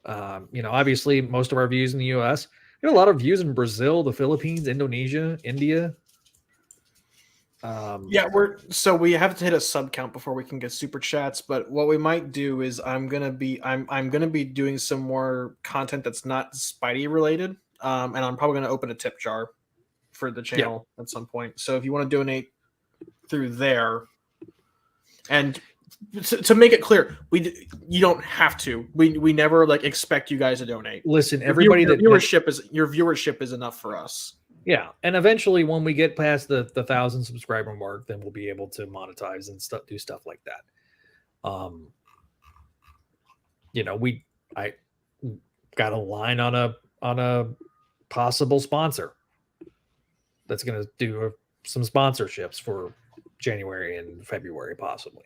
Obviously most of our views in the US, we have a lot of views in Brazil, the Philippines, Indonesia, India. We have to hit a sub count before we can get super chats, but what we might do is I'm gonna be doing some more content that's not Spidey related. And I'm probably gonna open a tip jar for the channel at some point. So if you want to donate through there, and to make it clear, you don't have to. We never expect you guys to donate. Listen, your viewership is enough for us. Yeah, and eventually when we get past the 1,000 subscriber mark, then we'll be able to monetize and do stuff like that. I got a line on a possible sponsor that's going to do some sponsorships for January and February possibly.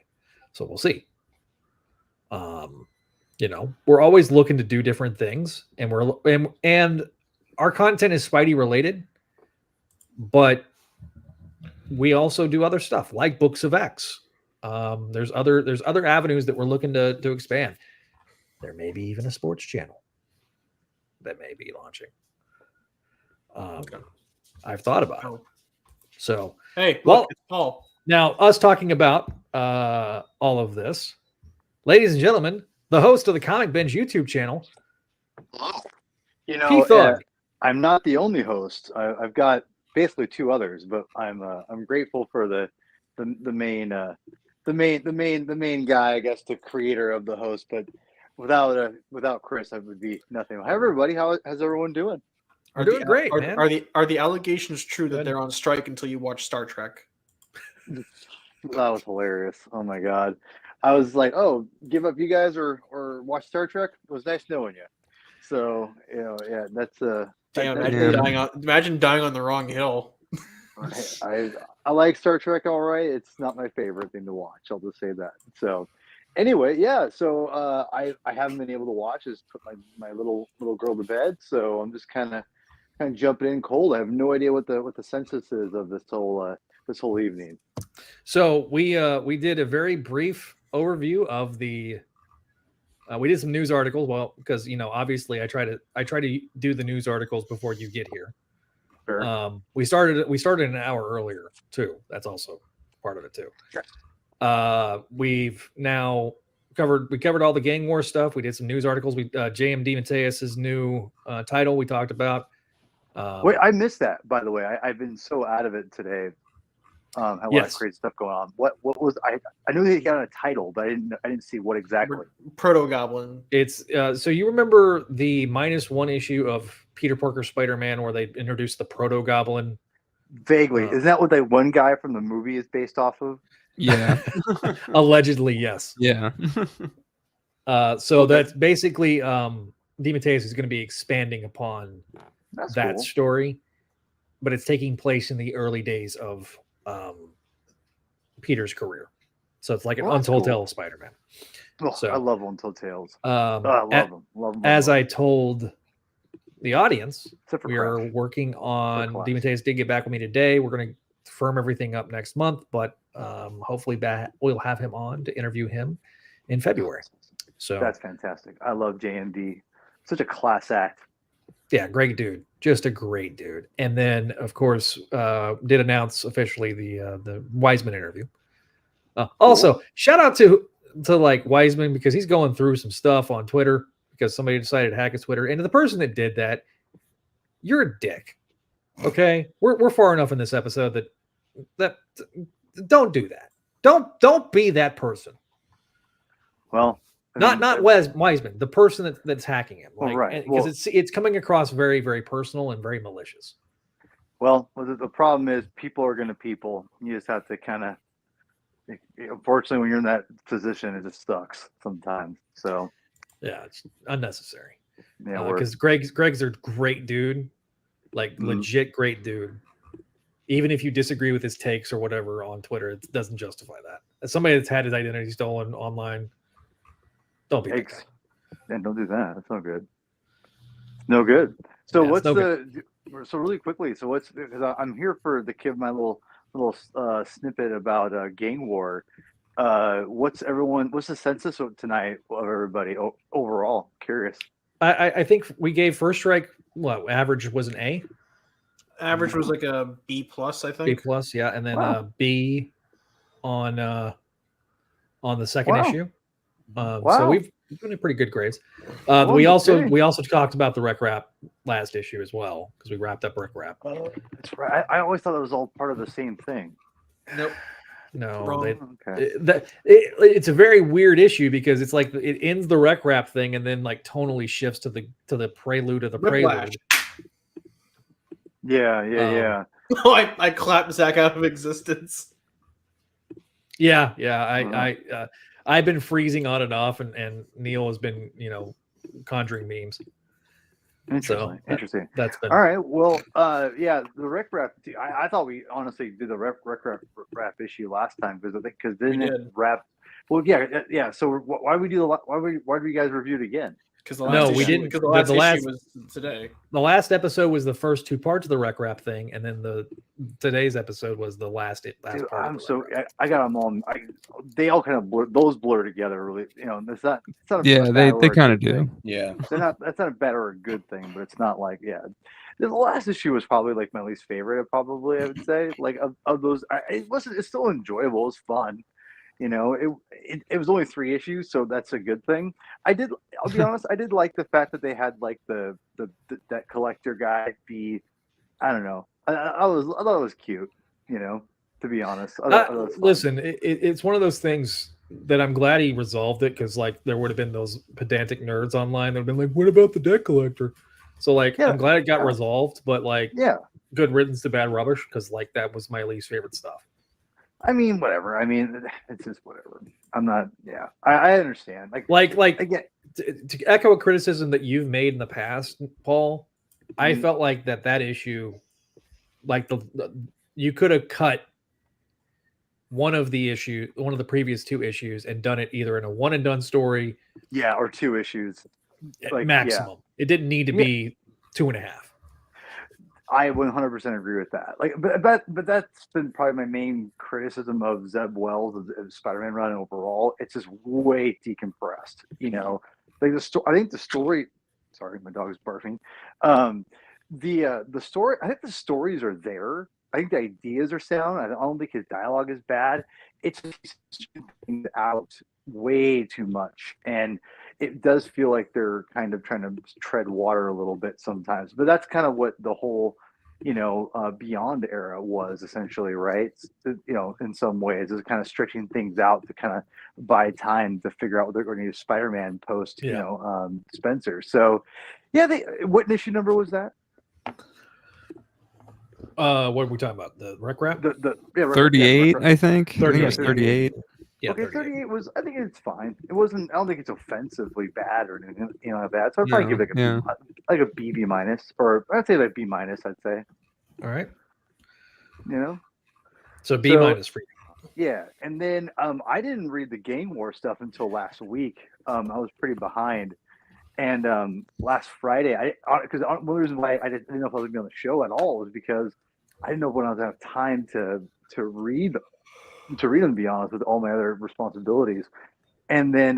So we'll see. We're always looking to do different things, and our content is Spidey related. But we also do other stuff like Books of X. There's other avenues that we're looking to expand. There may be even a sports channel that may be launching. I've thought about it. So hey, well, it's Paul. Now us talking about all of this, ladies and gentlemen, the host of the Comic Binge YouTube channel. I'm not the only host. I've got basically two others, but I'm grateful for the main guy, I guess, the creator of the host. But without Chris, I would be nothing. Hi everybody, how's everyone doing? We're doing great, man. Are the allegations true that they're on strike until you watch Star Trek? That was hilarious. Oh my god, I was like, oh, give up you guys or watch Star Trek. It was nice knowing you. So that's Damn, imagine dying on the wrong hill. I like Star Trek, all right. It's not my favorite thing to watch. I'll just say that. So, anyway, yeah. So I haven't been able to watch. Just put my little girl to bed. So I'm just kind of jumping in cold. I have no idea what the census is of this whole evening. So we did a very brief overview of the. We did some news articles, because obviously I try to do the news articles before you get here. Sure. We started an hour earlier too. That's also part of it too. Sure. We've now covered all the gang war stuff. We did some news articles. We JMD Mateus's new title we talked about. Wait, I missed that, by the way. I've been so out of it today. Had a lot of crazy stuff going on. What was I knew he got a title, but I didn't see what exactly. Proto Goblin. It's so you remember the -1 issue of Peter Parker Spider-Man where they introduced the Proto Goblin? Vaguely. Isn't that what that one guy from the movie is based off of? Yeah. Allegedly, yes. Yeah. So that's basically DeMatteis is going to be expanding upon that story, but it's taking place in the early days of Peter's career. So it's like an Untold Tale of Spider-Man. Oh, so I love Untold Tales. I love them. As I told the audience, we are working on DeMatteis did get back with me today. We're going to firm everything up next month, but hopefully we'll have him on to interview him in February. So that's fantastic. I love JMD. Such a class act. Yeah, great dude. Just a great dude. And then, of course, did announce officially the Weisman interview. Also, shout out to Weisman, because he's going through some stuff on Twitter because somebody decided to hack his Twitter. And the person that did that, you're a dick. Okay, we're far enough in this episode that don't do that. Don't be that person. Well. Not Weisman, the person that's hacking him, right? Because it's coming across very, very personal and very malicious. Well, the problem is people are going to people. You just have to kind of. Unfortunately, when you're in that position, it just sucks sometimes. So. Yeah, it's unnecessary. Yeah, because Greg's a great dude, legit great dude. Even if you disagree with his takes or whatever on Twitter, it doesn't justify that. As somebody that's had his identity stolen online. Don't be and don't do that. That's no good. No good. So what's so really quickly. So what's because I'm here for the give my little snippet about gang war. What's the census of tonight of everybody overall? Curious. I think we gave First Strike what average was an A. Average was like a B plus, I think. B plus, yeah, and then Wow. B on the second Wow. issue. So Wow. we've done pretty good grades. Well, we also okay. talked about the Rek-RAP last issue as well because we wrapped up Rek-RAP. That's right. I always thought it was all part of the same thing. Nope. No, Wrong. Okay. it's a very weird issue because it's like it ends the Rek-RAP thing and then like tonally shifts to the prelude of the Whiplash. prelude. Yeah. I clapped Zach out of existence. Yeah. I've been freezing on and off, and Neil has been conjuring memes. Interesting. That's been All right. Well, the Rek-RAP. I thought we honestly did the Rek-RAP issue last time because didn't We it did. wrap? Well, yeah. So why did we do why do you guys review it again? Because No, we didn't. Because the The last last- issue was today. the last episode was the first two parts of the Rek-RAP thing, and then today's episode was the last Dude, part. I'm so I got them all. They all kind of blur together. Really, it's not. It's not a Yeah, bad they or a kind of good do. thing. Yeah. That's not a bad or a good thing, but it's not like The last issue was probably like my least favorite. Probably I would say like of those. It's still enjoyable. It was fun. It was only 3 issues, so that's a good thing. I'll be honest, I did like the fact that they had like the that collector guy be, I don't know. I thought it was cute. To be honest. I thought it was fun. Listen, it's one of those things that I'm glad he resolved it because like there would have been those pedantic nerds online that would have been like, "What about the deck collector?" So like, Yeah, I'm glad it got yeah. resolved, but like, Yeah. good riddance to bad rubbish because like that was my least favorite stuff. I mean, whatever. I mean, it's just whatever. I'm not. Yeah, I understand. Like Again, to echo a criticism that you've made in the past, Paul, I Mhm. felt like that issue, like you could have cut one of the previous 2 issues and done it either in a one and done story, yeah, or 2 issues. Like, maximum. It didn't need to be 2.5. I 100% agree with that. Like, but that's been probably my main criticism of Zeb Wells of Spider-Man run overall. It's just way decompressed. Like I think the story. Sorry, my dog is barking. The story. I think the stories are there. I think the ideas are sound. I don't think his dialogue is bad. It's just things out way too much, and it does feel like they're kind of trying to tread water a little bit sometimes. But that's kind of what the whole, Beyond era was essentially, right? In some ways, it's kind of stretching things out to kind of buy time to figure out what they're going to use Spider-Man post, Spencer. So, what issue number was that? What are we talking about? The Rek-RAP? 38, I think. I think it was 38. 38. Yeah, Okay, 38 was. I think it's fine. It wasn't. I don't think it's offensively bad or anything, like that. So I'd probably give it like a B minus, or I'd say like B minus. I'd say. All right. So- So B minus for you. Yeah, and then I didn't read the Gang War stuff until last week. I was pretty behind, and last Friday, because one of the reasons why I didn't know if I was going to be on the show at all was because I didn't know when I was going to have time to read them. To be honest, with all my other responsibilities. And then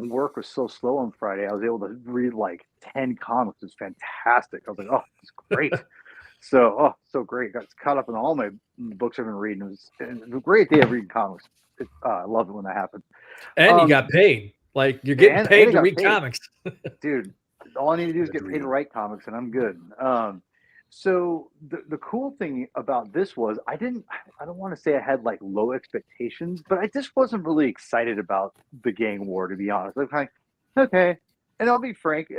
work was so slow on Friday, I was able to read like 10 comics. It was fantastic. I was like, oh, it's great. So great. Got caught up in all my books I've been reading. It was a great day of reading comics. I love it when that happens. And you got paid. Like you're getting and paid I to got read paid. comics. Dude, all I need to do is get paid to write comics and I'm good. So the cool thing about this was I don't want to say I had like low expectations, but I just wasn't really excited about the Gang War, to be honest. I'm kind of okay. And I'll be frank,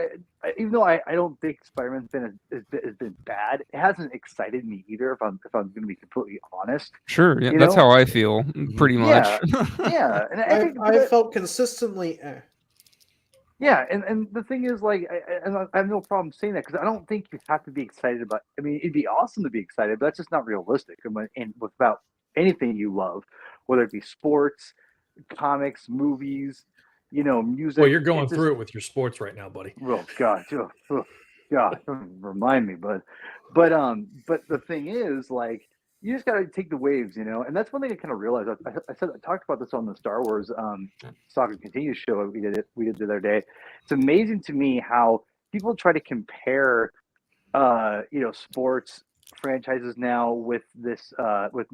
even though I don't think Spider-Man's has been bad, it hasn't excited me either. If I'm going to be completely honest. Sure, yeah, that's how I feel pretty much. Yeah, and I think I felt consistently. Yeah, and the thing is, like, I have no problem saying that because I don't think you have to be excited about. I mean, it'd be awesome to be excited, but that's just not realistic. And without anything you love, whether it be sports, comics, movies, music. Well, you're going through it with your sports right now, buddy. Oh God, God, don't remind me, but the thing is, like, you just gotta take the waves, you know. And that's one thing I kind of realized. I talked about this on the Star Wars Saga Continues show we did the other day. It's amazing to me how people try to compare, sports franchises now with this with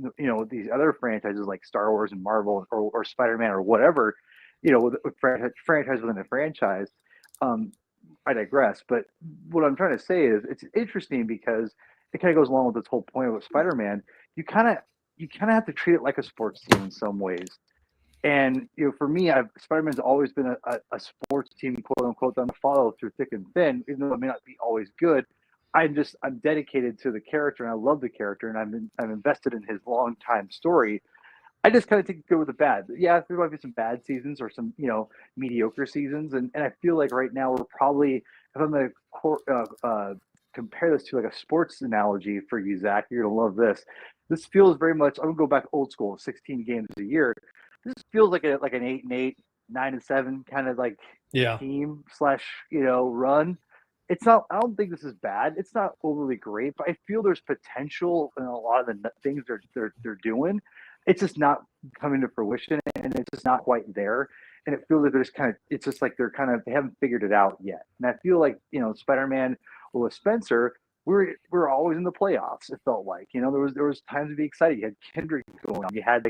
these other franchises like Star Wars and Marvel or Spider-Man or whatever, with franchise within a franchise. I digress, but what I'm trying to say is it's interesting because it kind of goes along with this whole point with Spider-Man. You kind of have to treat it like a sports team in some ways. And for me, Spider-Man's always been a sports team, quote unquote, that I'm gonna follow through thick and thin, even though it may not be always good. I'm dedicated to the character, and I love the character, and I'm invested in his long time story. I just kind of take the good with the bad. Yeah, there might be some bad seasons or some mediocre seasons, and I feel like right now we're probably, if I'm going to compare this to like a sports analogy for you, Zach, you're gonna love this. This feels very much. I'm gonna go back old school, 16 games a year. This feels like an 8-8, 9-7 kind of like team / run. It's not. I don't think this is bad. It's not overly great, but I feel there's potential in a lot of the things they're doing. It's just not coming to fruition, and it's just not quite there. And it feels like it's just like they haven't figured it out yet. And I feel like Spider-Man with Spencer, we're always in the playoffs. It felt like there was times to be excited. You had Kendrick going on. You had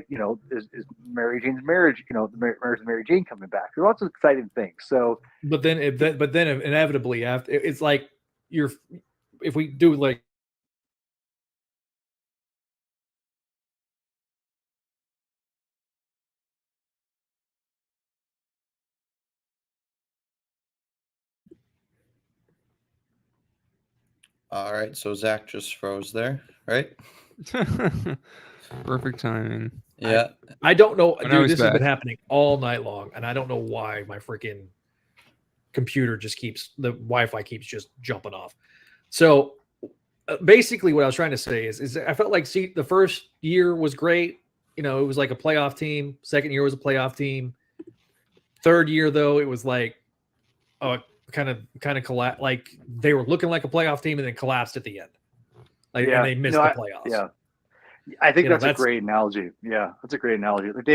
is Mary Jane's marriage. The marriage of Mary Jane coming back. There are lots of exciting things. So, but then inevitably after it's like if we do like. All right, so Zach just froze there, right? Perfect timing. Yeah. I don't know, dude. This has been happening all night long, and I don't know why my freaking computer the Wi-Fi keeps just jumping off. So basically, what I was trying to say is I felt like the first year was great. It was like a playoff team. Second year was a playoff team. Third year, though, it was like kind of collapse. Like they were looking like a playoff team and then collapsed at the end. And they missed the playoffs. Yeah, I think that's a great analogy. Yeah, that's a great analogy. Like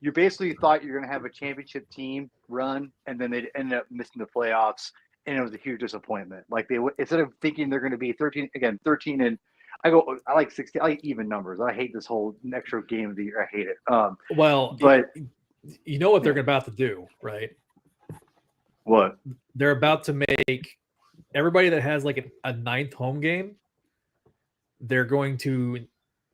you basically thought you're going to have a championship team run, and then they ended up missing the playoffs, and it was a huge disappointment. Like instead of thinking they're going to be 13, and I like 16. I like even numbers. I hate this whole extra game of the year. I hate it. But you know what they're about to do, right? What? They're about to make everybody that has like a ninth home game. They're going to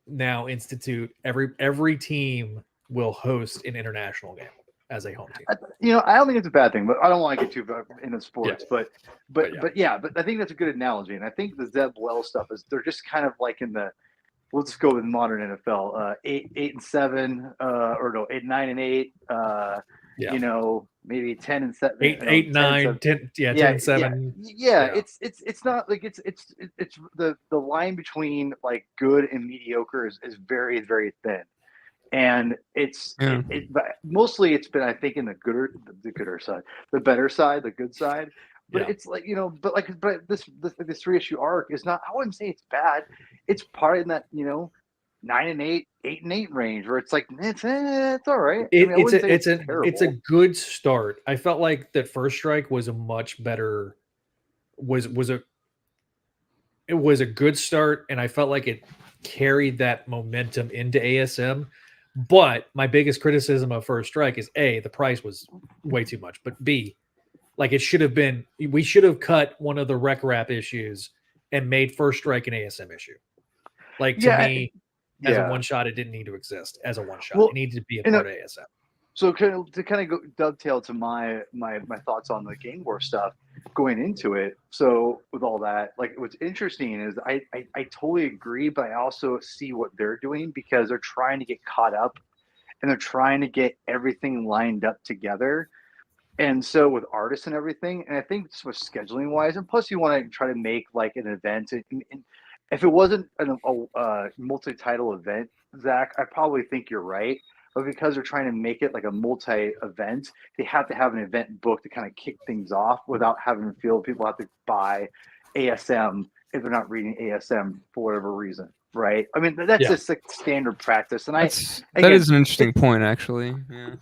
now institute every team will host an international game as a home team. I don't think it's a bad thing, but I don't want to get too into sports. Yeah. But I think that's a good analogy, and I think the Zeb Wells stuff is they're just kind of like in the. Let's just go with modern NFL. 8-7, or no, 8-9-8. Maybe 10-7. 8-9, 10, 10-7. Yeah, it's not like it's the line between like good and mediocre is very, very thin, and but mostly it's been, I think, in the gooder side, the better side, the good side. But it's like but this 3-issue arc is not. I wouldn't say it's bad. It's part in that 9-8, 8-8 range where it's like it's all right. It's a good start. I felt like that First Strike was a much better it was a good start, and I felt like it carried that momentum into ASM. But my biggest criticism of First Strike is A, the price was way too much, but B, like we should have cut one of the REK-RAP issues and made First Strike an ASM issue. Like to me, as a one shot, it didn't need to exist as a one shot. It needed to be a part of ASM. So to kind of go dovetail to my thoughts on the Game War stuff going into it. So with all that, like what's interesting is I totally agree, but I also see what they're doing because they're trying to get caught up and they're trying to get everything lined up together. And so with artists and everything, and I think this was scheduling wise, and plus you want to try to make like an event. And if it wasn't a multi-title event, Zach, I probably think you're right. but because they're trying to make it like a multi-event, they have to have an event book to kind of kick things off without having to feel people have to buy ASM if they're not reading ASM for whatever reason, right? I mean, that's just like standard practice, and that is an interesting point, actually. Yeah.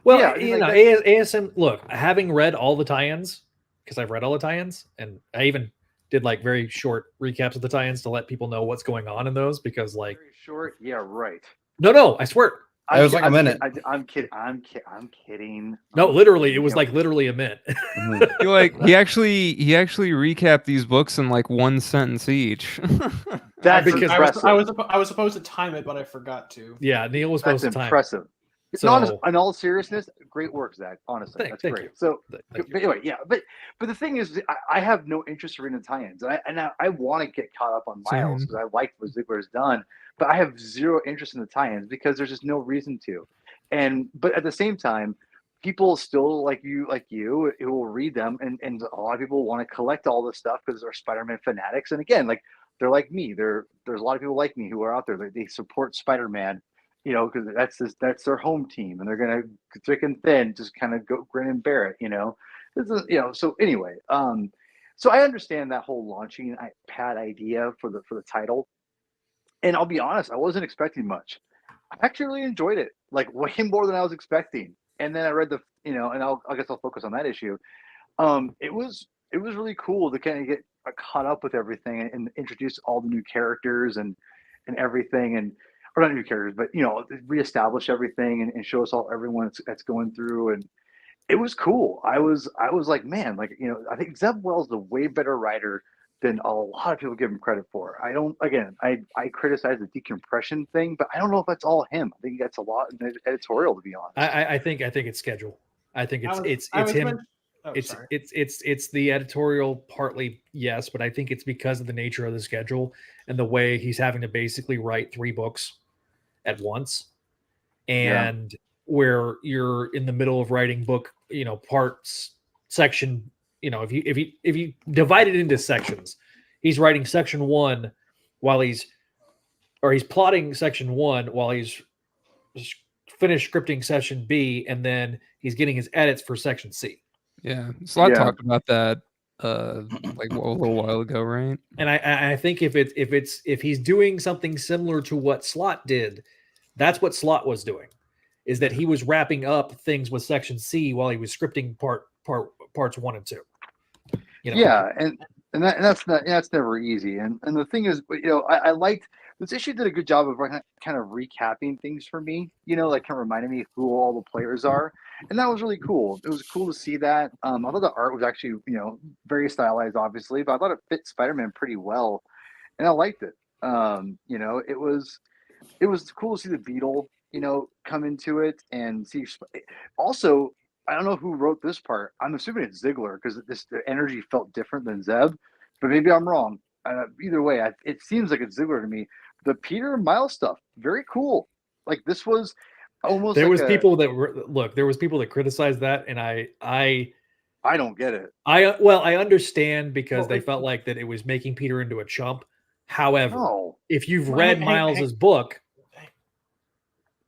Well, Yeah, you like know, ASM. Look, having read all the tie-ins, because I've read all the tie-ins, and I even did like very short recaps of the tie-ins to let people know what's going on in those, because like very short. Yeah, right. No, I swear. It was like a minute. I'm kidding. I'm kidding. No, literally, it was like literally a minute. He actually recapped these books in like one sentence each. That's because impressive. I was supposed to time it, but I forgot to. Yeah, Neil was supposed That's to time. impressive. So, in all seriousness, great work, Zach. Honestly, that's thank great. you. So, Thank but anyway, yeah. But the thing is, I have no interest in reading the tie-ins, and I want to get caught up on Miles because I like what Ziegler's done, but I have zero interest in the tie-ins because there's just no reason to. But at the same time, people still like you who will read them, and a lot of people want to collect all this stuff because they're Spider-Man fanatics. And again, like they're like me. There's a lot of people like me who are out there. They support Spider-Man. You know, because that's their home team, and they're gonna thick and thin just kind of go grin and bear it. You know, So anyway, so I understand that whole launching pad idea for the title, and I'll be honest, I wasn't expecting much. I actually really enjoyed it, like way more than I was expecting. And then I read and I guess I'll focus on that issue. It was really cool to kind of get caught up with everything and introduce all the new characters and everything or not new characters, but reestablish everything and show us everyone that's going through, and it was cool. I was like, man, like I think Zeb Wells is a way better writer than a lot of people give him credit for. I criticize the decompression thing, but I don't know if that's all him. I think that's a lot in the editorial, to be honest. I think it's schedule. I think it's him. It's the editorial partly, yes, but I think it's because of the nature of the schedule and the way he's having to basically write 3 books at once, and where you're in the middle of writing book, parts section. If you divide it into sections, he's writing section 1 while he's plotting section 1 while he's finished scripting section B, and then he's getting his edits for section C. Yeah, so I talked about that like a little while ago, right? And I think if he's doing something similar to what Slott did, that's what Slott was doing, is that he was wrapping up things with section C while he was scripting parts 1 and 2. Yeah, and that's never easy. And the thing is, I liked this issue. Did a good job of kind of recapping things for me. Like kind of reminding me who all the players are, and that was really cool. It was cool to see that. I thought the art was actually very stylized, obviously, but I thought it fit Spider-Man pretty well, and I liked it. It was cool to see the Beetle come into it and see. Also, I don't know who wrote this part. I'm assuming it's Ziegler because the energy felt different than Zeb, but maybe I'm wrong. Either way, it seems like it's Ziegler to me. The Peter and Miles stuff, very cool. Like this was almost. There was people that criticized that, and I don't get it. I understand because they felt like that it was making Peter into a chump. However, if you've read Miles's book,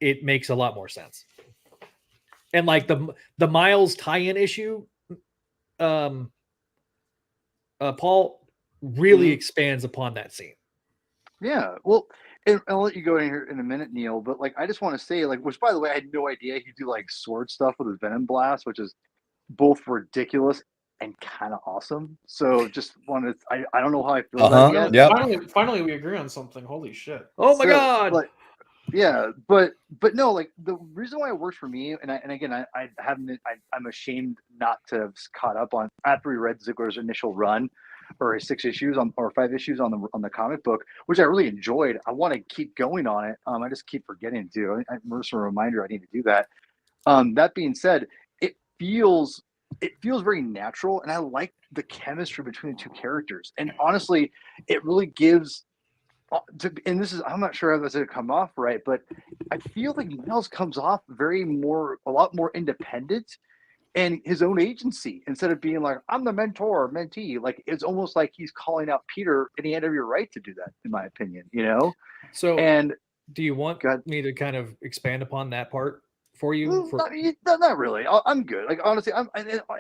it makes a lot more sense. And like the Miles tie-in issue, Paul really expands upon that scene. Yeah, well, and I'll let you go in here in a minute, Neil. But like, I just want to say, like, which by the way, I had no idea he'd do like sword stuff with his Venom Blast, which is both ridiculous and kind of awesome. So just wanted, I don't know how I feel about that yet. Finally, we agree on something. Holy shit! Oh my god! But no, like the reason why it works for me, and I'm ashamed not to have caught up on after we read Ziegler's initial run, or his 6 issues or 5 issues on the comic book, which I really enjoyed. I want to keep going on it. I just keep forgetting to. Just a reminder, I need to do that. That being said, it feels very natural, and I like the chemistry between the 2 characters. And honestly, it really gives. And this is, I'm not sure how this would come off right, but I feel like Miles comes off a lot more independent and his own agency, instead of being like, I'm the mentor, mentee. Like, it's almost like he's calling out Peter, and he had every right to do that, in my opinion, So, and Do you want me to kind of expand upon that part for you? Not really. I'm good. Like honestly,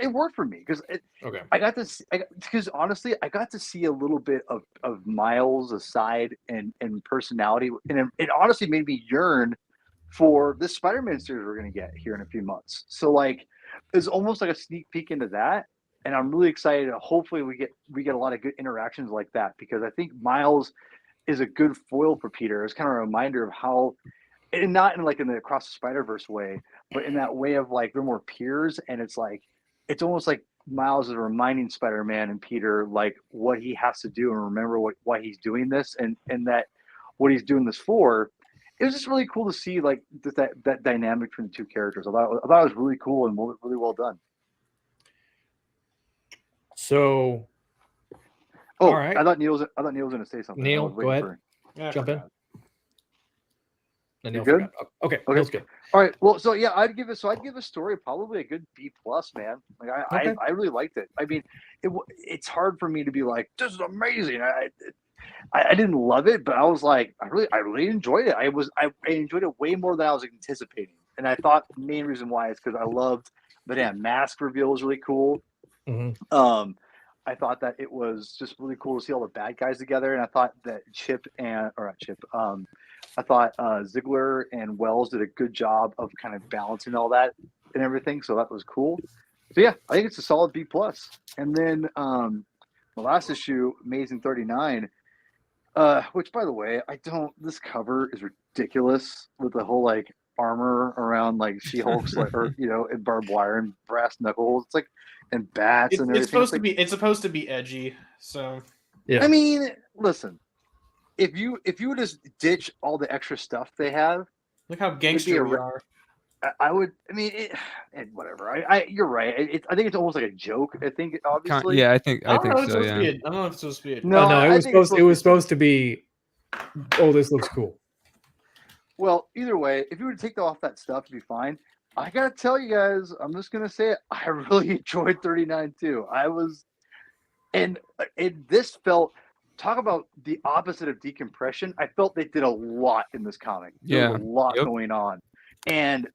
it worked for me because okay. I got to because honestly, I got to see a little bit of Miles' aside and personality, and it honestly made me yearn for this Spider-Man series we're gonna get here in a few months. So like, it's almost like a sneak peek into that, and I'm really excited. Hopefully, we get a lot of good interactions like that because I think Miles is a good foil for Peter. It's kind of a reminder of how. And not in like in the Across the Spider-Verse way, but in that way of like they're more peers, and it's like it's almost like Miles is reminding Spider-Man and Peter like what he has to do and remember why he's doing this and that what he's doing this for. It was just really cool to see like that dynamic between the two characters. I thought it was really cool and really well done. So, all right. I thought Neil was going to say something. Neil, go ahead. Jump in. You good? Okay, that's good. All right. Well, so yeah, I'd give a story probably a good B+, man. Like I really liked it. I mean, it's hard for me to be like, this is amazing. I didn't love it, but I was like, I really enjoyed it. I enjoyed it way more than I was anticipating. And I thought the main reason why is because I loved the damn mask reveal was really cool. Mm-hmm. I thought that it was just really cool to see all the bad guys together, and I thought that I thought Ziegler and Wells did a good job of kind of balancing all that and everything. So that was cool. So yeah, I think it's a solid B+. And then the last issue, Amazing 39, which by the way, this cover is ridiculous with the whole like armor around like She-Hulk's like, or and barbed wire and brass knuckles. It's like and bats and everything. It's supposed to be edgy. So yeah. I mean, listen. If you would just ditch all the extra stuff they have, look how gangster we are. I would. I mean, whatever. You're right. I think it's almost like a joke. I think obviously. Yeah, I think so. Yeah. I don't know if it's supposed to be. No, it was supposed to be. Oh, this looks cool. Well, either way, if you were to take off that stuff, it'd be fine. I gotta tell you guys, I'm just gonna say it. I really enjoyed 39 too. And this felt. Talk about the opposite of decompression. I felt they did a lot in this comic. There was a lot going on. And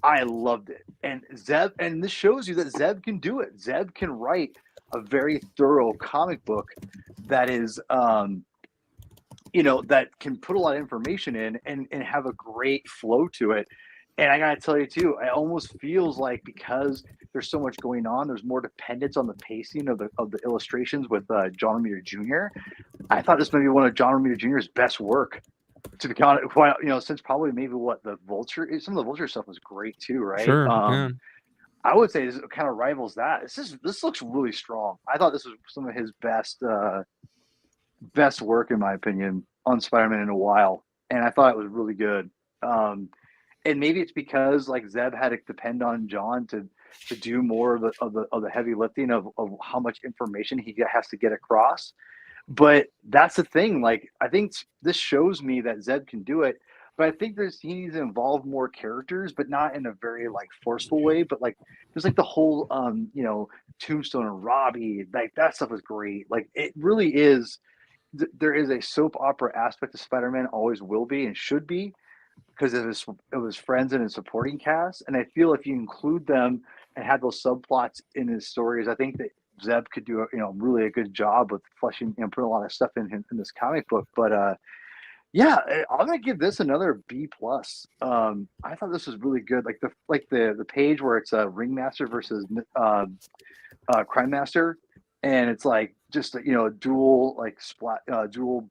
I loved it. And this shows you that Zeb can do it. Zeb can write a very thorough comic book that is that can put a lot of information in and have a great flow to it. And I gotta tell you too, it almost feels like because there's so much going on, there's more dependence on the pacing of the illustrations with John Romita Jr. I thought this may be one of John Romita Jr.'s best work. To be honest, since probably maybe the Vulture, some of the Vulture stuff was great too, right? Sure. I would say this kind of rivals that. This looks really strong. I thought this was some of his best work in my opinion on Spider-Man in a while, and I thought it was really good. And maybe it's because like Zeb had to depend on John to do more of the heavy lifting of how much information he has to get across. But that's the thing. Like I think this shows me that Zeb can do it. But I think he needs to involve more characters, but not in a very like forceful way. But like there's like the whole Tombstone and Robbie, like that stuff is great. Like it really is. There is a soap opera aspect of Spider-Man, always will be and should be. Because it was friends and his supporting cast, and I feel if you include them and have those subplots in his stories, I think that Zeb could do really a good job with fleshing and putting a lot of stuff in this comic book. But yeah, I'm gonna give this another B+. I thought this was really good. Like the page where it's a Ringmaster versus Crime Master, and it's like just a dual like dual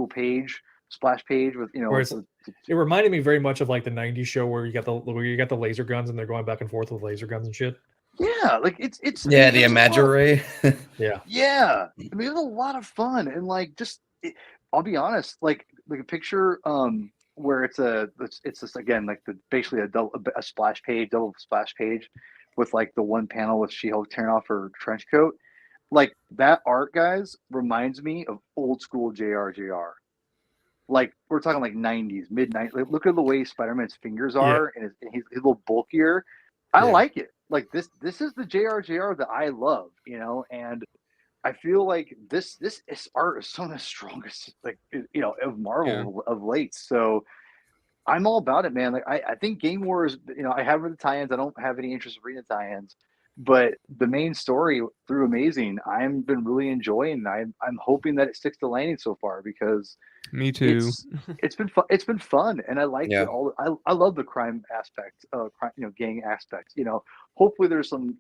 page. Splash page with it reminded me very much of like the 90s show where you got the laser guns and they're going back and forth with laser guns and shit. Yeah, like it's the Imageray. Yeah. I mean, it was a lot of fun and like I'll be honest, like a picture where it's just again like basically a splash page, double splash page with like the one panel with She-Hulk tearing off her trench coat. Like that art, guys, reminds me of old school JRJR. Like we're talking like 90s, mid-90s. Like, look at the way Spider-Man's fingers are, and he's a little bulkier. I like it. Like this is the JRJR that I love, and I feel like this art is some of the strongest, like, of Marvel of late. So I'm all about it, man. Like I think Gang Wars, I have read the tie-ins. I don't have any interest in reading the tie-ins, but the main story through Amazing, I've been really enjoying. I'm hoping that it sticks to landing so far, because Me too. it's been fun. It's been fun, and I like Yeah. I love the crime aspect, gang aspect. Hopefully there's some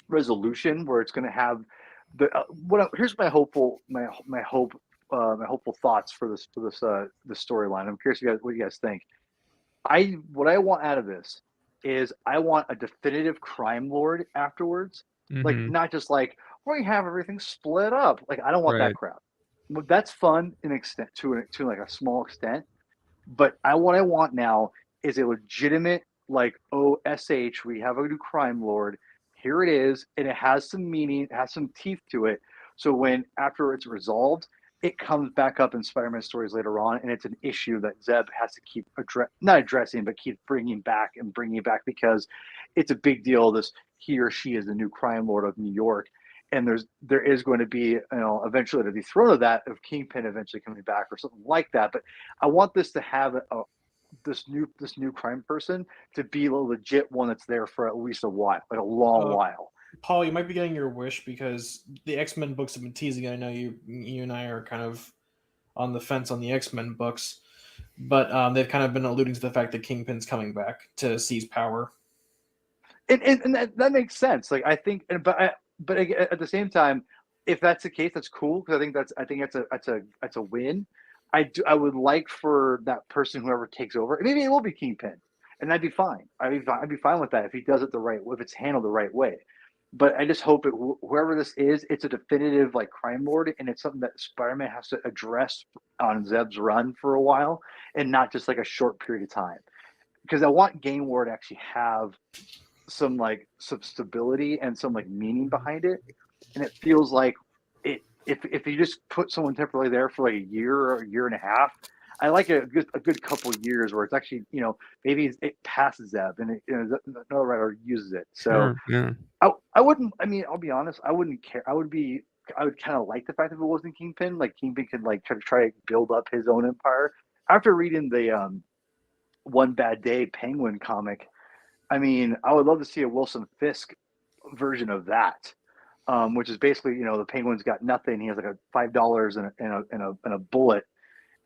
resolution where it's going to have the here's my hopeful thoughts for this storyline. I'm curious what you guys think. What I want out of this is I want a definitive crime lord afterwards. Like, not just like we have everything split up. Like, I don't want that crap. That's fun in extent to like a small extent, but what I want now is a legitimate, like, OSH, we have a new crime lord. Here it is, and it has some meaning, it has some teeth to it. So when after it's resolved, it comes back up in Spider-Man stories later on, and it's an issue that Zeb has to keep not addressing, but keep bringing back, because it's a big deal. He or she is the new crime lord of New York, and there is going to be, eventually the throne of that, of Kingpin eventually coming back or something like that. But I want this to have this new crime person to be a legit one that's there for at least a while, like a long while. Paul, you might be getting your wish, because the X-Men books have been teasing. I know you and I are kind of on the fence on the X-Men books, but they've kind of been alluding to the fact that Kingpin's coming back to seize power. And that makes sense. Like, I think, but at the same time, if that's the case, that's cool, because I think that's a win. I would like for that person, whoever takes over, maybe it will be Kingpin, and that'd be fine. I'd be fine with that if he does it if it's handled the right way. But I just hope whoever this is, it's a definitive, like, crime lord, and it's something that Spider-Man has to address on Zeb's run for a while, and not just like a short period of time. Because I want Gang War to actually have some stability and some, like, meaning behind it, and it feels like if you just put someone temporarily there for like a year or a year and a half, I like a good couple of years where it's actually, maybe it passes Zeb and another writer uses it. So I wouldn't. I mean, I'll be honest. I wouldn't care. I would kind of like the fact that it wasn't Kingpin. Like, Kingpin could, like, try to build up his own empire. After reading the One Bad Day Penguin comic, I mean, I would love to see a Wilson Fisk version of that. Which is basically, the Penguin's got nothing. He has like $5 and a bullet,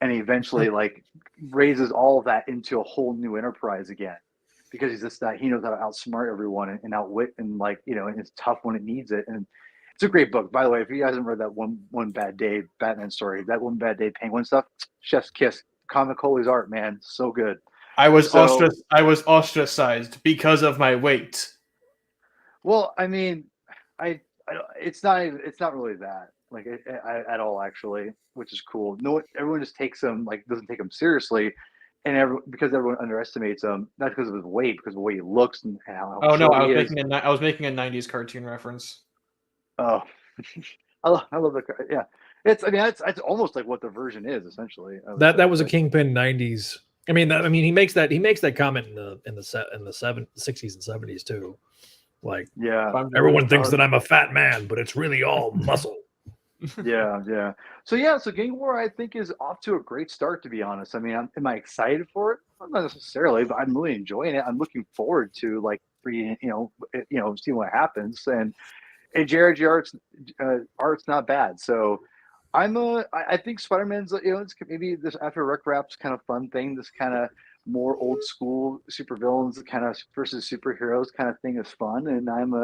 and he eventually, like, raises all of that into a whole new enterprise again, because he's just that he knows how to outsmart everyone and outwit, and, like, and it's tough when it needs it. And it's a great book, by the way. If you guys haven't read that One Bad Day Batman story, that One Bad Day Penguin stuff, chef's kiss. Comic Holy's art, man, so good. I was ostracized because of my weight. Well, I mean, it's not really that, like, at all, actually, which is cool. No, everyone just takes him, like, doesn't take him seriously, and because everyone underestimates him, not because of his weight, because of the way he looks and how. Oh no, I was making a '90s cartoon reference. Oh, I love the, yeah. It's almost like what the version is, essentially. That was a Kingpin '90s. I mean, he makes that comment in the 60s and 70s too. Like, yeah, everyone thinks that I'm a fat man, but it's really all muscle. yeah. So Gang War, I think, is off to a great start, to be honest. I mean, am I excited for it? Not necessarily, but I'm really enjoying it. I'm looking forward to, like, reading, seeing what happens. And JRG art's not bad. So I think Spider-Man's, it's maybe this after Rek-Raps kind of fun thing, this kind of more old school supervillains kind of versus superheroes kind of thing is fun, and I'm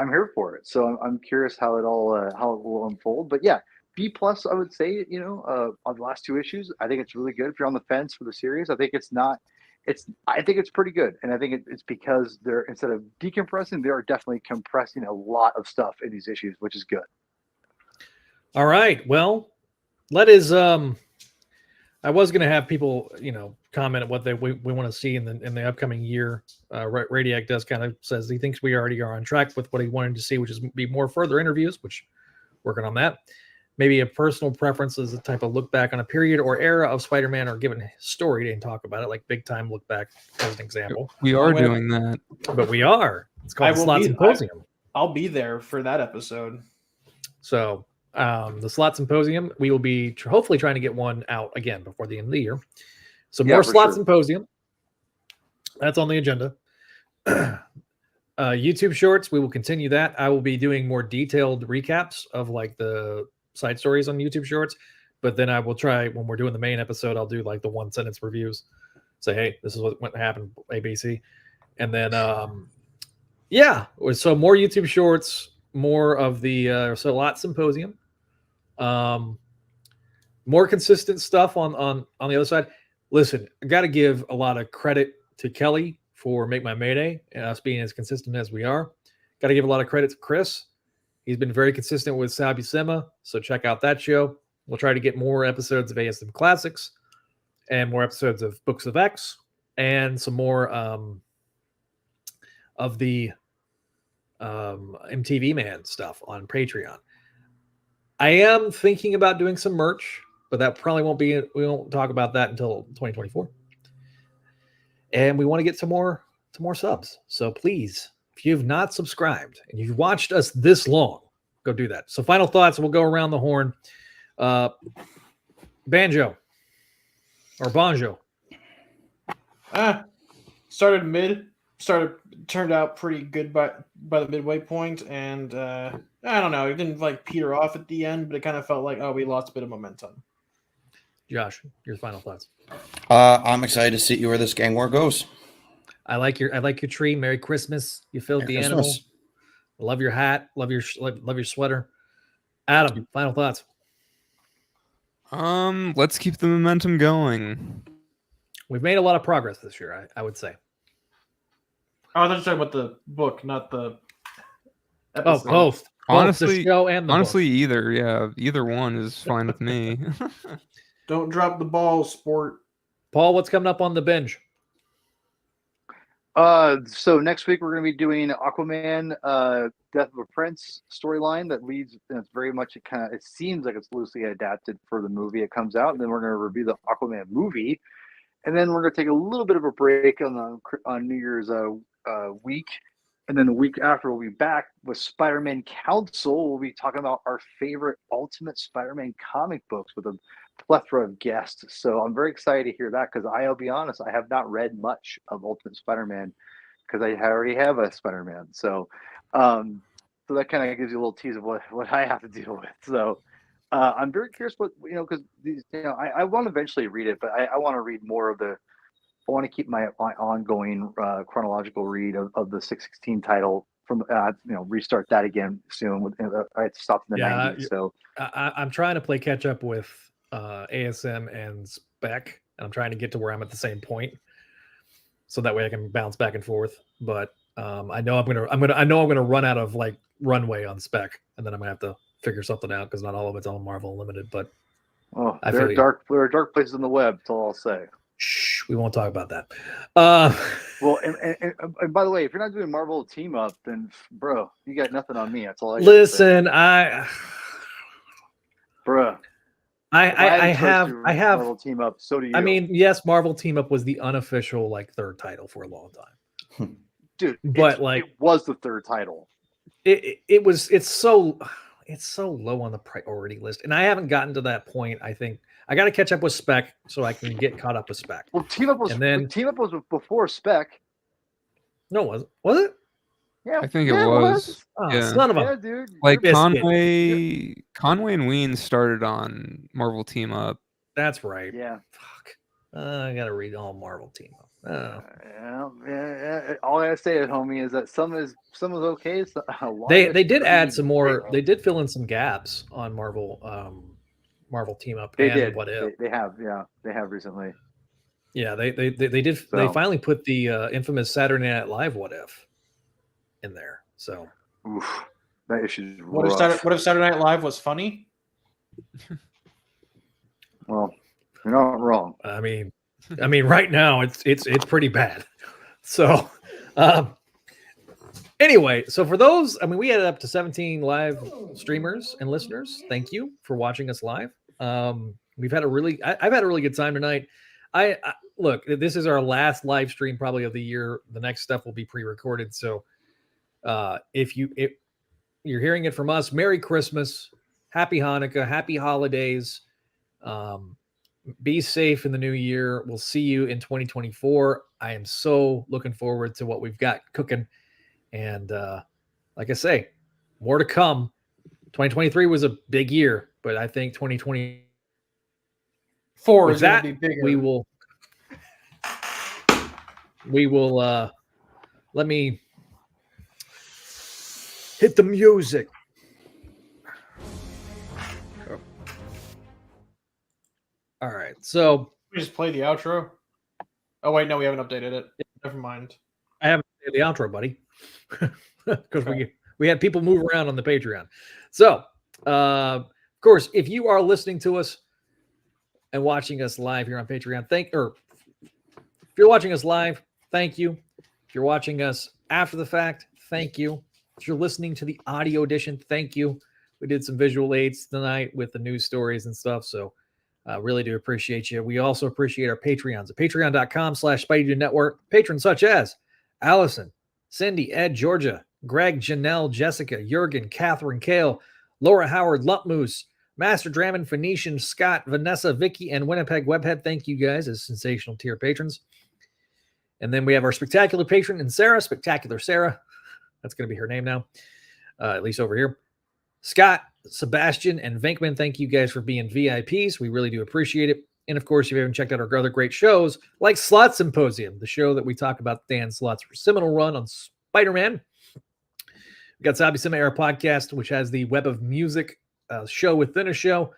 here for it. So I'm curious how it will unfold. But yeah, B+ I would say, on the last two issues, I think it's really good. If you're on the fence for the series, I think I think it's pretty good, and I think it's because they're, instead of decompressing, they are definitely compressing a lot of stuff in these issues, which is good. All right, well, I was going to have people, comment on what we want to see in the upcoming year. Radiac does kind of says he thinks we already are on track with what he wanted to see, which is be more further interviews, which working on that. Maybe a personal preference is a type of look back on a period or era of Spider-Man, or given story and talk about it, like big time look back as an example. We are doing that, but we are. It's called the Slot Symposium. I'll be there for that episode. So the Slot Symposium, we will be hopefully trying to get one out again before the end of the year. So more Slot Symposium. That's on the agenda. YouTube Shorts, we will continue that. I will be doing more detailed recaps of like the side stories on YouTube Shorts. But then I will try, when we're doing the main episode, I'll do like the 1-sentence reviews. Say, hey, this is what happened, ABC. And then, so more YouTube Shorts, more of the Slot Symposium. More consistent stuff on the other side. Listen, I got to give a lot of credit to Kelly for Make My Mayday and us being as consistent as we are. Got to give a lot of credit to Chris. He's been very consistent with Sabi Sema, so check out that show. We'll try to get more episodes of ASM Classics and more episodes of Books of X and some more of the MTV Man stuff on Patreon. I am thinking about doing some merch, but that probably won't be, we won't talk about that until 2024. And we want to get some more subs. So please, if you've not subscribed and you've watched us this long, go do that. So final thoughts, we'll go around the horn. Banjo or Bonjo. Turned out pretty good by the midway point, and I don't know, it didn't like peter off at the end, but it kind of felt like, oh, we lost a bit of momentum. Josh, your final thoughts. I'm excited to see where this gang war goes. I like your tree. Merry Christmas. You filthy animal. Love your hat. Love your sweater. Adam, final thoughts. Let's keep the momentum going. We've made a lot of progress this year, I would say. Oh, I thought you were talking about the book, not the episode. Both. Honestly, the show and the book. either. Yeah, either one is fine with me. Don't drop the ball, sport. Paul, what's coming up on the binge? So next week we're going to be doing Aquaman, Death of a Prince storyline that leads. And it's very much it seems like it's loosely adapted for the movie. It comes out, and then we're going to review the Aquaman movie, and then we're going to take a little bit of a break on New Year's week, and then the week after we'll be back with Spider-Man Council. We'll be talking about our favorite Ultimate Spider-Man comic books with a plethora of guests. So I'm very excited to hear that, because I'll be honest, I have not read much of Ultimate Spider-Man because I already have a Spider-Man. So so that kind of gives you a little tease of what I have to deal with. So I'm very curious what, because I want to eventually read it, but I want to read more of I want to keep my ongoing chronological read of the 616 title from restart that again soon. I had to stop in the 90s. So I'm trying to play catch up with ASM and Spec, and I'm trying to get to where I'm at the same point, so that way I can bounce back and forth. But I know I'm gonna run out of like runway on Spec, and then I'm gonna have to figure something out, because not all of it's on Marvel Unlimited. But there are dark places in the web. That's all I'll say. Shh, we won't talk about that. Well, and by the way, if you're not doing Marvel Team Up, then bro, you got nothing on me. That's all I listen. I have Marvel Team Up. So do you. I mean, yes, Marvel Team Up was the unofficial like third title for a long time, dude. But it was the third title. It's so low on the priority list, and I haven't gotten to that point. I think I got to catch up with Spec so I can get caught up with Spec. Well, Team Up was before Spec. No, was it? Yeah, I think it was. Yeah. Son of a dude. Like Conway and Ween started on Marvel Team Up. That's right. Yeah. Fuck. I gotta read all Marvel Team Up. All I gotta say, homie, is that some is okay. They did add some more. They did fill in some gaps on Marvel Team Up. They did. What if they have? Yeah, they have recently. Yeah, they did. So. They finally put the infamous Saturday Night Live What If in there. So oof, that issue. What if Saturday Night Live was funny? Well, you're not wrong. I mean, right now it's pretty bad. So, anyway, so for those, we had up to 17 live streamers and listeners. Thank you for watching us live. I've had a really good time tonight. I look, this is our last live stream probably of the year. The next stuff will be pre-recorded. So, if you're hearing it from us. Merry Christmas, Happy Hanukkah, Happy Holidays. Be safe in the new year. We'll see you in 2024. I am so looking forward to what we've got cooking. And like I say, more to come. 2023 was a big year, but I think 2024 is going to be bigger. We will let me hit the music. All right, so we just play the outro. Oh wait, no, we haven't updated it. Never mind. I haven't played the outro, buddy, because we had people move around on the Patreon. So, of course, if you are listening to us and watching us live here on Patreon, if you're watching us live, thank you. If you're watching us after the fact, thank you. If you're listening to the audio edition, thank you. We did some visual aids tonight with the news stories and stuff, so really do appreciate you. We also appreciate our Patreons at patreon.com/Spideydude Network. Patrons such as Allison, Cindy, Ed, Georgia, Greg, Janelle, Jessica, Jurgen, Catherine, Kale, Laura Howard, Lumpmoose, Master Drammond, Phoenician, Scott, Vanessa, Vicky, and Winnipeg Webhead. Thank you guys as sensational tier patrons. And then we have our spectacular patron and Sarah, Spectacular Sarah. That's going to be her name now, at least over here. Scott, Sebastian, and Venkman, thank you guys for being VIPs. We really do appreciate it. And of course, if you haven't checked out our other great shows, like Slot Symposium, the show that we talk about Dan Slott's seminal run on Spider-Man. We got Zombie Cinema Era Podcast, which has the Web of Music show within a show.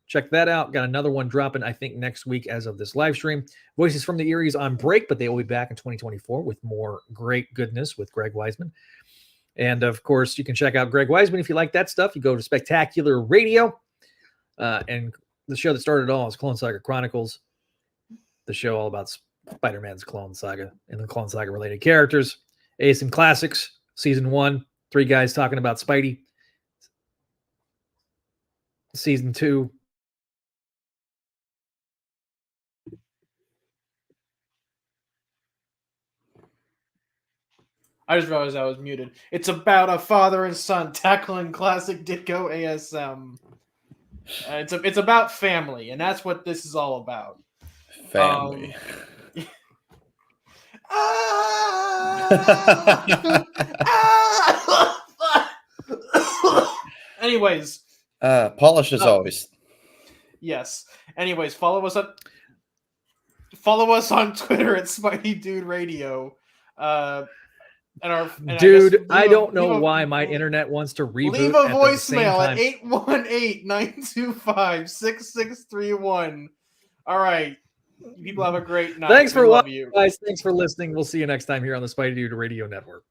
Check that out. Got another one dropping, I think, next week as of this live stream. Voices from the Eyrie is on break, but they will be back in 2024 with more great goodness with Greg Weisman. And, of course, you can check out Greg Weisman if you like that stuff. You go to Spectacular Radio. And the show that started it all is Clone Saga Chronicles, the show all about Spider-Man's Clone Saga and the Clone Saga-related characters. ASM Classics, Season 1, 3 guys talking about Spidey. Season 2. I just realized I was muted. It's about a father and son tackling classic Ditko ASM. It's about family, and that's what this is all about. Family. Anyways. Polish as always. Yes. Anyways, follow us on Twitter at Spideydude Radio. I don't know why my internet wants to reboot. Leave a voicemail at 818-925-6631. All right. People have a great night. Thanks for watching, guys. Thanks for listening. We'll see you next time here on the Spideydude Radio Network.